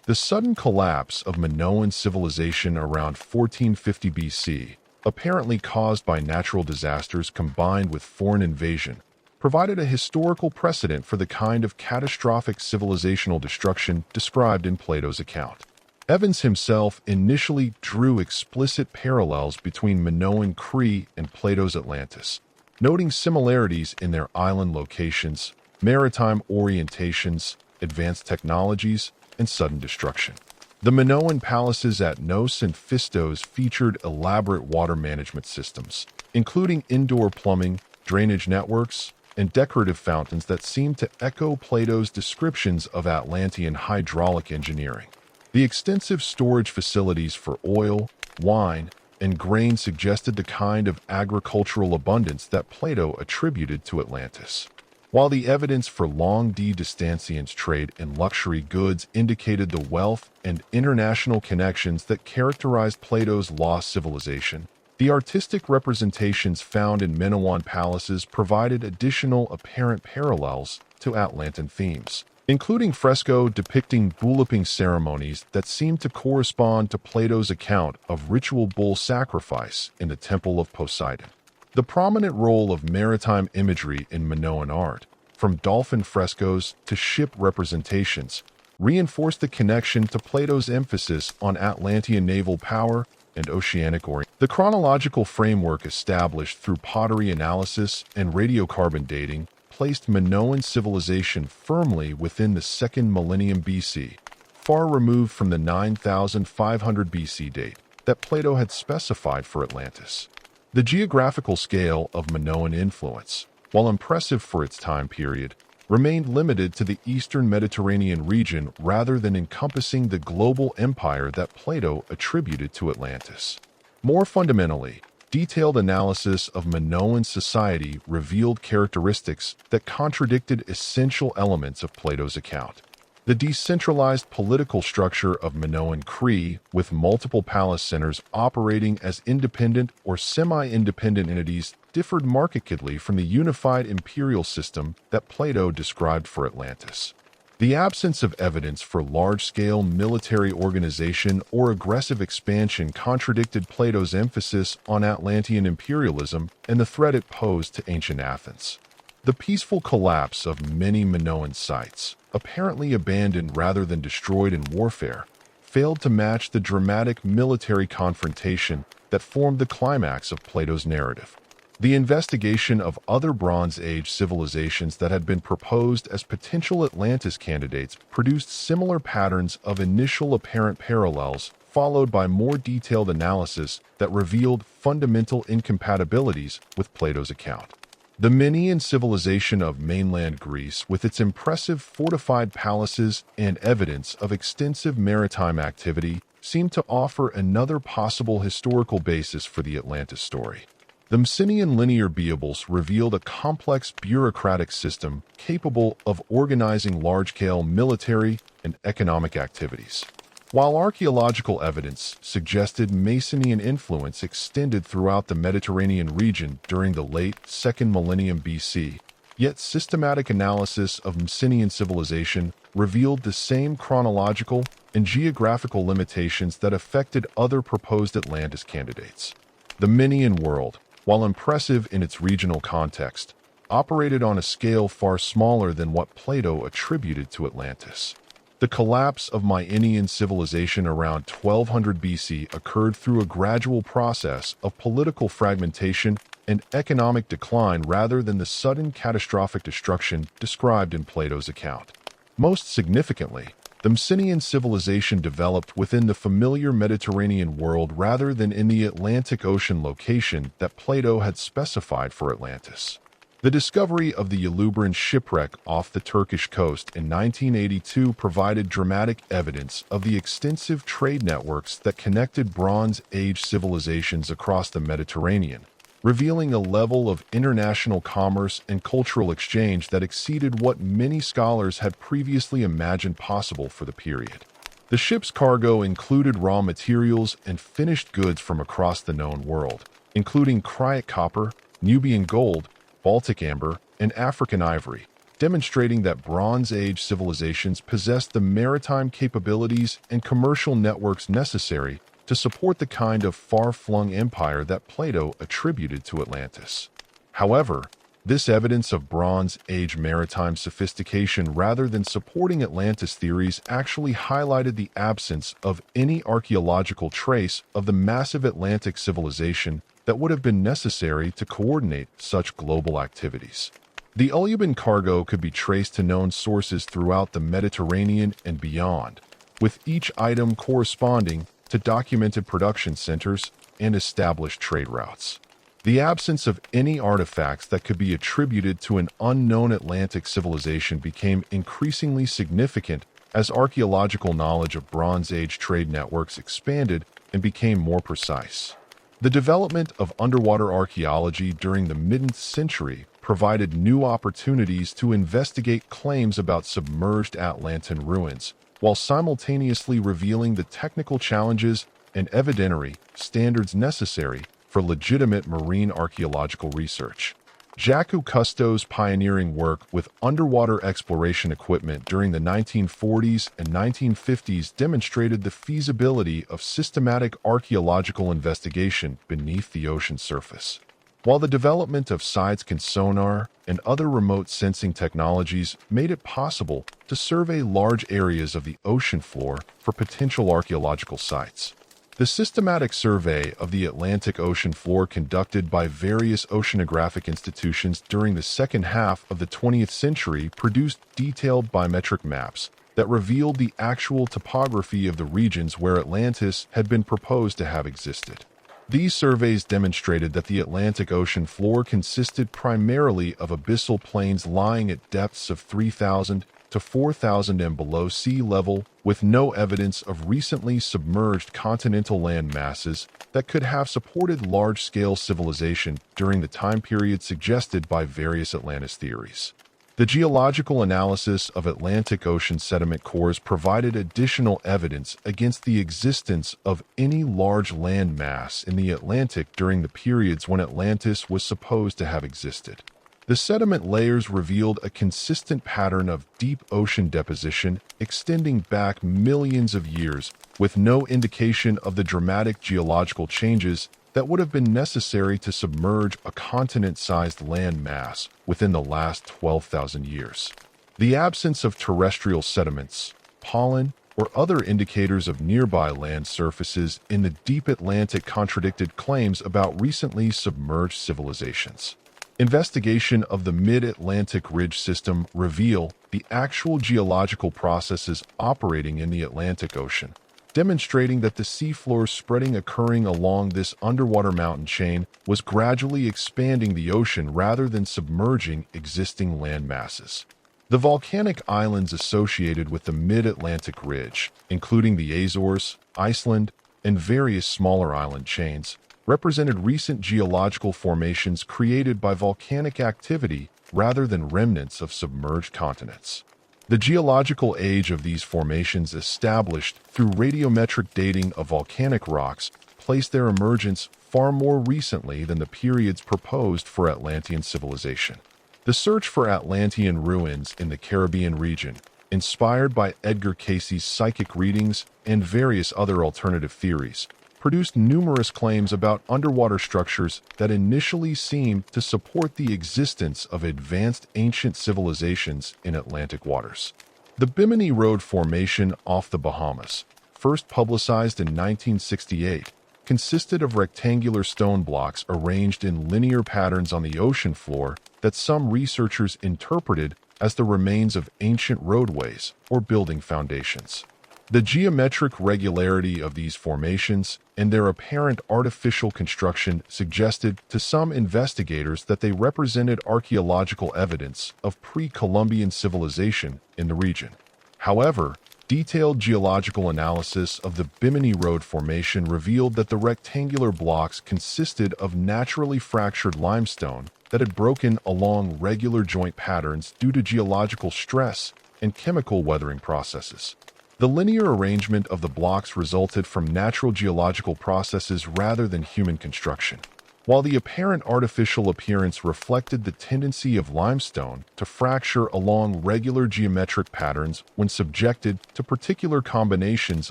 The sudden collapse of Minoan civilization around 1450 BC, apparently caused by natural disasters combined with foreign invasion, provided a historical precedent for the kind of catastrophic civilizational destruction described in Plato's account. Evans himself initially drew explicit parallels between Minoan Crete and Plato's Atlantis, noting similarities in their island locations, maritime orientations, advanced technologies, and sudden destruction. The Minoan palaces at Knos and Phistos featured elaborate water management systems, including indoor plumbing, drainage networks, and decorative fountains that seemed to echo Plato's descriptions of Atlantean hydraulic engineering. The extensive storage facilities for oil, wine, and grain suggested the kind of agricultural abundance that Plato attributed to Atlantis. While the evidence for long-distance trade in luxury goods indicated the wealth and international connections that characterized Plato's lost civilization, the artistic representations found in Minoan palaces provided additional apparent parallels to Atlantean themes, including fresco depicting bull-whipping ceremonies that seemed to correspond to Plato's account of ritual bull sacrifice in the Temple of Poseidon. The prominent role of maritime imagery in Minoan art, from dolphin frescoes to ship representations, reinforced the connection to Plato's emphasis on Atlantean naval power and oceanic orient. The chronological framework established through pottery analysis and radiocarbon dating placed Minoan civilization firmly within the second millennium BC, far removed from the 9500 BC date that Plato had specified for Atlantis. The geographical scale of Minoan influence, while impressive for its time period, remained limited to the eastern Mediterranean region rather than encompassing the global empire that Plato attributed to Atlantis. More fundamentally, detailed analysis of Minoan society revealed characteristics that contradicted essential elements of Plato's account. The decentralized political structure of Minoan Crete, with multiple palace centers operating as independent or semi-independent entities, differed markedly from the unified imperial system that Plato described for Atlantis. The absence of evidence for large-scale military organization or aggressive expansion contradicted Plato's emphasis on Atlantean imperialism and the threat it posed to ancient Athens. The peaceful collapse of many Minoan sites, apparently abandoned rather than destroyed in warfare, failed to match the dramatic military confrontation that formed the climax of Plato's narrative. The investigation of other Bronze Age civilizations that had been proposed as potential Atlantis candidates produced similar patterns of initial apparent parallels, followed by more detailed analysis that revealed fundamental incompatibilities with Plato's account. The Minoan civilization of mainland Greece, with its impressive fortified palaces and evidence of extensive maritime activity, seemed to offer another possible historical basis for the Atlantis story. The Messinian linear beables revealed a complex bureaucratic system capable of organizing large-scale military and economic activities. While archaeological evidence suggested Mycenaean influence extended throughout the Mediterranean region during the late 2nd millennium BC, yet systematic analysis of Mycenaean civilization revealed the same chronological and geographical limitations that affected other proposed Atlantis candidates. The Minoan world, while impressive in its regional context, operated on a scale far smaller than what Plato attributed to Atlantis. The collapse of Minoan civilization around 1200 BC occurred through a gradual process of political fragmentation and economic decline rather than the sudden catastrophic destruction described in Plato's account. Most significantly, the Mycenaean civilization developed within the familiar Mediterranean world rather than in the Atlantic Ocean location that Plato had specified for Atlantis. The discovery of the Ulubran shipwreck off the Turkish coast in 1982 provided dramatic evidence of the extensive trade networks that connected Bronze Age civilizations across the Mediterranean, revealing a level of international commerce and cultural exchange that exceeded what many scholars had previously imagined possible for the period. The ship's cargo included raw materials and finished goods from across the known world, including Crete copper, Nubian gold, Baltic amber, and African ivory, demonstrating that Bronze Age civilizations possessed the maritime capabilities and commercial networks necessary to support the kind of far-flung empire that Plato attributed to Atlantis. However, this evidence of Bronze Age maritime sophistication rather than supporting Atlantis theories actually highlighted the absence of any archaeological trace of the massive Atlantic civilization that would have been necessary to coordinate such global activities. The Ulubran cargo could be traced to known sources throughout the Mediterranean and beyond, with each item corresponding to documented production centers and established trade routes. The absence of any artifacts that could be attributed to an unknown Atlantic civilization became increasingly significant as archaeological knowledge of Bronze Age trade networks expanded and became more precise. The development of underwater archaeology during the mid-century provided new opportunities to investigate claims about submerged Atlantean ruins, while simultaneously revealing the technical challenges and evidentiary standards necessary for legitimate marine archaeological research. Jacques Cousteau's pioneering work with underwater exploration equipment during the 1940s and 1950s demonstrated the feasibility of systematic archaeological investigation beneath the ocean surface. While the development of side-scan sonar and other remote sensing technologies made it possible to survey large areas of the ocean floor for potential archaeological sites. The systematic survey of the Atlantic Ocean floor conducted by various oceanographic institutions during the second half of the 20th century produced detailed biometric maps that revealed the actual topography of the regions where Atlantis had been proposed to have existed. These surveys demonstrated that the Atlantic Ocean floor consisted primarily of abyssal plains lying at depths of 3,000 to 4,000 m below sea level, with no evidence of recently submerged continental land masses that could have supported large-scale civilization during the time period suggested by various Atlantis theories. The geological analysis of Atlantic Ocean sediment cores provided additional evidence against the existence of any large land mass in the Atlantic during the periods when Atlantis was supposed to have existed. The sediment layers revealed a consistent pattern of deep ocean deposition extending back millions of years, with no indication of the dramatic geological changes that would have been necessary to submerge a continent-sized land mass within the last 12,000 years. The absence of terrestrial sediments, pollen, or other indicators of nearby land surfaces in the deep Atlantic contradicted claims about recently submerged civilizations. Investigation of the mid-Atlantic ridge system reveal the actual geological processes operating in the Atlantic Ocean, demonstrating that the seafloor spreading occurring along this underwater mountain chain was gradually expanding the ocean rather than submerging existing land masses. The volcanic islands associated with the mid-Atlantic ridge, including the Azores, Iceland, and various smaller island chains, represented recent geological formations created by volcanic activity rather than remnants of submerged continents. The geological age of these formations established through radiometric dating of volcanic rocks placed their emergence far more recently than the periods proposed for Atlantean civilization. The search for Atlantean ruins in the Caribbean region, inspired by Edgar Cayce's psychic readings and various other alternative theories, produced numerous claims about underwater structures that initially seemed to support the existence of advanced ancient civilizations in Atlantic waters. The Bimini Road Formation off the Bahamas, first publicized in 1968, consisted of rectangular stone blocks arranged in linear patterns on the ocean floor that some researchers interpreted as the remains of ancient roadways or building foundations. The geometric regularity of these formations and their apparent artificial construction suggested to some investigators that they represented archaeological evidence of pre-Columbian civilization in the region. However, detailed geological analysis of the Bimini Road Formation revealed that the rectangular blocks consisted of naturally fractured limestone that had broken along regular joint patterns due to geological stress and chemical weathering processes. The linear arrangement of the blocks resulted from natural geological processes rather than human construction, while the apparent artificial appearance reflected the tendency of limestone to fracture along regular geometric patterns when subjected to particular combinations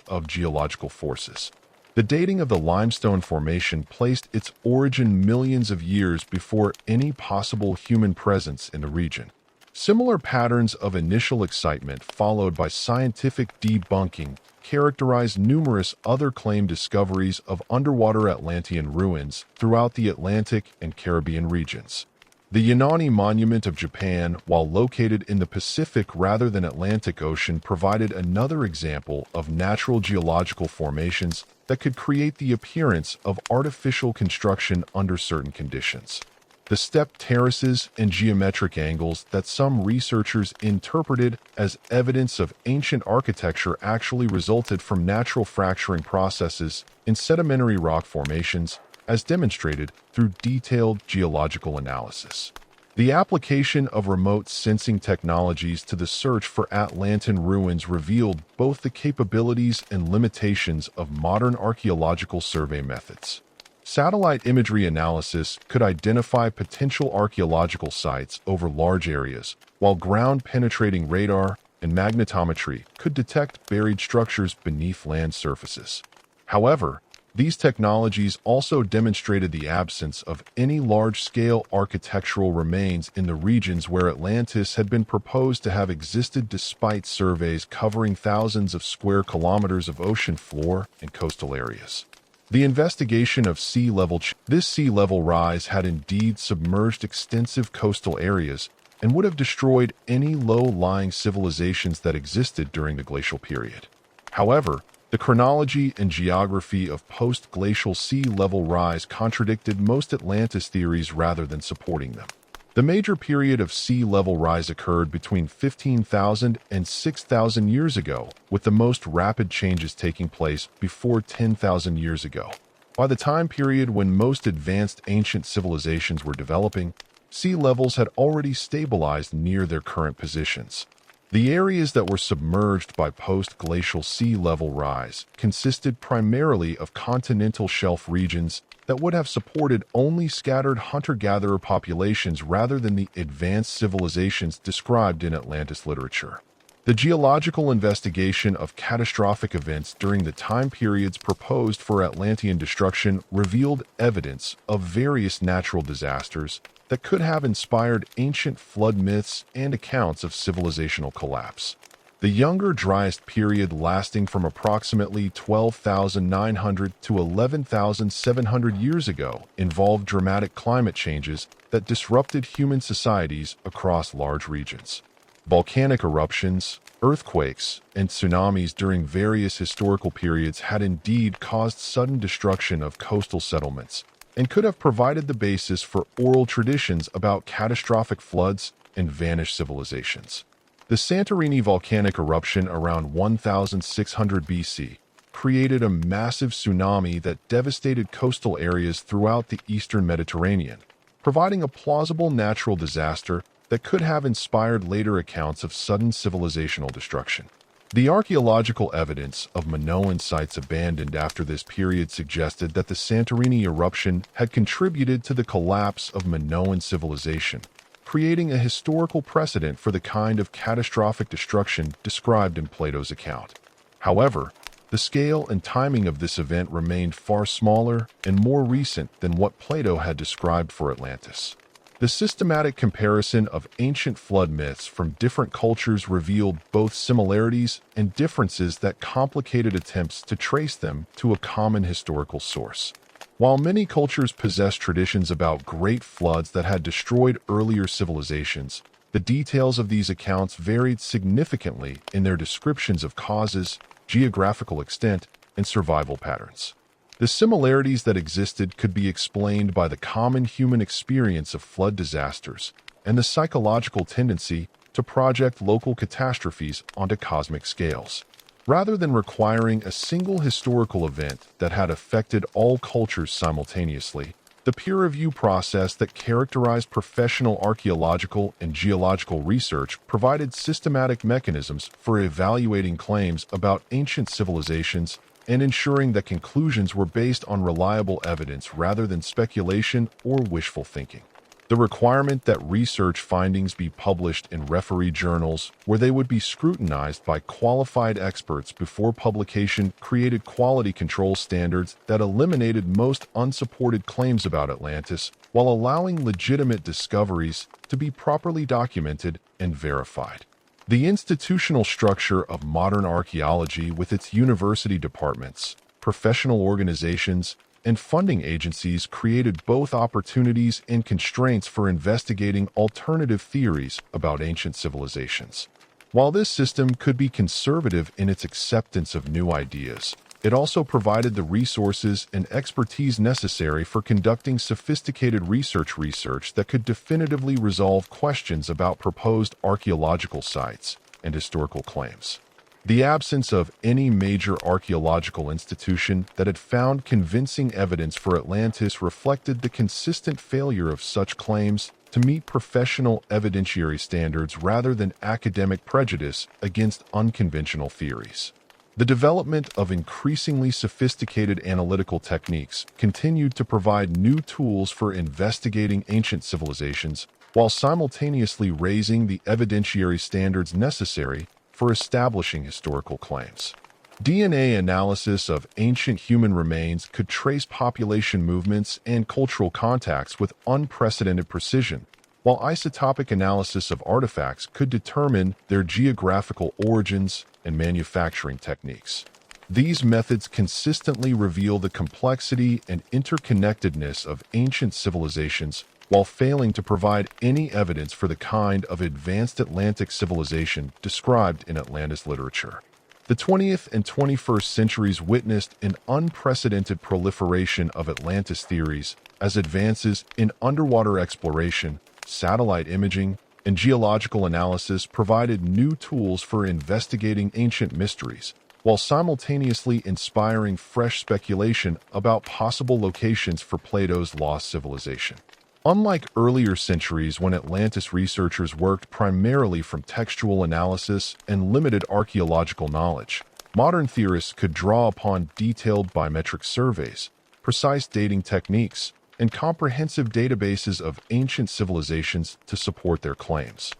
of geological forces. The dating of the limestone formation placed its origin millions of years before any possible human presence in the region. Similar patterns of initial excitement followed by scientific debunking characterize numerous other claimed discoveries of underwater Atlantean ruins throughout the Atlantic and Caribbean regions. The Yanani Monument of Japan, while located in the Pacific rather than Atlantic Ocean, provided another example of natural geological formations that could create the appearance of artificial construction under certain conditions. The stepped terraces and geometric angles that some researchers interpreted as evidence of ancient architecture actually resulted from natural fracturing processes in sedimentary rock formations, as demonstrated through detailed geological analysis. The application of remote sensing technologies to the search for Atlantean ruins revealed both the capabilities and limitations of modern archaeological survey methods. Satellite imagery analysis could identify potential archaeological sites over large areas, while ground-penetrating radar and magnetometry could detect buried structures beneath land surfaces. However, these technologies also demonstrated the absence of any large-scale architectural remains in the regions where Atlantis had been proposed to have existed despite surveys covering thousands of square kilometers of ocean floor and coastal areas. The investigation of this sea level rise had indeed submerged extensive coastal areas and would have destroyed any low-lying civilizations that existed during the glacial period. However, the chronology and geography of post-glacial sea level rise contradicted most Atlantis theories rather than supporting them. The major period of sea level rise occurred between 15,000 and 6,000 years ago, with the most rapid changes taking place before 10,000 years ago. By the time period when most advanced ancient civilizations were developing, sea levels had already stabilized near their current positions. The areas that were submerged by post-glacial sea level rise consisted primarily of continental shelf regions that would have supported only scattered hunter-gatherer populations rather than the advanced civilizations described in Atlantis literature. The geological investigation of catastrophic events during the time periods proposed for Atlantean destruction revealed evidence of various natural disasters that could have inspired ancient flood myths and accounts of civilizational collapse. The Younger Dryas period, lasting from approximately 12,900 to 11,700 years ago, involved dramatic climate changes that disrupted human societies across large regions. Volcanic eruptions, earthquakes, and tsunamis during various historical periods had indeed caused sudden destruction of coastal settlements and could have provided the basis for oral traditions about catastrophic floods and vanished civilizations. The Santorini volcanic eruption around 1600 BC created a massive tsunami that devastated coastal areas throughout the eastern Mediterranean, providing a plausible natural disaster that could have inspired later accounts of sudden civilizational destruction. The archaeological evidence of Minoan sites abandoned after this period suggested that the Santorini eruption had contributed to the collapse of Minoan civilization, creating a historical precedent for the kind of catastrophic destruction described in Plato's account. However, the scale and timing of this event remained far smaller and more recent than what Plato had described for Atlantis. The systematic comparison of ancient flood myths from different cultures revealed both similarities and differences that complicated attempts to trace them to a common historical source. While many cultures possess traditions about great floods that had destroyed earlier civilizations, the details of these accounts varied significantly in their descriptions of causes, geographical extent, and survival patterns. The similarities that existed could be explained by the common human experience of flood disasters and the psychological tendency to project local catastrophes onto cosmic scales. Rather than requiring a single historical event that had affected all cultures simultaneously, the peer review process that characterized professional archaeological and geological research provided systematic mechanisms for evaluating claims about ancient civilizations and ensuring that conclusions were based on reliable evidence rather than speculation or wishful thinking. The requirement that research findings be published in referee journals where they would be scrutinized by qualified experts before publication created quality control standards that eliminated most unsupported claims about Atlantis while allowing legitimate discoveries to be properly documented and verified. The institutional structure of modern archaeology, with its university departments, professional organizations, and funding agencies, created both opportunities and constraints for investigating alternative theories about ancient civilizations. While this system could be conservative in its acceptance of new ideas, it also provided the resources and expertise necessary for conducting sophisticated research that could definitively resolve questions about proposed archaeological sites and historical claims. The absence of any major archaeological institution that had found convincing evidence for Atlantis reflected the consistent failure of such claims to meet professional evidentiary standards rather than academic prejudice against unconventional theories. The development of increasingly sophisticated analytical techniques continued to provide new tools for investigating ancient civilizations while simultaneously raising the evidentiary standards necessary for establishing historical claims. DNA analysis of ancient human remains could trace population movements and cultural contacts with unprecedented precision, while isotopic analysis of artifacts could determine their geographical origins and manufacturing techniques. These methods consistently reveal the complexity and interconnectedness of ancient civilizations while failing to provide any evidence for the kind of advanced Atlantic civilization described in Atlantis literature. The 20th and 21st centuries witnessed an unprecedented proliferation of Atlantis theories as advances in underwater exploration, satellite imaging, and geological analysis provided new tools for investigating ancient mysteries, while simultaneously inspiring fresh speculation about possible locations for Plato's lost civilization. Unlike earlier centuries when Atlantis researchers worked primarily from textual analysis and limited archaeological knowledge, modern theorists could draw upon detailed biometric surveys, precise dating techniques, and comprehensive databases of ancient civilizations to support their claims.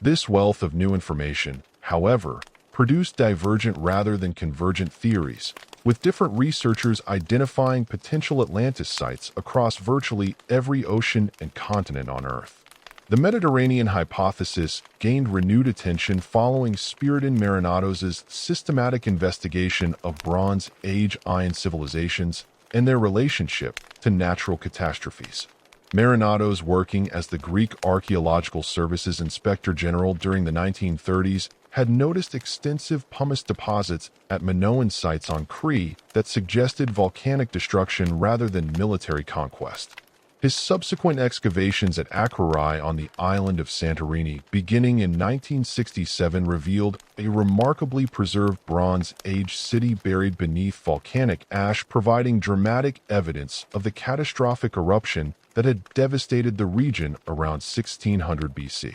This wealth of new information, however, produced divergent rather than convergent theories, with different researchers identifying potential Atlantis sites across virtually every ocean and continent on Earth. The Mediterranean hypothesis gained renewed attention following Spiridion Marinatos's systematic investigation of Bronze Age Iron civilizations and their relationship to natural catastrophes. Marinatos, working as the Greek Archaeological Service's Inspector General during the 1930s, had noticed extensive pumice deposits at Minoan sites on Crete that suggested volcanic destruction rather than military conquest. His subsequent excavations at Aquarii on the island of Santorini, beginning in 1967, revealed a remarkably preserved Bronze Age city buried beneath volcanic ash, providing dramatic evidence of the catastrophic eruption that had devastated the region around 1600 BC.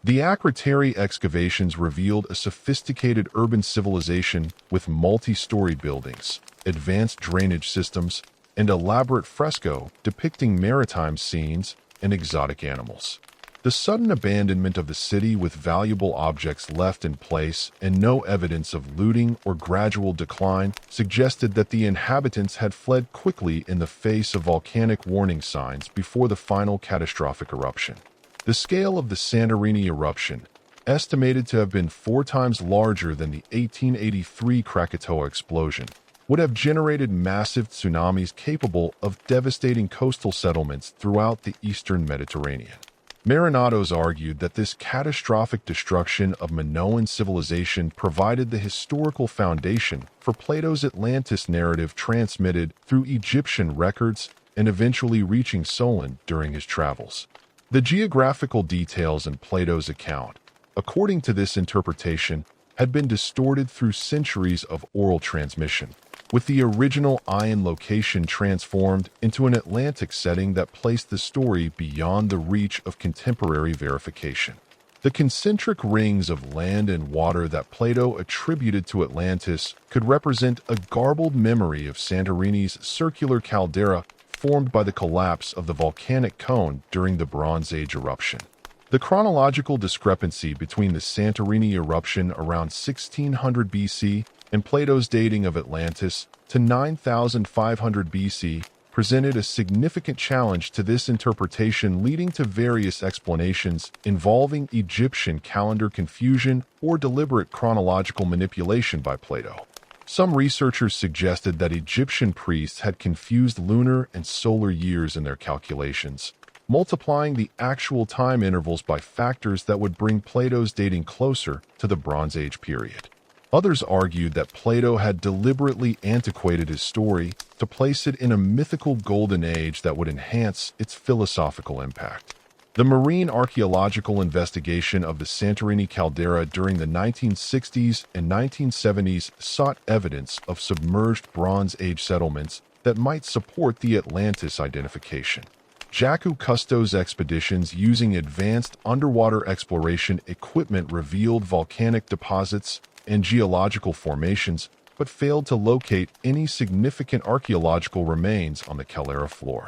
The Akrotiri excavations revealed a sophisticated urban civilization with multi-story buildings, advanced drainage systems, and elaborate fresco depicting maritime scenes and exotic animals. The sudden abandonment of the city with valuable objects left in place and no evidence of looting or gradual decline suggested that the inhabitants had fled quickly in the face of volcanic warning signs before the final catastrophic eruption. The scale of the Santorini eruption, estimated to have been 4 times larger than the 1883 Krakatoa explosion, would have generated massive tsunamis capable of devastating coastal settlements throughout the eastern Mediterranean. Marinatos argued that this catastrophic destruction of Minoan civilization provided the historical foundation for Plato's Atlantis narrative, transmitted through Egyptian records and eventually reaching Solon during his travels. The geographical details in Plato's account, according to this interpretation, had been distorted through centuries of oral transmission, with the original Ion location transformed into an Atlantic setting that placed the story beyond the reach of contemporary verification. The concentric rings of land and water that Plato attributed to Atlantis could represent a garbled memory of Santorini's circular caldera formed by the collapse of the volcanic cone during the Bronze Age eruption. The chronological discrepancy between the Santorini eruption around 1600 BC and Plato's dating of Atlantis to 9500 BC presented a significant challenge to this interpretation, leading to various explanations involving Egyptian calendar confusion or deliberate chronological manipulation by Plato. Some researchers suggested that Egyptian priests had confused lunar and solar years in their calculations, multiplying the actual time intervals by factors that would bring Plato's dating closer to the Bronze Age period. Others argued that Plato had deliberately antiquated his story to place it in a mythical golden age that would enhance its philosophical impact. The marine archaeological investigation of the Santorini caldera during the 1960s and 1970s sought evidence of submerged Bronze Age settlements that might support the Atlantis identification. Jacques Cousteau's expeditions using advanced underwater exploration equipment revealed volcanic deposits and geological formations, but failed to locate any significant archaeological remains on the caldera floor.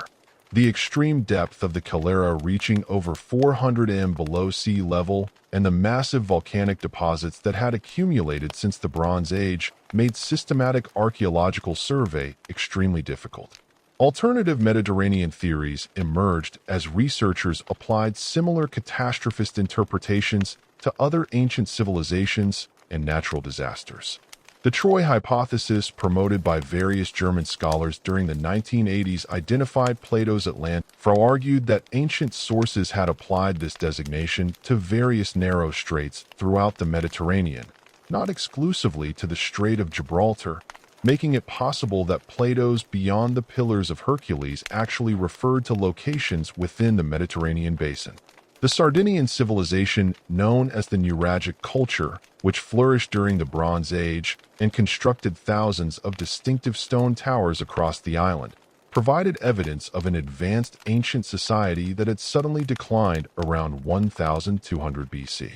The extreme depth of the caldera, reaching over 400 m below sea level, and the massive volcanic deposits that had accumulated since the Bronze Age made systematic archaeological survey extremely difficult. Alternative Mediterranean theories emerged as researchers applied similar catastrophist interpretations to other ancient civilizations and natural disasters. The Troy hypothesis, promoted by various German scholars during the 1980s, identified Plato's Atlantis. Argued that ancient sources had applied this designation to various narrow straits throughout the Mediterranean, not exclusively to the Strait of Gibraltar, making it possible that Plato's Beyond the Pillars of Hercules actually referred to locations within the Mediterranean basin. The Sardinian civilization, known as the Nuragic culture, which flourished during the Bronze Age and constructed thousands of distinctive stone towers across the island, provided evidence of an advanced ancient society that had suddenly declined around 1200 BC.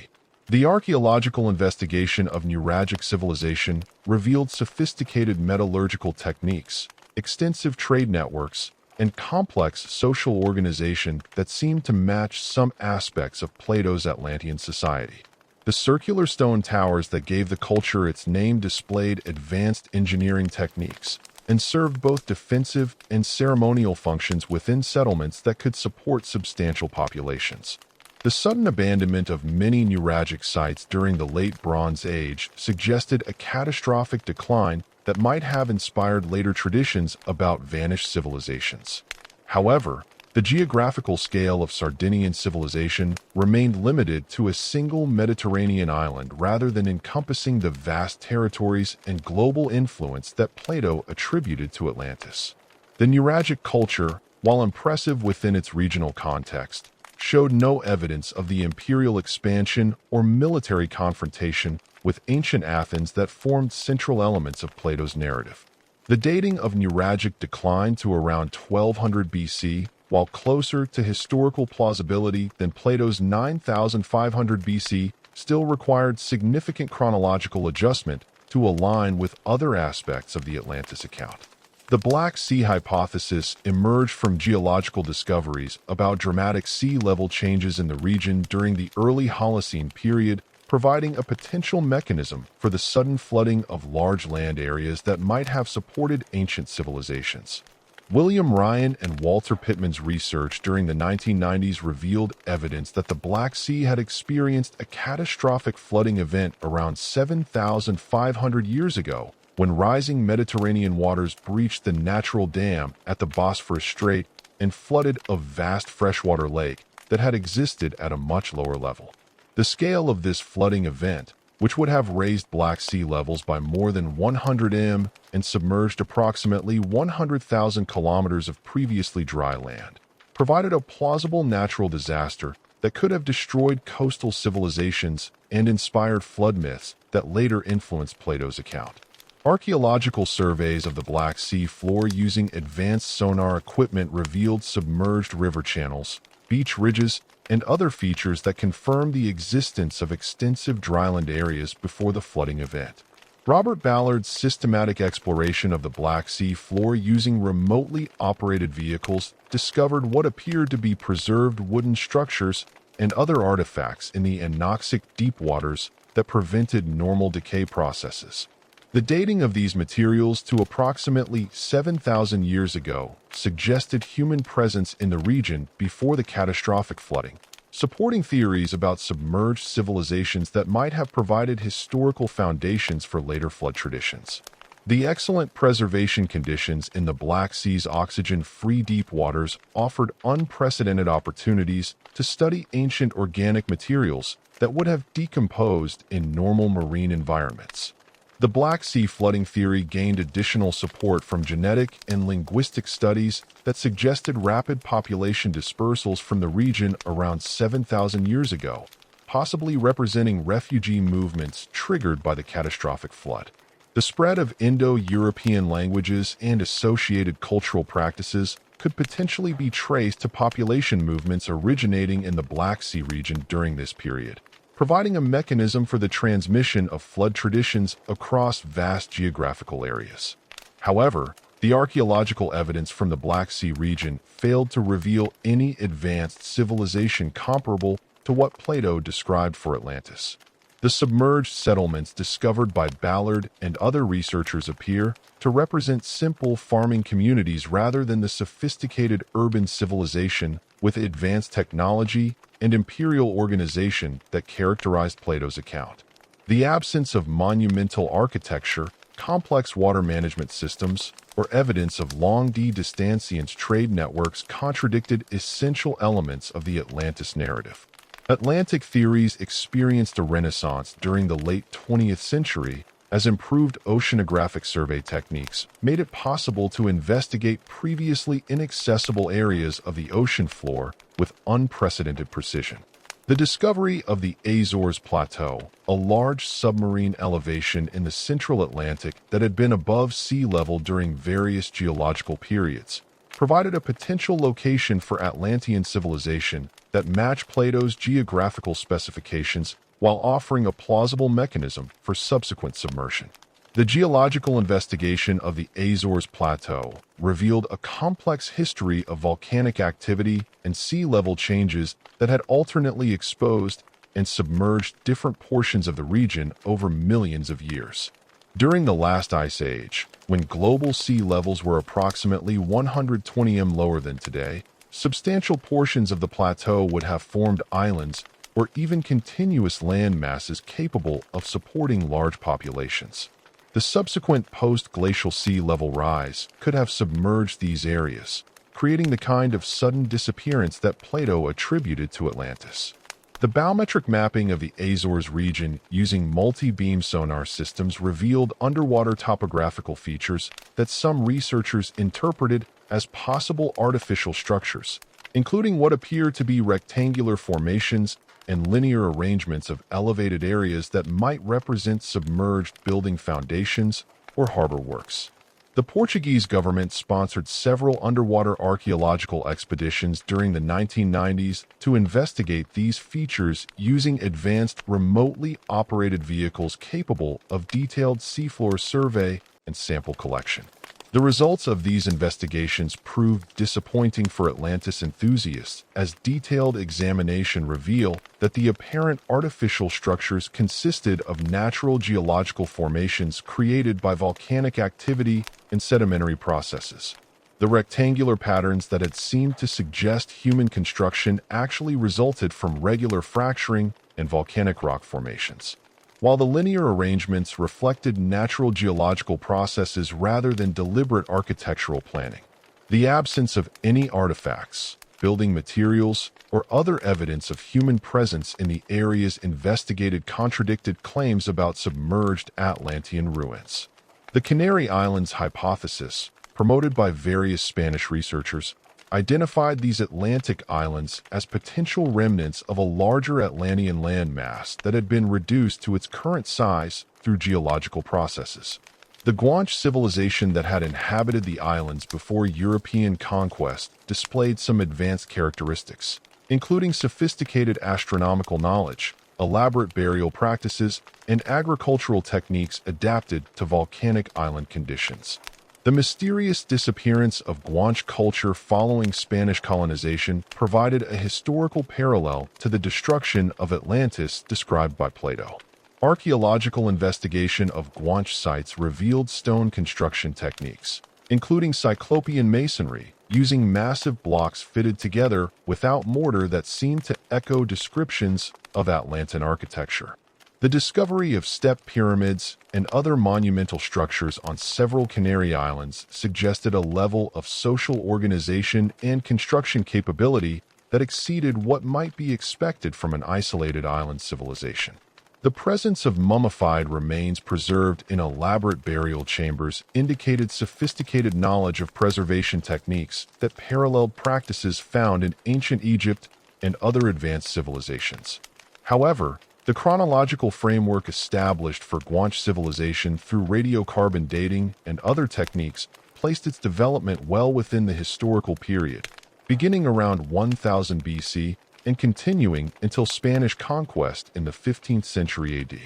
The archaeological investigation of Nuragic civilization revealed sophisticated metallurgical techniques, extensive trade networks, and complex social organization that seemed to match some aspects of Plato's Atlantean society. The circular stone towers that gave the culture its name displayed advanced engineering techniques and served both defensive and ceremonial functions within settlements that could support substantial populations. The sudden abandonment of many Nuragic sites during the late Bronze Age suggested a catastrophic decline that might have inspired later traditions about vanished civilizations. However, the geographical scale of Sardinian civilization remained limited to a single Mediterranean island rather than encompassing the vast territories and global influence that Plato attributed to Atlantis. The Nuragic culture, while impressive within its regional context, showed no evidence of the imperial expansion or military confrontation with ancient Athens that formed central elements of Plato's narrative. The dating of neuralgic decline to around 1200 BC, while closer to historical plausibility than Plato's 9500 BC, still required significant chronological adjustment to align with other aspects of the Atlantis account. The Black Sea hypothesis emerged from geological discoveries about dramatic sea level changes in the region during the early Holocene period, providing a potential mechanism for the sudden flooding of large land areas that might have supported ancient civilizations. William Ryan and Walter Pittman's research during the 1990s revealed evidence that the Black Sea had experienced a catastrophic flooding event around 7,500 years ago, when rising Mediterranean waters breached the natural dam at the Bosphorus Strait and flooded a vast freshwater lake that had existed at a much lower level. The scale of this flooding event, which would have raised Black Sea levels by more than 100 m and submerged approximately 100,000 kilometers of previously dry land, provided a plausible natural disaster that could have destroyed coastal civilizations and inspired flood myths that later influenced Plato's account. Archaeological surveys of the Black Sea floor using advanced sonar equipment revealed submerged river channels, beach ridges, and other features that confirm the existence of extensive dryland areas before the flooding event. Robert Ballard's systematic exploration of the Black Sea floor using remotely operated vehicles discovered what appeared to be preserved wooden structures and other artifacts in the anoxic deep waters that prevented normal decay processes. The dating of these materials to approximately 7,000 years ago suggested human presence in the region before the catastrophic flooding, supporting theories about submerged civilizations that might have provided historical foundations for later flood traditions. The excellent preservation conditions in the Black Sea's oxygen-free deep waters offered unprecedented opportunities to study ancient organic materials that would have decomposed in normal marine environments. The Black Sea flooding theory gained additional support from genetic and linguistic studies that suggested rapid population dispersals from the region around 7,000 years ago, possibly representing refugee movements triggered by the catastrophic flood. The spread of Indo-European languages and associated cultural practices could potentially be traced to population movements originating in the Black Sea region during this period, providing a mechanism for the transmission of flood traditions across vast geographical areas. However, the archaeological evidence from the Black Sea region failed to reveal any advanced civilization comparable to what Plato described for Atlantis. The submerged settlements discovered by Ballard and other researchers appear to represent simple farming communities rather than the sophisticated urban civilization with advanced technology and imperial organization that characterized Plato's account. The absence of monumental architecture, complex water management systems, or evidence of long-distance trade networks contradicted essential elements of the Atlantis narrative. Atlantic theories experienced a renaissance during the late 20th century as improved oceanographic survey techniques made it possible to investigate previously inaccessible areas of the ocean floor with unprecedented precision. The discovery of the Azores Plateau, a large submarine elevation in the central Atlantic that had been above sea level during various geological periods, provided a potential location for Atlantean civilization that matched Plato's geographical specifications while offering a plausible mechanism for subsequent submersion. The geological investigation of the Azores Plateau revealed a complex history of volcanic activity and sea level changes that had alternately exposed and submerged different portions of the region over millions of years. During the last ice age, when global sea levels were approximately 120 m lower than today, substantial portions of the plateau would have formed islands or even continuous land masses capable of supporting large populations. The subsequent post-glacial sea level rise could have submerged these areas, creating the kind of sudden disappearance that Plato attributed to Atlantis. The biometric mapping of the Azores region using multi-beam sonar systems revealed underwater topographical features that some researchers interpreted as possible artificial structures, including what appear to be rectangular formations and linear arrangements of elevated areas that might represent submerged building foundations or harbor works. The Portuguese government sponsored several underwater archaeological expeditions during the 1990s to investigate these features using advanced remotely operated vehicles capable of detailed seafloor survey and sample collection. The results of these investigations proved disappointing for Atlantis enthusiasts, as detailed examination revealed that the apparent artificial structures consisted of natural geological formations created by volcanic activity and sedimentary processes. The rectangular patterns that had seemed to suggest human construction actually resulted from regular fracturing and volcanic rock formations, while the linear arrangements reflected natural geological processes rather than deliberate architectural planning. The absence of any artifacts, building materials, or other evidence of human presence in the areas investigated contradicted claims about submerged Atlantean ruins. The Canary Islands hypothesis, promoted by various Spanish researchers, identified these Atlantic islands as potential remnants of a larger Atlantean landmass that had been reduced to its current size through geological processes. The Guanche civilization that had inhabited the islands before European conquest displayed some advanced characteristics, including sophisticated astronomical knowledge, elaborate burial practices, and agricultural techniques adapted to volcanic island conditions. The mysterious disappearance of Guanche culture following Spanish colonization provided a historical parallel to the destruction of Atlantis described by Plato. Archaeological investigation of Guanche sites revealed stone construction techniques, including cyclopean masonry, using massive blocks fitted together without mortar that seemed to echo descriptions of Atlantean architecture. The discovery of step pyramids and other monumental structures on several Canary Islands suggested a level of social organization and construction capability that exceeded what might be expected from an isolated island civilization. The presence of mummified remains preserved in elaborate burial chambers indicated sophisticated knowledge of preservation techniques that paralleled practices found in ancient Egypt and other advanced civilizations. However, the chronological framework established for Guanche civilization through radiocarbon dating and other techniques placed its development well within the historical period, beginning around 1000 BC and continuing until Spanish conquest in the 15th century AD.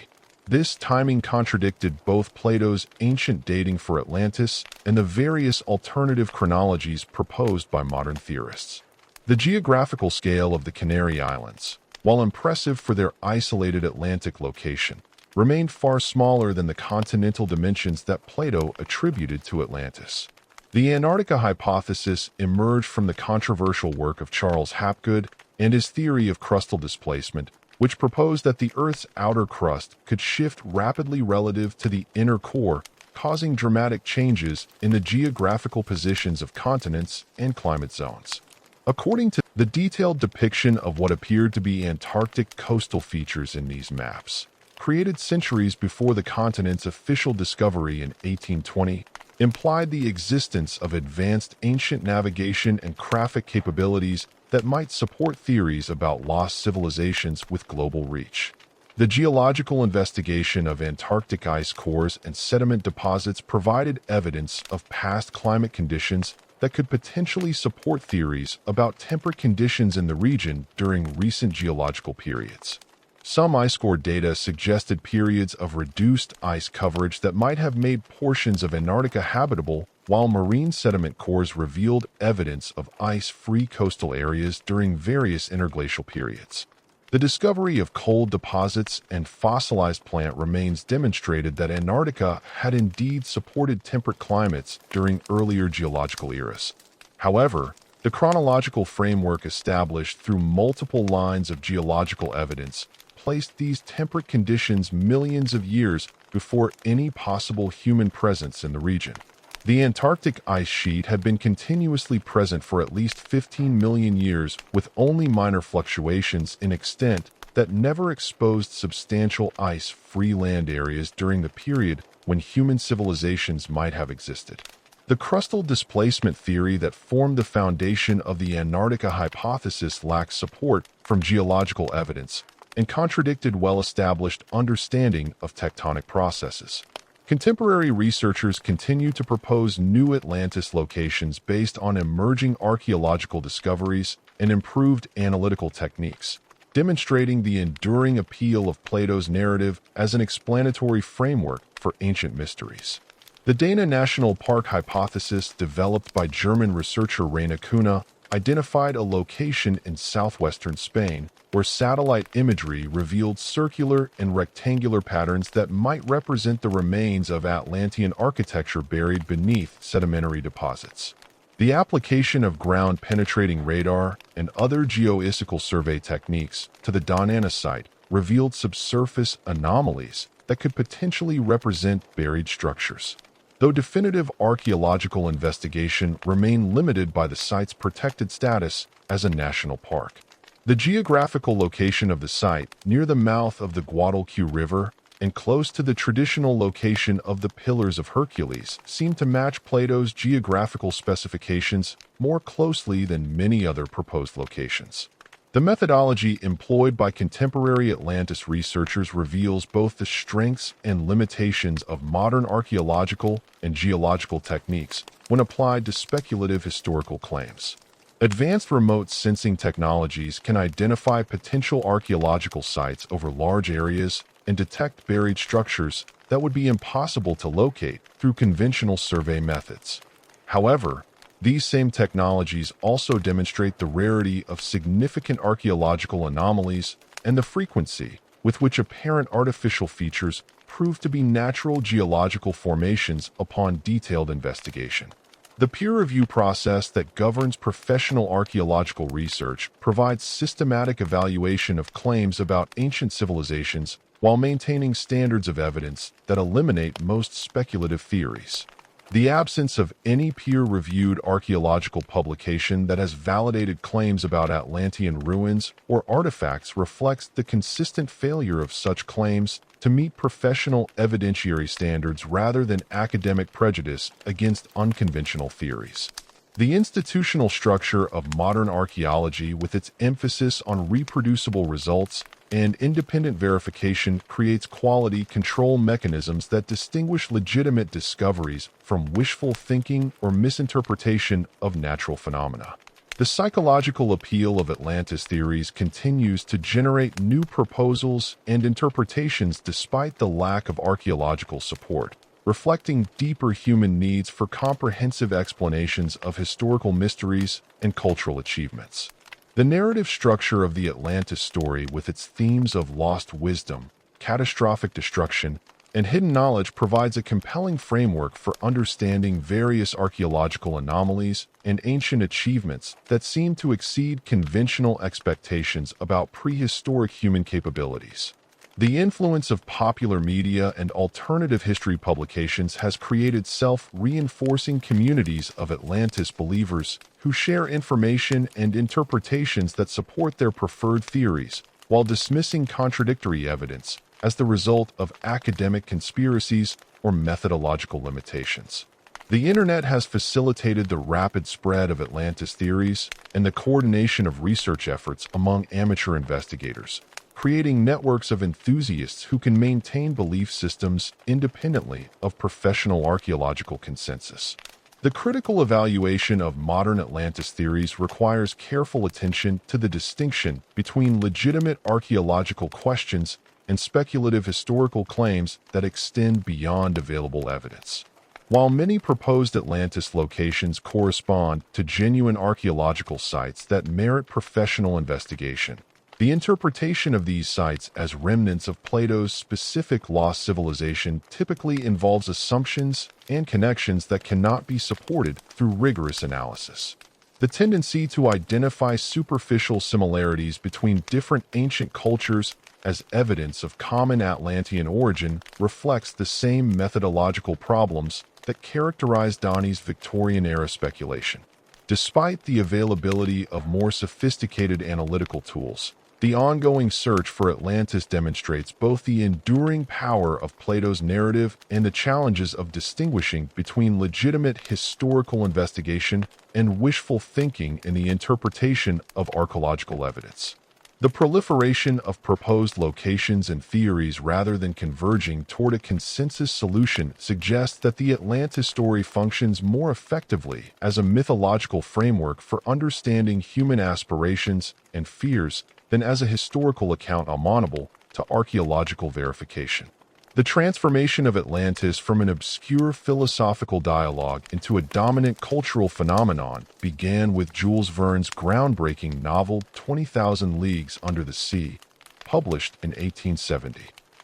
This timing contradicted both Plato's ancient dating for Atlantis and the various alternative chronologies proposed by modern theorists. The geographical scale of the Canary Islands, while impressive for their isolated Atlantic location, remained far smaller than the continental dimensions that Plato attributed to Atlantis. The Antarctica hypothesis emerged from the controversial work of Charles Hapgood and his theory of crustal displacement, which proposed that the Earth's outer crust could shift rapidly relative to the inner core, causing dramatic changes in the geographical positions of continents and climate zones. According to the detailed depiction of what appeared to be Antarctic coastal features in these maps, created centuries before the continent's official discovery in 1820, implied the existence of advanced ancient navigation and graphic capabilities that might support theories about lost civilizations with global reach. The geological investigation of Antarctic ice cores and sediment deposits provided evidence of past climate conditions that could potentially support theories about temperate conditions in the region during recent geological periods. Some ice core data suggested periods of reduced ice coverage that might have made portions of Antarctica habitable, while marine sediment cores revealed evidence of ice-free coastal areas during various interglacial periods. The discovery of coal deposits and fossilized plant remains demonstrated that Antarctica had indeed supported temperate climates during earlier geological eras. However, the chronological framework established through multiple lines of geological evidence placed these temperate conditions millions of years before any possible human presence in the region. The Antarctic ice sheet had been continuously present for at least 15 million years, with only minor fluctuations in extent that never exposed substantial ice-free land areas during the period when human civilizations might have existed. The crustal displacement theory that formed the foundation of the Antarctica hypothesis lacks support from geological evidence and contradicted well-established understanding of tectonic processes. Contemporary researchers continue to propose new Atlantis locations based on emerging archaeological discoveries and improved analytical techniques, demonstrating the enduring appeal of Plato's narrative as an explanatory framework for ancient mysteries. The Dana National Park hypothesis, developed by German researcher Rainer Kuhne, identified a location in southwestern Spain where satellite imagery revealed circular and rectangular patterns that might represent the remains of Atlantean architecture buried beneath sedimentary deposits. The application of ground-penetrating radar and other geophysical survey techniques to the Dana site revealed subsurface anomalies that could potentially represent buried structures. Though definitive archaeological investigation remained limited by the site's protected status as a national park. The geographical location of the site, near the mouth of the Guadalquivir River and close to the traditional location of the Pillars of Hercules, seemed to match Plato's geographical specifications more closely than many other proposed locations. The methodology employed by contemporary Atlantis researchers reveals both the strengths and limitations of modern archaeological and geological techniques when applied to speculative historical claims. Advanced remote sensing technologies can identify potential archaeological sites over large areas and detect buried structures that would be impossible to locate through conventional survey methods. However, these same technologies also demonstrate the rarity of significant archaeological anomalies and the frequency with which apparent artificial features prove to be natural geological formations upon detailed investigation. The peer review process that governs professional archaeological research provides systematic evaluation of claims about ancient civilizations while maintaining standards of evidence that eliminate most speculative theories. The absence of any peer-reviewed archaeological publication that has validated claims about Atlantean ruins or artifacts reflects the consistent failure of such claims to meet professional evidentiary standards rather than academic prejudice against unconventional theories. The institutional structure of modern archaeology, with its emphasis on reproducible results and independent verification, creates quality control mechanisms that distinguish legitimate discoveries from wishful thinking or misinterpretation of natural phenomena. The psychological appeal of Atlantis theories continues to generate new proposals and interpretations despite the lack of archaeological support, reflecting deeper human needs for comprehensive explanations of historical mysteries and cultural achievements. The narrative structure of the Atlantis story, with its themes of lost wisdom, catastrophic destruction, and hidden knowledge, provides a compelling framework for understanding various archaeological anomalies and ancient achievements that seem to exceed conventional expectations about prehistoric human capabilities. The influence of popular media and alternative history publications has created self-reinforcing communities of Atlantis believers who share information and interpretations that support their preferred theories, while dismissing contradictory evidence as the result of academic conspiracies or methodological limitations. The internet has facilitated the rapid spread of Atlantis theories and the coordination of research efforts among amateur investigators, creating networks of enthusiasts who can maintain belief systems independently of professional archaeological consensus. The critical evaluation of modern Atlantis theories requires careful attention to the distinction between legitimate archaeological questions and speculative historical claims that extend beyond available evidence. While many proposed Atlantis locations correspond to genuine archaeological sites that merit professional investigation, the interpretation of these sites as remnants of Plato's specific lost civilization typically involves assumptions and connections that cannot be supported through rigorous analysis. The tendency to identify superficial similarities between different ancient cultures as evidence of common Atlantean origin reflects the same methodological problems that characterize Dani's Victorian-era speculation. Despite the availability of more sophisticated analytical tools, The ongoing search for Atlantis demonstrates both the enduring power of Plato's narrative and the challenges of distinguishing between legitimate historical investigation and wishful thinking in the interpretation of archaeological evidence. The proliferation of proposed locations and theories rather than converging toward a consensus solution suggests that the Atlantis story functions more effectively as a mythological framework for understanding human aspirations and fears than as a historical account amenable to archaeological verification. The transformation of Atlantis from an obscure philosophical dialogue into a dominant cultural phenomenon began with Jules Verne's groundbreaking novel 20,000 Leagues Under the Sea, published in 1870.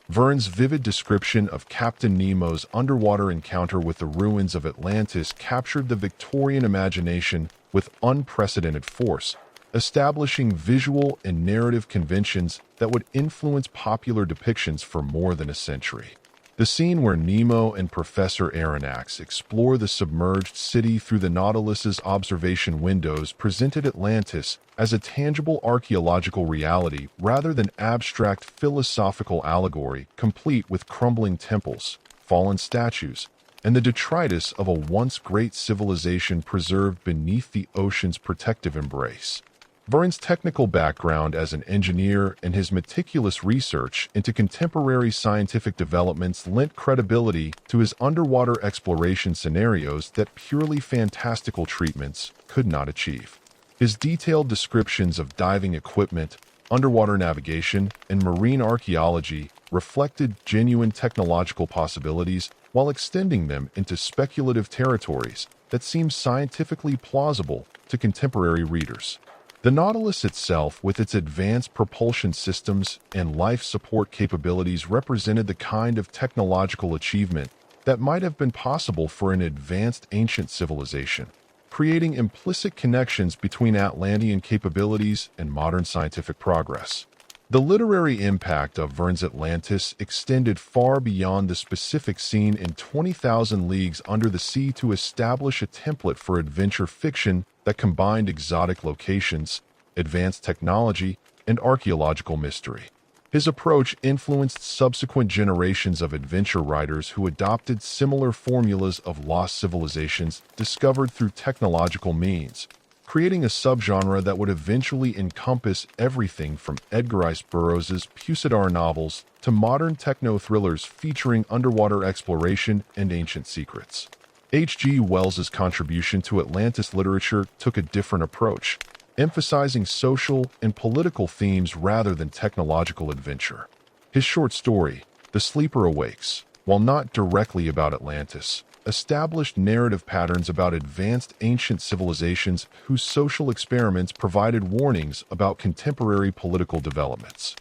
Verne's vivid description of Captain Nemo's underwater encounter with the ruins of Atlantis captured the Victorian imagination with unprecedented force, establishing visual and narrative conventions that would influence popular depictions for more than a century. The scene where Nemo and Professor Aronnax explore the submerged city through the Nautilus's observation windows presented Atlantis as a tangible archaeological reality rather than abstract philosophical allegory, complete with crumbling temples, fallen statues, and the detritus of a once great civilization preserved beneath the ocean's protective embrace. Verne's technical background as an engineer and his meticulous research into contemporary scientific developments lent credibility to his underwater exploration scenarios that purely fantastical treatments could not achieve. His detailed descriptions of diving equipment, underwater navigation, and marine archaeology reflected genuine technological possibilities while extending them into speculative territories that seemed scientifically plausible to contemporary readers. The Nautilus itself, with its advanced propulsion systems and life support capabilities, represented the kind of technological achievement that might have been possible for an advanced ancient civilization, creating implicit connections between Atlantean capabilities and modern scientific progress. The literary impact of Verne's Atlantis extended far beyond the specific scene in 20,000 Leagues Under the Sea to establish a template for adventure fiction that combined exotic locations, advanced technology, and archaeological mystery. His approach influenced subsequent generations of adventure writers who adopted similar formulas of lost civilizations discovered through technological means, creating a subgenre that would eventually encompass everything from Edgar Rice Burroughs' Pseudo novels to modern techno-thrillers featuring underwater exploration and ancient secrets. H.G. Wells's contribution to Atlantis literature took a different approach, emphasizing social and political themes rather than technological adventure. His short story, The Sleeper Awakes, while not directly about Atlantis, established narrative patterns about advanced ancient civilizations whose social experiments provided warnings about contemporary political developments.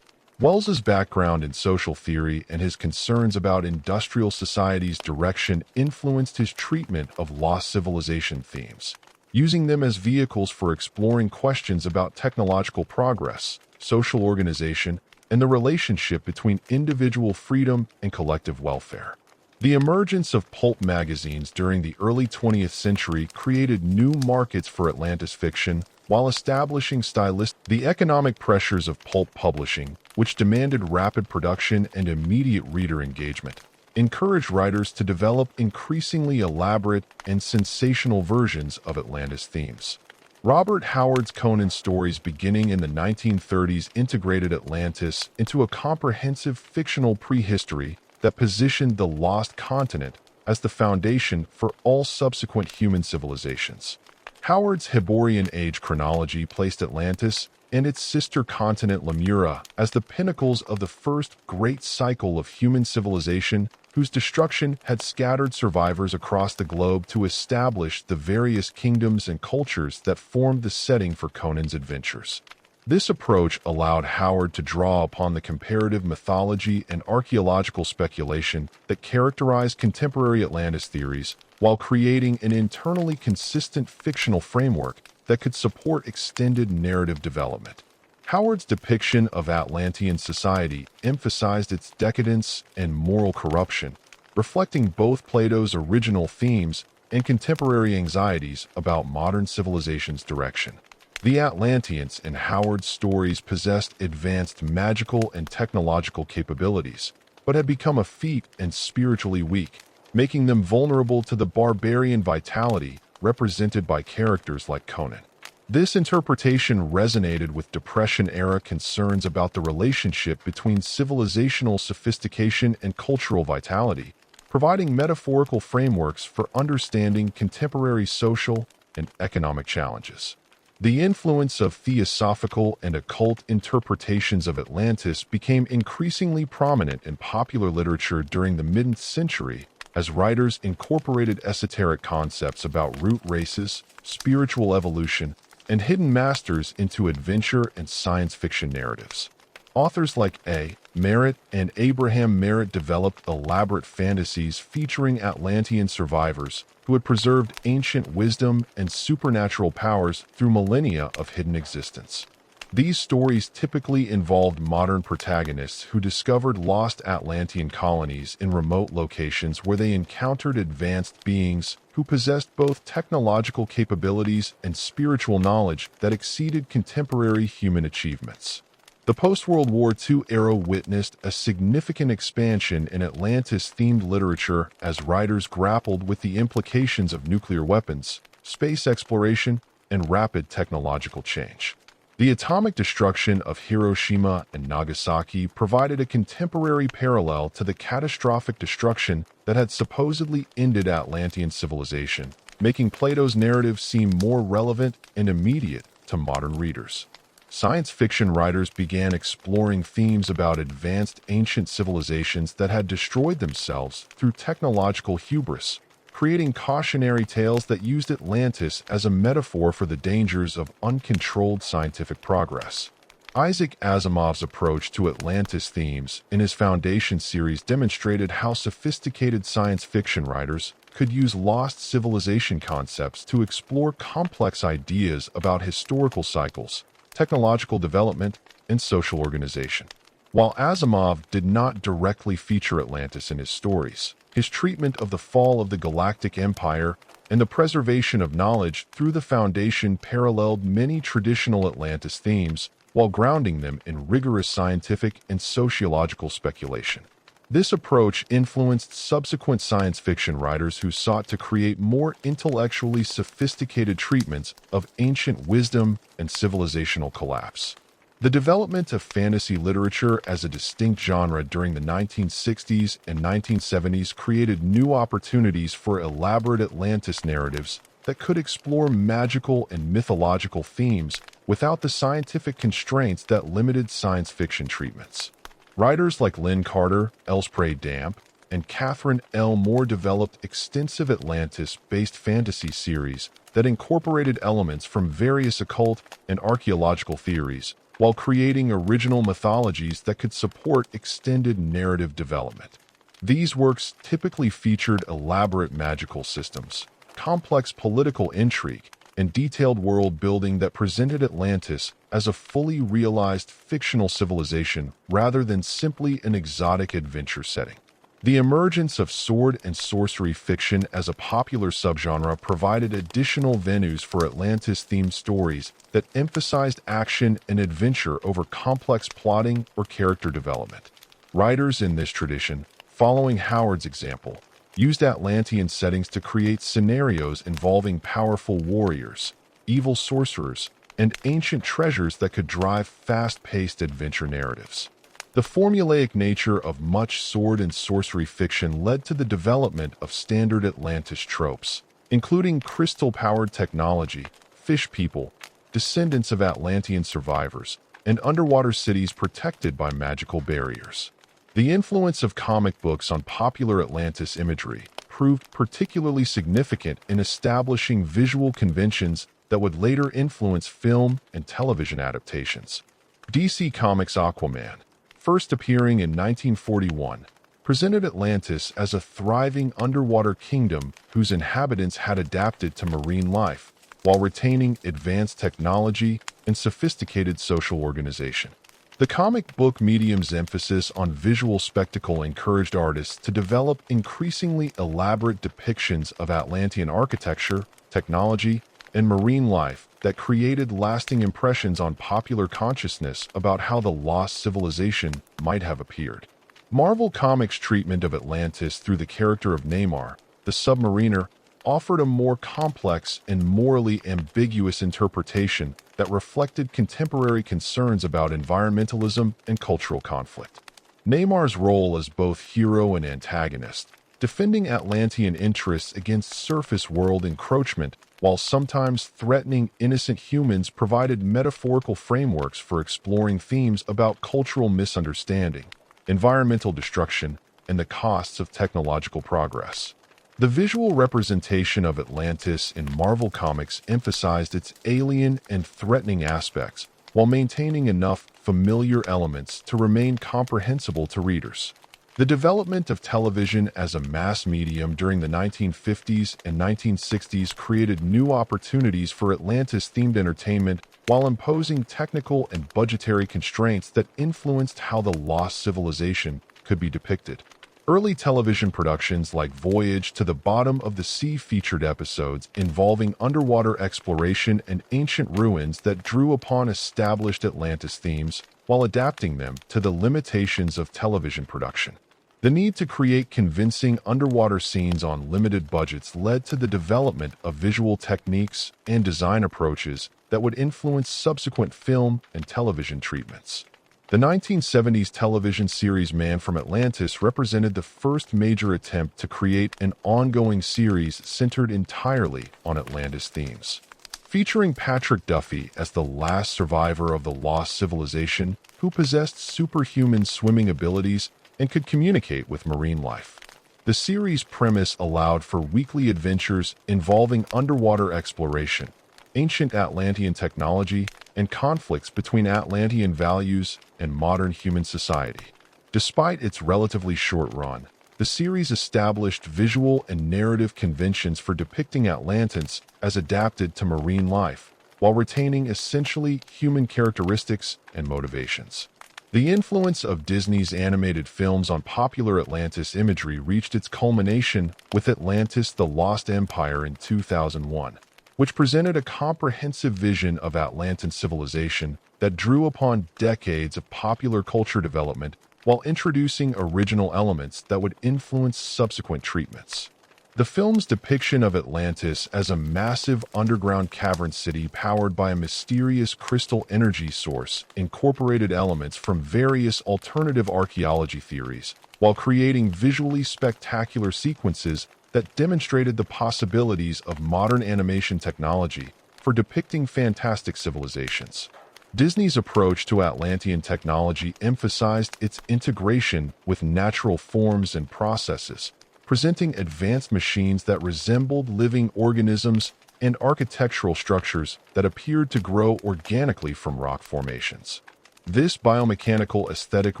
Wells's background in social theory and his concerns about industrial society's direction influenced his treatment of lost civilization themes, using them as vehicles for exploring questions about technological progress, social organization, and the relationship between individual freedom and collective welfare. The emergence of pulp magazines during the early 20th century created new markets for Atlantis fiction while establishing the economic pressures of pulp publishing, which demanded rapid production and immediate reader engagement, encouraged writers to develop increasingly elaborate and sensational versions of Atlantis themes. Robert Howard's Conan stories beginning in the 1930s integrated Atlantis into a comprehensive fictional prehistory that positioned the lost continent as the foundation for all subsequent human civilizations. Howard's Hyborian Age chronology placed Atlantis and its sister continent Lemura as the pinnacles of the first great cycle of human civilization, whose destruction had scattered survivors across the globe to establish the various kingdoms and cultures that formed the setting for Conan's adventures. This approach allowed Howard to draw upon the comparative mythology and archaeological speculation that characterized contemporary Atlantis theories, while creating an internally consistent fictional framework that could support extended narrative development. Howard's depiction of Atlantean society emphasized its decadence and moral corruption, reflecting both Plato's original themes and contemporary anxieties about modern civilization's direction. The Atlanteans in Howard's stories possessed advanced magical and technological capabilities, but had become effete and spiritually weak, making them vulnerable to the barbarian vitality represented by characters like Conan. This interpretation resonated with Depression-era concerns about the relationship between civilizational sophistication and cultural vitality, providing metaphorical frameworks for understanding contemporary social and economic challenges. The influence of theosophical and occult interpretations of Atlantis became increasingly prominent in popular literature during the mid-century as writers incorporated esoteric concepts about root races, spiritual evolution, and hidden masters into adventure and science fiction narratives. Authors like A. Merritt and Abraham Merritt developed elaborate fantasies featuring Atlantean survivors who had preserved ancient wisdom and supernatural powers through millennia of hidden existence. These stories typically involved modern protagonists who discovered lost Atlantean colonies in remote locations where they encountered advanced beings who possessed both technological capabilities and spiritual knowledge that exceeded contemporary human achievements. The post-World War II era witnessed a significant expansion in Atlantis-themed literature as writers grappled with the implications of nuclear weapons, space exploration, and rapid technological change. The atomic destruction of Hiroshima and Nagasaki provided a contemporary parallel to the catastrophic destruction that had supposedly ended Atlantean civilization, making Plato's narrative seem more relevant and immediate to modern readers. Science fiction writers began exploring themes about advanced ancient civilizations that had destroyed themselves through technological hubris, creating cautionary tales that used Atlantis as a metaphor for the dangers of uncontrolled scientific progress. Isaac Asimov's approach to Atlantis themes in his Foundation series demonstrated how sophisticated science fiction writers could use lost civilization concepts to explore complex ideas about historical cycles, technological development, and social organization. While Asimov did not directly feature Atlantis in his stories, his treatment of the fall of the Galactic Empire and the preservation of knowledge through the Foundation paralleled many traditional Atlantis themes while grounding them in rigorous scientific and sociological speculation. This approach influenced subsequent science fiction writers who sought to create more intellectually sophisticated treatments of ancient wisdom and civilizational collapse. The development of fantasy literature as a distinct genre during the 1960s and 1970s created new opportunities for elaborate Atlantis narratives that could explore magical and mythological themes without the scientific constraints that limited science fiction treatments. Writers like Lynn Carter, Elspray Damp, and Catherine L. Moore developed extensive Atlantis-based fantasy series that incorporated elements from various occult and archaeological theories, while creating original mythologies that could support extended narrative development. These works typically featured elaborate magical systems, complex political intrigue, and detailed world building that presented Atlantis as a fully realized fictional civilization rather than simply an exotic adventure setting. The emergence of sword and sorcery fiction as a popular subgenre provided additional venues for Atlantis-themed stories that emphasized action and adventure over complex plotting or character development. Writers in this tradition, following Howard's example, used Atlantean settings to create scenarios involving powerful warriors, evil sorcerers, and ancient treasures that could drive fast-paced adventure narratives. The formulaic nature of much sword and sorcery fiction led to the development of standard Atlantis tropes, including crystal-powered technology, fish people, descendants of Atlantean survivors, and underwater cities protected by magical barriers. The influence of comic books on popular Atlantis imagery proved particularly significant in establishing visual conventions that would later influence film and television adaptations. DC Comics' Aquaman, first appearing in 1941, presented Atlantis as a thriving underwater kingdom whose inhabitants had adapted to marine life, while retaining advanced technology and sophisticated social organization. The comic book medium's emphasis on visual spectacle encouraged artists to develop increasingly elaborate depictions of Atlantean architecture, technology, and marine life that created lasting impressions on popular consciousness about how the lost civilization might have appeared. Marvel Comics' treatment of Atlantis through the character of Namor, the submariner, offered a more complex and morally ambiguous interpretation that reflected contemporary concerns about environmentalism and cultural conflict. Namor's role as both hero and antagonist, defending Atlantean interests against surface world encroachment while sometimes threatening innocent humans, provided metaphorical frameworks for exploring themes about cultural misunderstanding, environmental destruction, and the costs of technological progress. The visual representation of Atlantis in Marvel Comics emphasized its alien and threatening aspects while maintaining enough familiar elements to remain comprehensible to readers. The development of television as a mass medium during the 1950s and 1960s created new opportunities for Atlantis-themed entertainment while imposing technical and budgetary constraints that influenced how the lost civilization could be depicted. Early television productions like Voyage to the Bottom of the Sea featured episodes involving underwater exploration and ancient ruins that drew upon established Atlantis themes while adapting them to the limitations of television production. The need to create convincing underwater scenes on limited budgets led to the development of visual techniques and design approaches that would influence subsequent film and television treatments. The 1970s television series Man from Atlantis represented the first major attempt to create an ongoing series centered entirely on Atlantis themes. Featuring Patrick Duffy as the last survivor of the lost civilization who possessed superhuman swimming abilities and could communicate with marine life. The series' premise allowed for weekly adventures involving underwater exploration, ancient Atlantean technology, and conflicts between Atlantean values and modern human society. Despite its relatively short run, the series established visual and narrative conventions for depicting Atlantis as adapted to marine life, while retaining essentially human characteristics and motivations. The influence of Disney's animated films on popular Atlantis imagery reached its culmination with Atlantis: The Lost Empire in 2001, which presented a comprehensive vision of Atlantean civilization that drew upon decades of popular culture development while introducing original elements that would influence subsequent treatments. The film's depiction of Atlantis as a massive underground cavern city powered by a mysterious crystal energy source incorporated elements from various alternative archaeology theories, while creating visually spectacular sequences that demonstrated the possibilities of modern animation technology for depicting fantastic civilizations. Disney's approach to Atlantean technology emphasized its integration with natural forms and processes, presenting advanced machines that resembled living organisms and architectural structures that appeared to grow organically from rock formations. This biomechanical aesthetic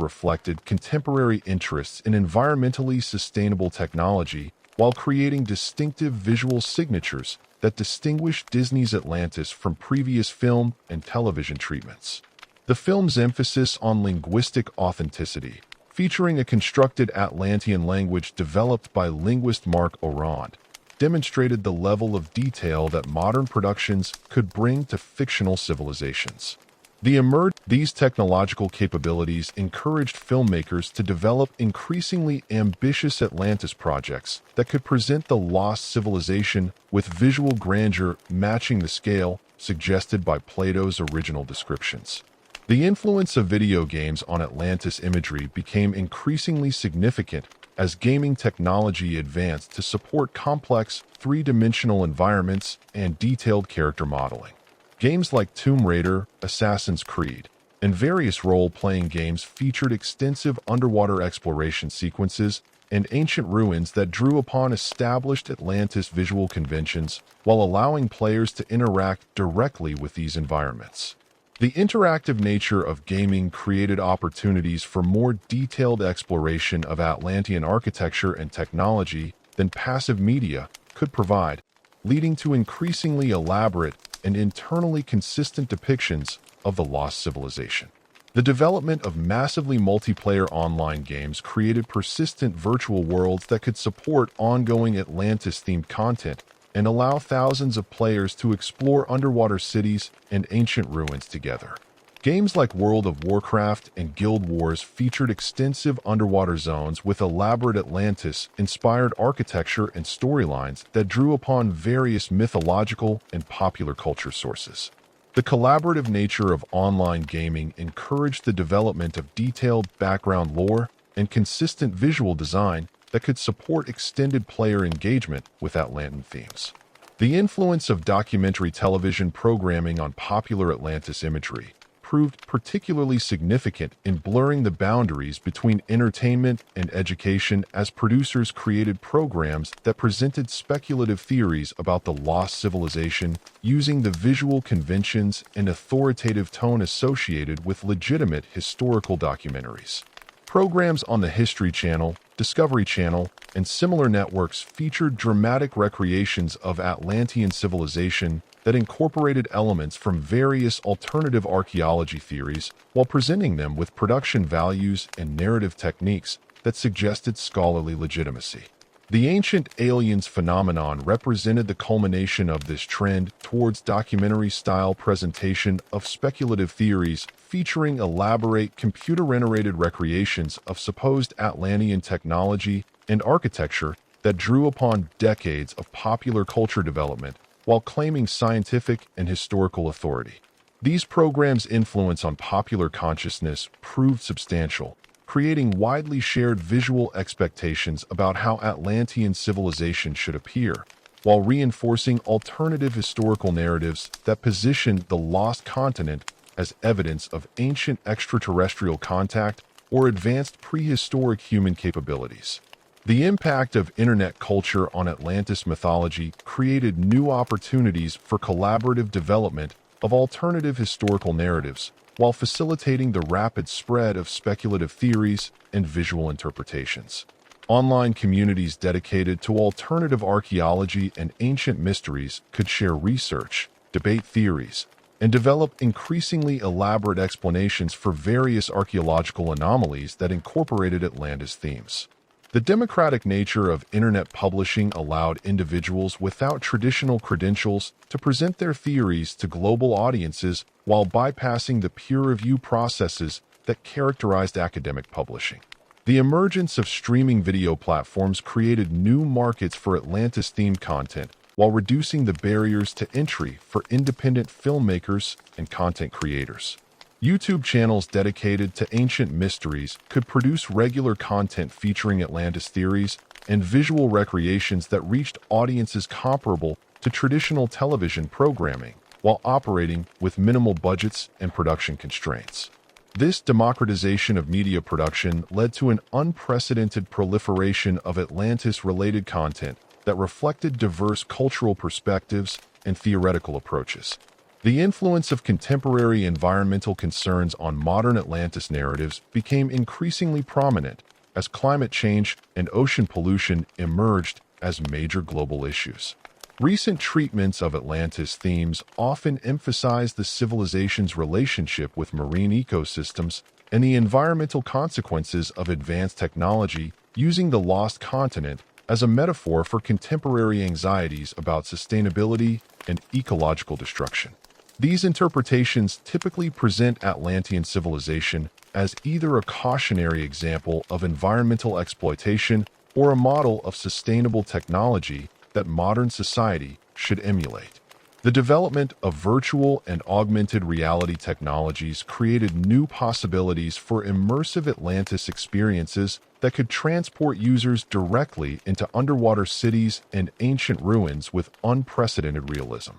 reflected contemporary interests in environmentally sustainable technology while creating distinctive visual signatures that distinguished Disney's Atlantis from previous film and television treatments. The film's emphasis on linguistic authenticity, featuring a constructed Atlantean language developed by linguist Mark Orand, demonstrated the level of detail that modern productions could bring to fictional civilizations. These technological capabilities encouraged filmmakers to develop increasingly ambitious Atlantis projects that could present the lost civilization with visual grandeur matching the scale suggested by Plato's original descriptions. The influence of video games on Atlantis imagery became increasingly significant as gaming technology advanced to support complex, three-dimensional environments and detailed character modeling. Games like Tomb Raider, Assassin's Creed, and various role-playing games featured extensive underwater exploration sequences and ancient ruins that drew upon established Atlantis visual conventions while allowing players to interact directly with these environments. The interactive nature of gaming created opportunities for more detailed exploration of Atlantean architecture and technology than passive media could provide, leading to increasingly elaborate and internally consistent depictions of the lost civilization. The development of massively multiplayer online games created persistent virtual worlds that could support ongoing Atlantis-themed content and allow thousands of players to explore underwater cities and ancient ruins together. Games like World of Warcraft and Guild Wars featured extensive underwater zones with elaborate Atlantis-inspired architecture and storylines that drew upon various mythological and popular culture sources. The collaborative nature of online gaming encouraged the development of detailed background lore and consistent visual design that could support extended player engagement with Atlantean themes. The influence of documentary television programming on popular Atlantis imagery proved particularly significant in blurring the boundaries between entertainment and education as producers created programs that presented speculative theories about the lost civilization using the visual conventions and authoritative tone associated with legitimate historical documentaries. Programs on the History Channel, Discovery Channel, and similar networks featured dramatic recreations of Atlantean civilization that incorporated elements from various alternative archaeology theories while presenting them with production values and narrative techniques that suggested scholarly legitimacy. The ancient aliens phenomenon represented the culmination of this trend towards documentary-style presentation of speculative theories featuring elaborate computer-generated recreations of supposed Atlantean technology and architecture that drew upon decades of popular culture development while claiming scientific and historical authority. These programs' influence on popular consciousness proved substantial, creating widely shared visual expectations about how Atlantean civilization should appear, while reinforcing alternative historical narratives that positioned the lost continent as evidence of ancient extraterrestrial contact or advanced prehistoric human capabilities. The impact of internet culture on Atlantis mythology created new opportunities for collaborative development of alternative historical narratives, while facilitating the rapid spread of speculative theories and visual interpretations. Online communities dedicated to alternative archaeology and ancient mysteries could share research, debate theories, and develop increasingly elaborate explanations for various archaeological anomalies that incorporated Atlantis themes. The democratic nature of internet publishing allowed individuals without traditional credentials to present their theories to global audiences while bypassing the peer review processes that characterized academic publishing. The emergence of streaming video platforms created new markets for Atlantis-themed content while reducing the barriers to entry for independent filmmakers and content creators. YouTube channels dedicated to ancient mysteries could produce regular content featuring Atlantis theories and visual recreations that reached audiences comparable to traditional television programming, while operating with minimal budgets and production constraints. This democratization of media production led to an unprecedented proliferation of Atlantis-related content that reflected diverse cultural perspectives and theoretical approaches. The influence of contemporary environmental concerns on modern Atlantis narratives became increasingly prominent as climate change and ocean pollution emerged as major global issues. Recent treatments of Atlantis themes often emphasize the civilization's relationship with marine ecosystems and the environmental consequences of advanced technology, using the lost continent as a metaphor for contemporary anxieties about sustainability and ecological destruction. These interpretations typically present Atlantean civilization as either a cautionary example of environmental exploitation or a model of sustainable technology that modern society should emulate. The development of virtual and augmented reality technologies created new possibilities for immersive Atlantis experiences that could transport users directly into underwater cities and ancient ruins with unprecedented realism.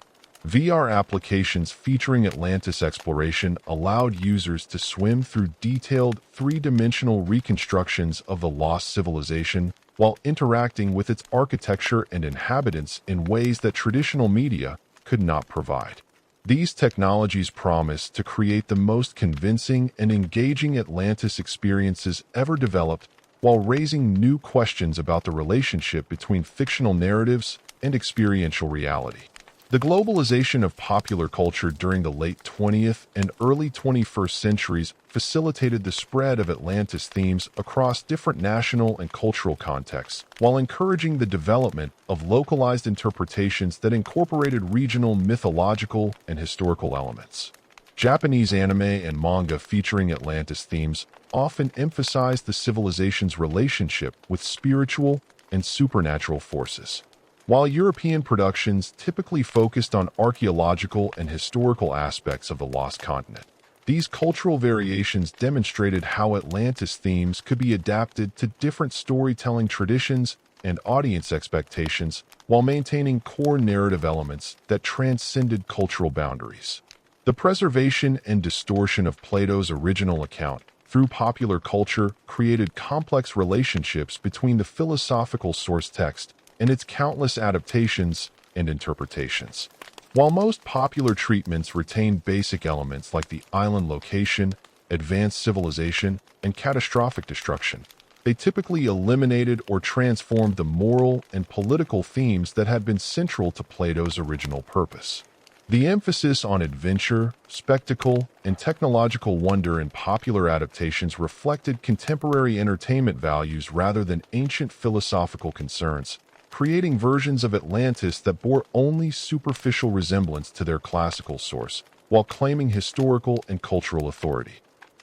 VR applications featuring Atlantis exploration allowed users to swim through detailed three-dimensional reconstructions of the lost civilization while interacting with its architecture and inhabitants in ways that traditional media could not provide. These technologies promise to create the most convincing and engaging Atlantis experiences ever developed, while raising new questions about the relationship between fictional narratives and experiential reality. The globalization of popular culture during the late 20th and early 21st centuries facilitated the spread of Atlantis themes across different national and cultural contexts, while encouraging the development of localized interpretations that incorporated regional mythological and historical elements. Japanese anime and manga featuring Atlantis themes often emphasize the civilization's relationship with spiritual and supernatural forces, while European productions typically focused on archaeological and historical aspects of the lost continent. These cultural variations demonstrated how Atlantis themes could be adapted to different storytelling traditions and audience expectations while maintaining core narrative elements that transcended cultural boundaries. The preservation and distortion of Plato's original account through popular culture created complex relationships between the philosophical source text and its countless adaptations and interpretations. While most popular treatments retain basic elements like the island location, advanced civilization, and catastrophic destruction, they typically eliminated or transformed the moral and political themes that had been central to Plato's original purpose. The emphasis on adventure, spectacle, and technological wonder in popular adaptations reflected contemporary entertainment values rather than ancient philosophical concerns, creating versions of Atlantis that bore only superficial resemblance to their classical source, while claiming historical and cultural authority.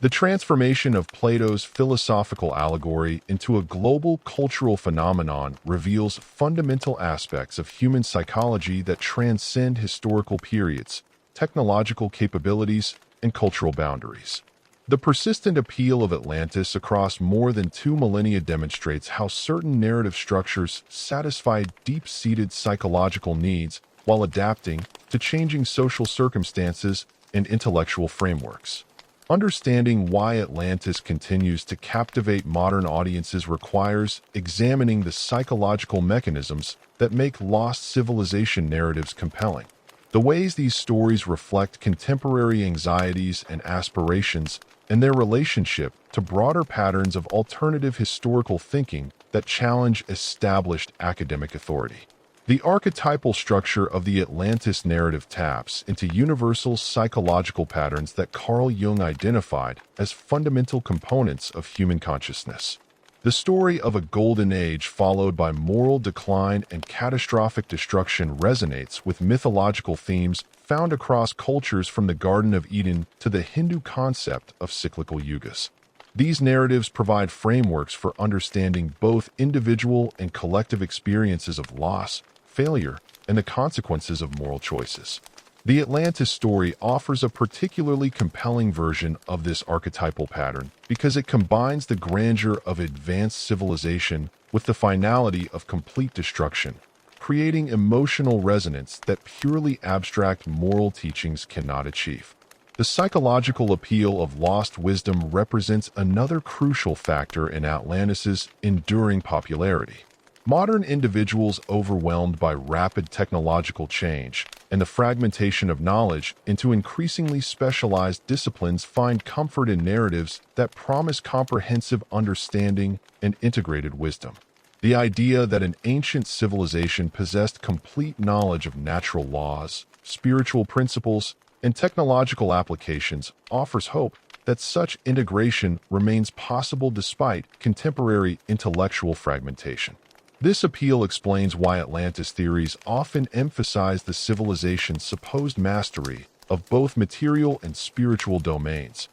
The transformation of Plato's philosophical allegory into a global cultural phenomenon reveals fundamental aspects of human psychology that transcend historical periods, technological capabilities, and cultural boundaries. The persistent appeal of Atlantis across more than 2 millennia demonstrates how certain narrative structures satisfy deep-seated psychological needs while adapting to changing social circumstances and intellectual frameworks. Understanding why Atlantis continues to captivate modern audiences requires examining the psychological mechanisms that make lost civilization narratives compelling. The ways these stories reflect contemporary anxieties and aspirations and their relationship to broader patterns of alternative historical thinking that challenge established academic authority. The archetypal structure of the Atlantis narrative taps into universal psychological patterns that Carl Jung identified as fundamental components of human consciousness. The story of a golden age followed by moral decline and catastrophic destruction resonates with mythological themes found across cultures from the Garden of Eden to the Hindu concept of cyclical yugas. These narratives provide frameworks for understanding both individual and collective experiences of loss, failure, and the consequences of moral choices. The Atlantis story offers a particularly compelling version of this archetypal pattern because it combines the grandeur of advanced civilization with the finality of complete destruction, creating emotional resonance that purely abstract moral teachings cannot achieve. The psychological appeal of lost wisdom represents another crucial factor in Atlantis's enduring popularity. Modern individuals overwhelmed by rapid technological change and the fragmentation of knowledge into increasingly specialized disciplines find comfort in narratives that promise comprehensive understanding and integrated wisdom. The idea that an ancient civilization possessed complete knowledge of natural laws, spiritual principles, and technological applications offers hope that such integration remains possible despite contemporary intellectual fragmentation. This appeal explains why Atlantis theories often emphasize the civilization's supposed mastery of both material and spiritual domains.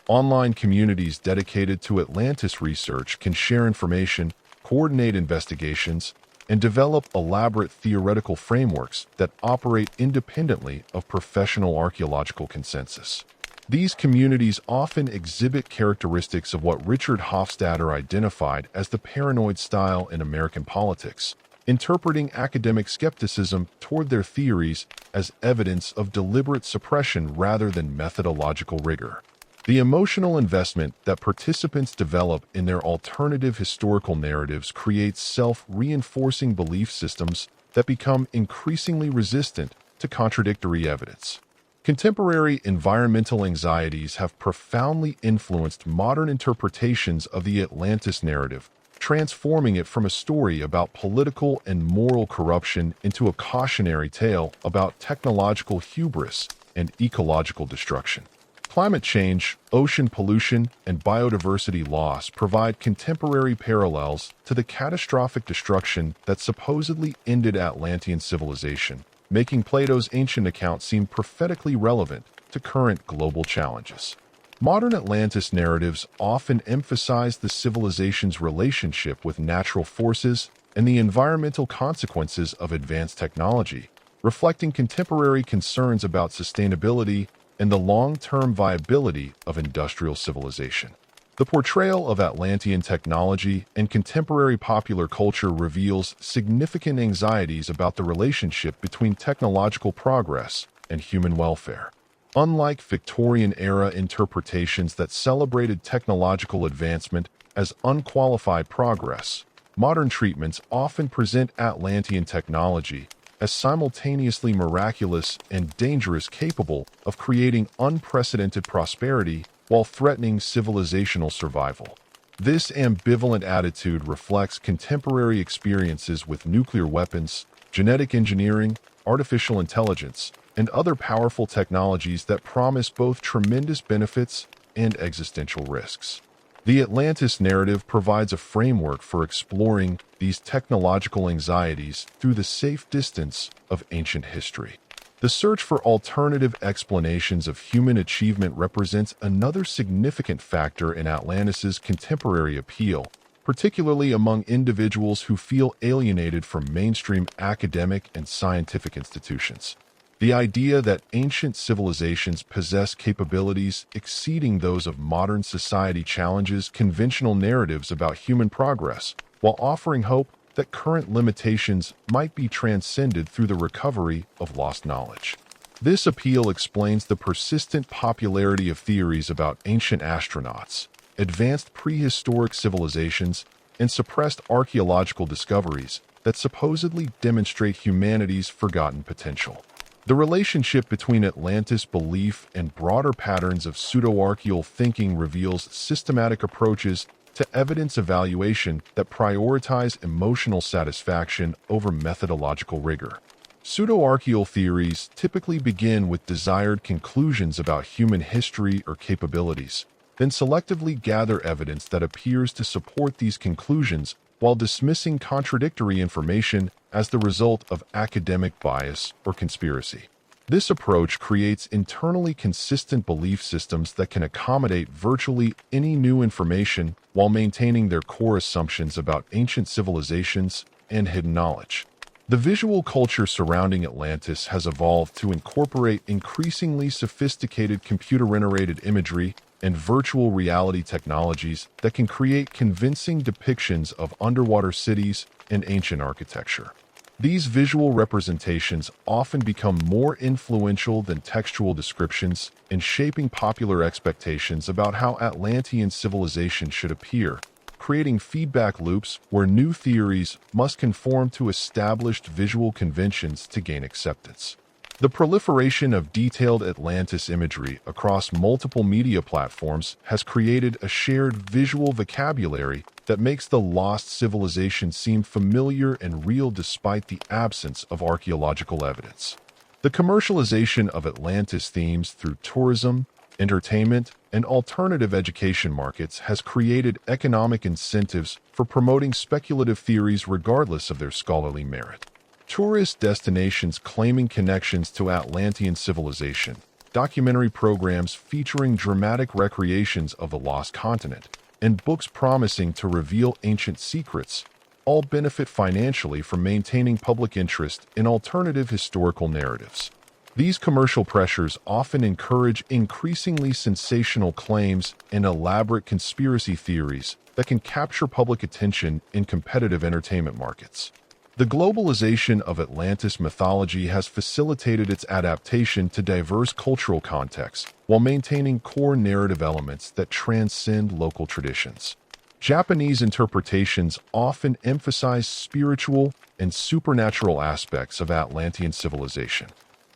Online communities dedicated to Atlantis research can share information, coordinate investigations, and develop elaborate theoretical frameworks that operate independently of professional archaeological consensus. These communities often exhibit characteristics of what Richard Hofstadter identified as the paranoid style in American politics, interpreting academic skepticism toward their theories as evidence of deliberate suppression rather than methodological rigor. The emotional investment that participants develop in their alternative historical narratives creates self-reinforcing belief systems that become increasingly resistant to contradictory evidence. Contemporary environmental anxieties have profoundly influenced modern interpretations of the Atlantis narrative, transforming it from a story about political and moral corruption into a cautionary tale about technological hubris and ecological destruction. Climate change, ocean pollution, and biodiversity loss provide contemporary parallels to the catastrophic destruction that supposedly ended Atlantean civilization, making Plato's ancient account seem prophetically relevant to current global challenges. Modern Atlantis narratives often emphasize the civilization's relationship with natural forces and the environmental consequences of advanced technology, reflecting contemporary concerns about sustainability and the long-term viability of industrial civilization. The portrayal of Atlantean technology and contemporary popular culture reveals significant anxieties about the relationship between technological progress and human welfare. Unlike Victorian-era interpretations that celebrated technological advancement as unqualified progress, modern treatments often present Atlantean technology as simultaneously miraculous and dangerous, capable of creating unprecedented prosperity while threatening civilizational survival. This ambivalent attitude reflects contemporary experiences with nuclear weapons, genetic engineering, artificial intelligence, and other powerful technologies that promise both tremendous benefits and existential risks. The Atlantis narrative provides a framework for exploring these technological anxieties through the safe distance of ancient history. The search for alternative explanations of human achievement represents another significant factor in Atlantis's contemporary appeal, particularly among individuals who feel alienated from mainstream academic and scientific institutions. The idea that ancient civilizations possess capabilities exceeding those of modern society challenges conventional narratives about human progress, while offering hope that current limitations might be transcended through the recovery of lost knowledge. This appeal explains the persistent popularity of theories about ancient astronauts, advanced prehistoric civilizations, and suppressed archaeological discoveries that supposedly demonstrate humanity's forgotten potential. The relationship between Atlantis belief and broader patterns of pseudo-archaeal thinking reveals systematic approaches to evidence evaluation that prioritize emotional satisfaction over methodological rigor. Pseudo-archaeal theories typically begin with desired conclusions about human history or capabilities, then selectively gather evidence that appears to support these conclusions while dismissing contradictory information as the result of academic bias or conspiracy. This approach creates internally consistent belief systems that can accommodate virtually any new information while maintaining their core assumptions about ancient civilizations and hidden knowledge. The visual culture surrounding Atlantis has evolved to incorporate increasingly sophisticated computer-generated imagery and virtual reality technologies that can create convincing depictions of underwater cities and ancient architecture. These visual representations often become more influential than textual descriptions in shaping popular expectations about how Atlantean civilization should appear, creating feedback loops where new theories must conform to established visual conventions to gain acceptance. The proliferation of detailed Atlantis imagery across multiple media platforms has created a shared visual vocabulary that makes the lost civilization seem familiar and real despite the absence of archaeological evidence. The commercialization of Atlantis themes through tourism, entertainment, and alternative education markets has created economic incentives for promoting speculative theories regardless of their scholarly merit. Tourist destinations claiming connections to Atlantean civilization, documentary programs featuring dramatic recreations of the lost continent, and books promising to reveal ancient secrets all benefit financially from maintaining public interest in alternative historical narratives. These commercial pressures often encourage increasingly sensational claims and elaborate conspiracy theories that can capture public attention in competitive entertainment markets. The globalization of Atlantis mythology has facilitated its adaptation to diverse cultural contexts while maintaining core narrative elements that transcend local traditions. Japanese interpretations often emphasize spiritual and supernatural aspects of Atlantean civilization,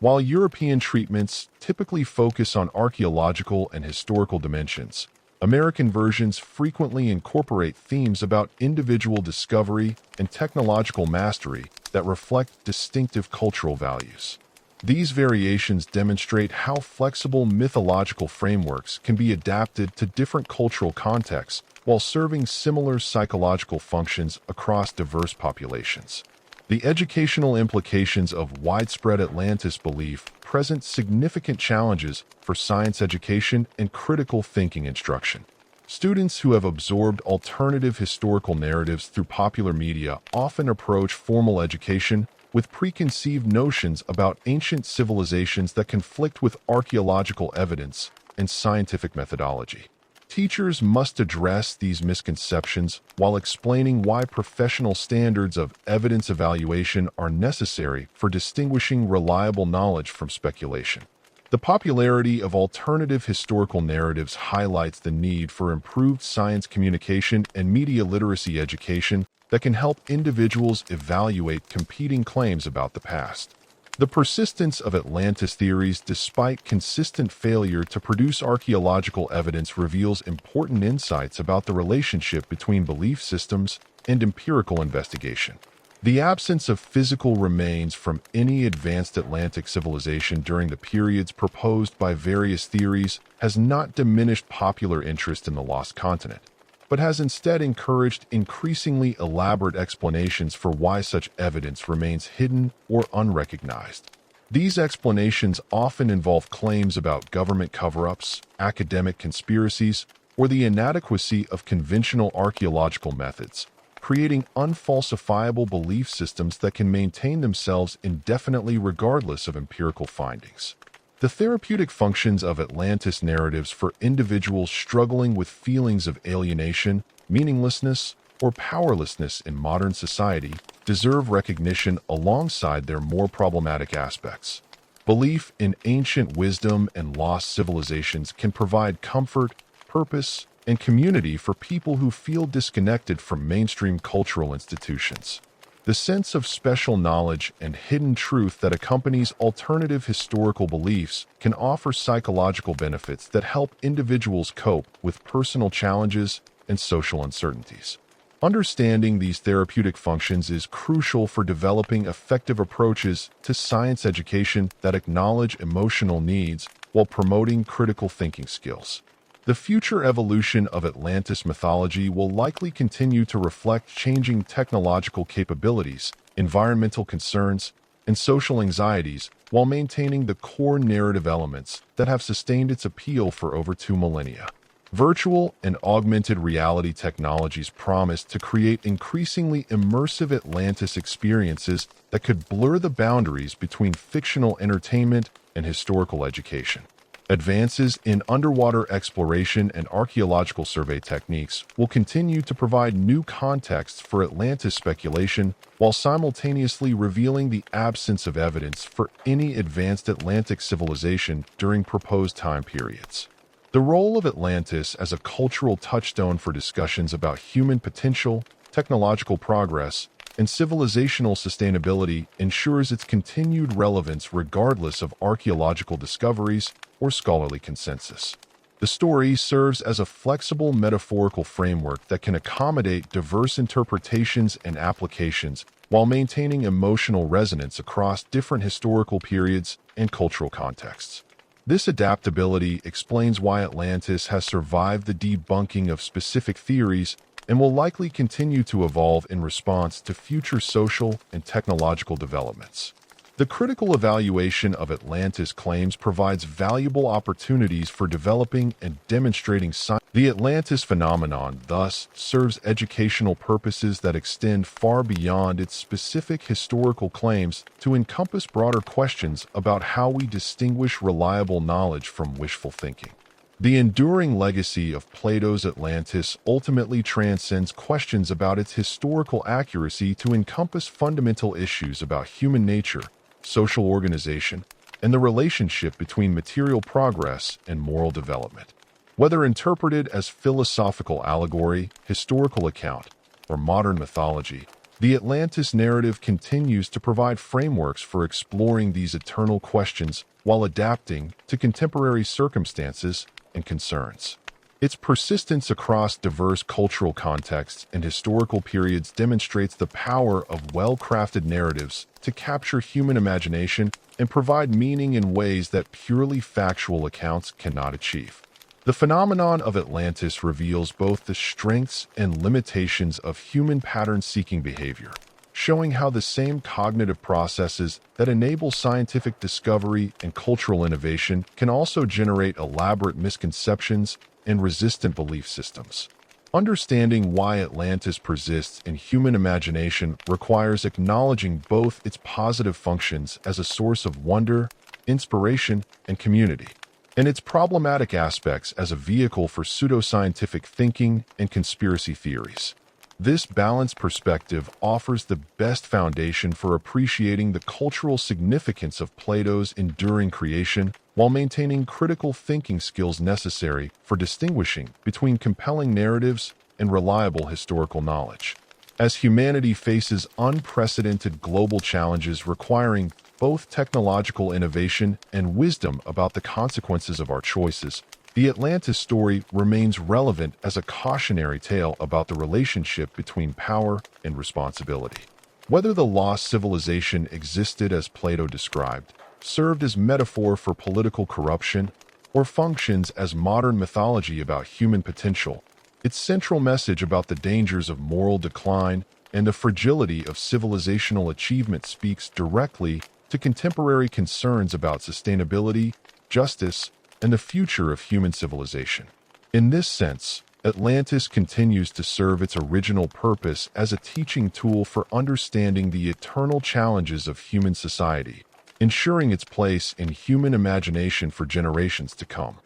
while European treatments typically focus on archaeological and historical dimensions. American versions frequently incorporate themes about individual discovery and technological mastery that reflect distinctive cultural values. These variations demonstrate how flexible mythological frameworks can be adapted to different cultural contexts while serving similar psychological functions across diverse populations. The educational implications of widespread Atlantis belief present significant challenges for science education and critical thinking instruction. Students who have absorbed alternative historical narratives through popular media often approach formal education with preconceived notions about ancient civilizations that conflict with archaeological evidence and scientific methodology. Teachers must address these misconceptions while explaining why professional standards of evidence evaluation are necessary for distinguishing reliable knowledge from speculation. The popularity of alternative historical narratives highlights the need for improved science communication and media literacy education that can help individuals evaluate competing claims about the past. The persistence of Atlantis theories, despite consistent failure to produce archaeological evidence, reveals important insights about the relationship between belief systems and empirical investigation. The absence of physical remains from any advanced Atlantic civilization during the periods proposed by various theories has not diminished popular interest in the lost continent, but has instead encouraged increasingly elaborate explanations for why such evidence remains hidden or unrecognized. These explanations often involve claims about government cover-ups, academic conspiracies, or the inadequacy of conventional archaeological methods, creating unfalsifiable belief systems that can maintain themselves indefinitely regardless of empirical findings. The therapeutic functions of Atlantis narratives for individuals struggling with feelings of alienation, meaninglessness, or powerlessness in modern society deserve recognition alongside their more problematic aspects. Belief in ancient wisdom and lost civilizations can provide comfort, purpose, and community for people who feel disconnected from mainstream cultural institutions. The sense of special knowledge and hidden truth that accompanies alternative historical beliefs can offer psychological benefits that help individuals cope with personal challenges and social uncertainties. Understanding these therapeutic functions is crucial for developing effective approaches to science education that acknowledge emotional needs while promoting critical thinking skills. The future evolution of Atlantis mythology will likely continue to reflect changing technological capabilities, environmental concerns, and social anxieties while maintaining the core narrative elements that have sustained its appeal for over 2 millennia. Virtual and augmented reality technologies promise to create increasingly immersive Atlantis experiences that could blur the boundaries between fictional entertainment and historical education. Advances in underwater exploration and archaeological survey techniques will continue to provide new contexts for Atlantis speculation while simultaneously revealing the absence of evidence for any advanced Atlantic civilization during proposed time periods. The role of Atlantis as a cultural touchstone for discussions about human potential, technological progress, and civilizational sustainability ensures its continued relevance regardless of archaeological discoveries or scholarly consensus. The story serves as a flexible metaphorical framework that can accommodate diverse interpretations and applications while maintaining emotional resonance across different historical periods and cultural contexts. This adaptability explains why Atlantis has survived the debunking of specific theories and will likely continue to evolve in response to future social and technological developments. The critical evaluation of Atlantis claims provides valuable opportunities for developing and demonstrating science. The Atlantis phenomenon thus serves educational purposes that extend far beyond its specific historical claims to encompass broader questions about how we distinguish reliable knowledge from wishful thinking. The enduring legacy of Plato's Atlantis ultimately transcends questions about its historical accuracy to encompass fundamental issues about human nature, social organization, and the relationship between material progress and moral development. Whether interpreted as philosophical allegory, historical account, or modern mythology, the Atlantis narrative continues to provide frameworks for exploring these eternal questions while adapting to contemporary circumstances and concerns. Its persistence across diverse cultural contexts and historical periods demonstrates the power of well-crafted narratives to capture human imagination and provide meaning in ways that purely factual accounts cannot achieve. The phenomenon of Atlantis reveals both the strengths and limitations of human pattern-seeking behavior, showing how the same cognitive processes that enable scientific discovery and cultural innovation can also generate elaborate misconceptions and resistant belief systems. Understanding why Atlantis persists in human imagination requires acknowledging both its positive functions as a source of wonder, inspiration, and community, and its problematic aspects as a vehicle for pseudoscientific thinking and conspiracy theories. This balanced perspective offers the best foundation for appreciating the cultural significance of Plato's enduring creation while maintaining critical thinking skills necessary for distinguishing between compelling narratives and reliable historical knowledge. As humanity faces unprecedented global challenges requiring both technological innovation and wisdom about the consequences of our choices, the Atlantis story remains relevant as a cautionary tale about the relationship between power and responsibility. Whether the lost civilization existed as Plato described, served as metaphor for political corruption, or functions as modern mythology about human potential, its central message about the dangers of moral decline and the fragility of civilizational achievement speaks directly to contemporary concerns about sustainability, justice, and the future of human civilization. In this sense, Atlantis continues to serve its original purpose as a teaching tool for understanding the eternal challenges of human society, ensuring its place in human imagination for generations to come.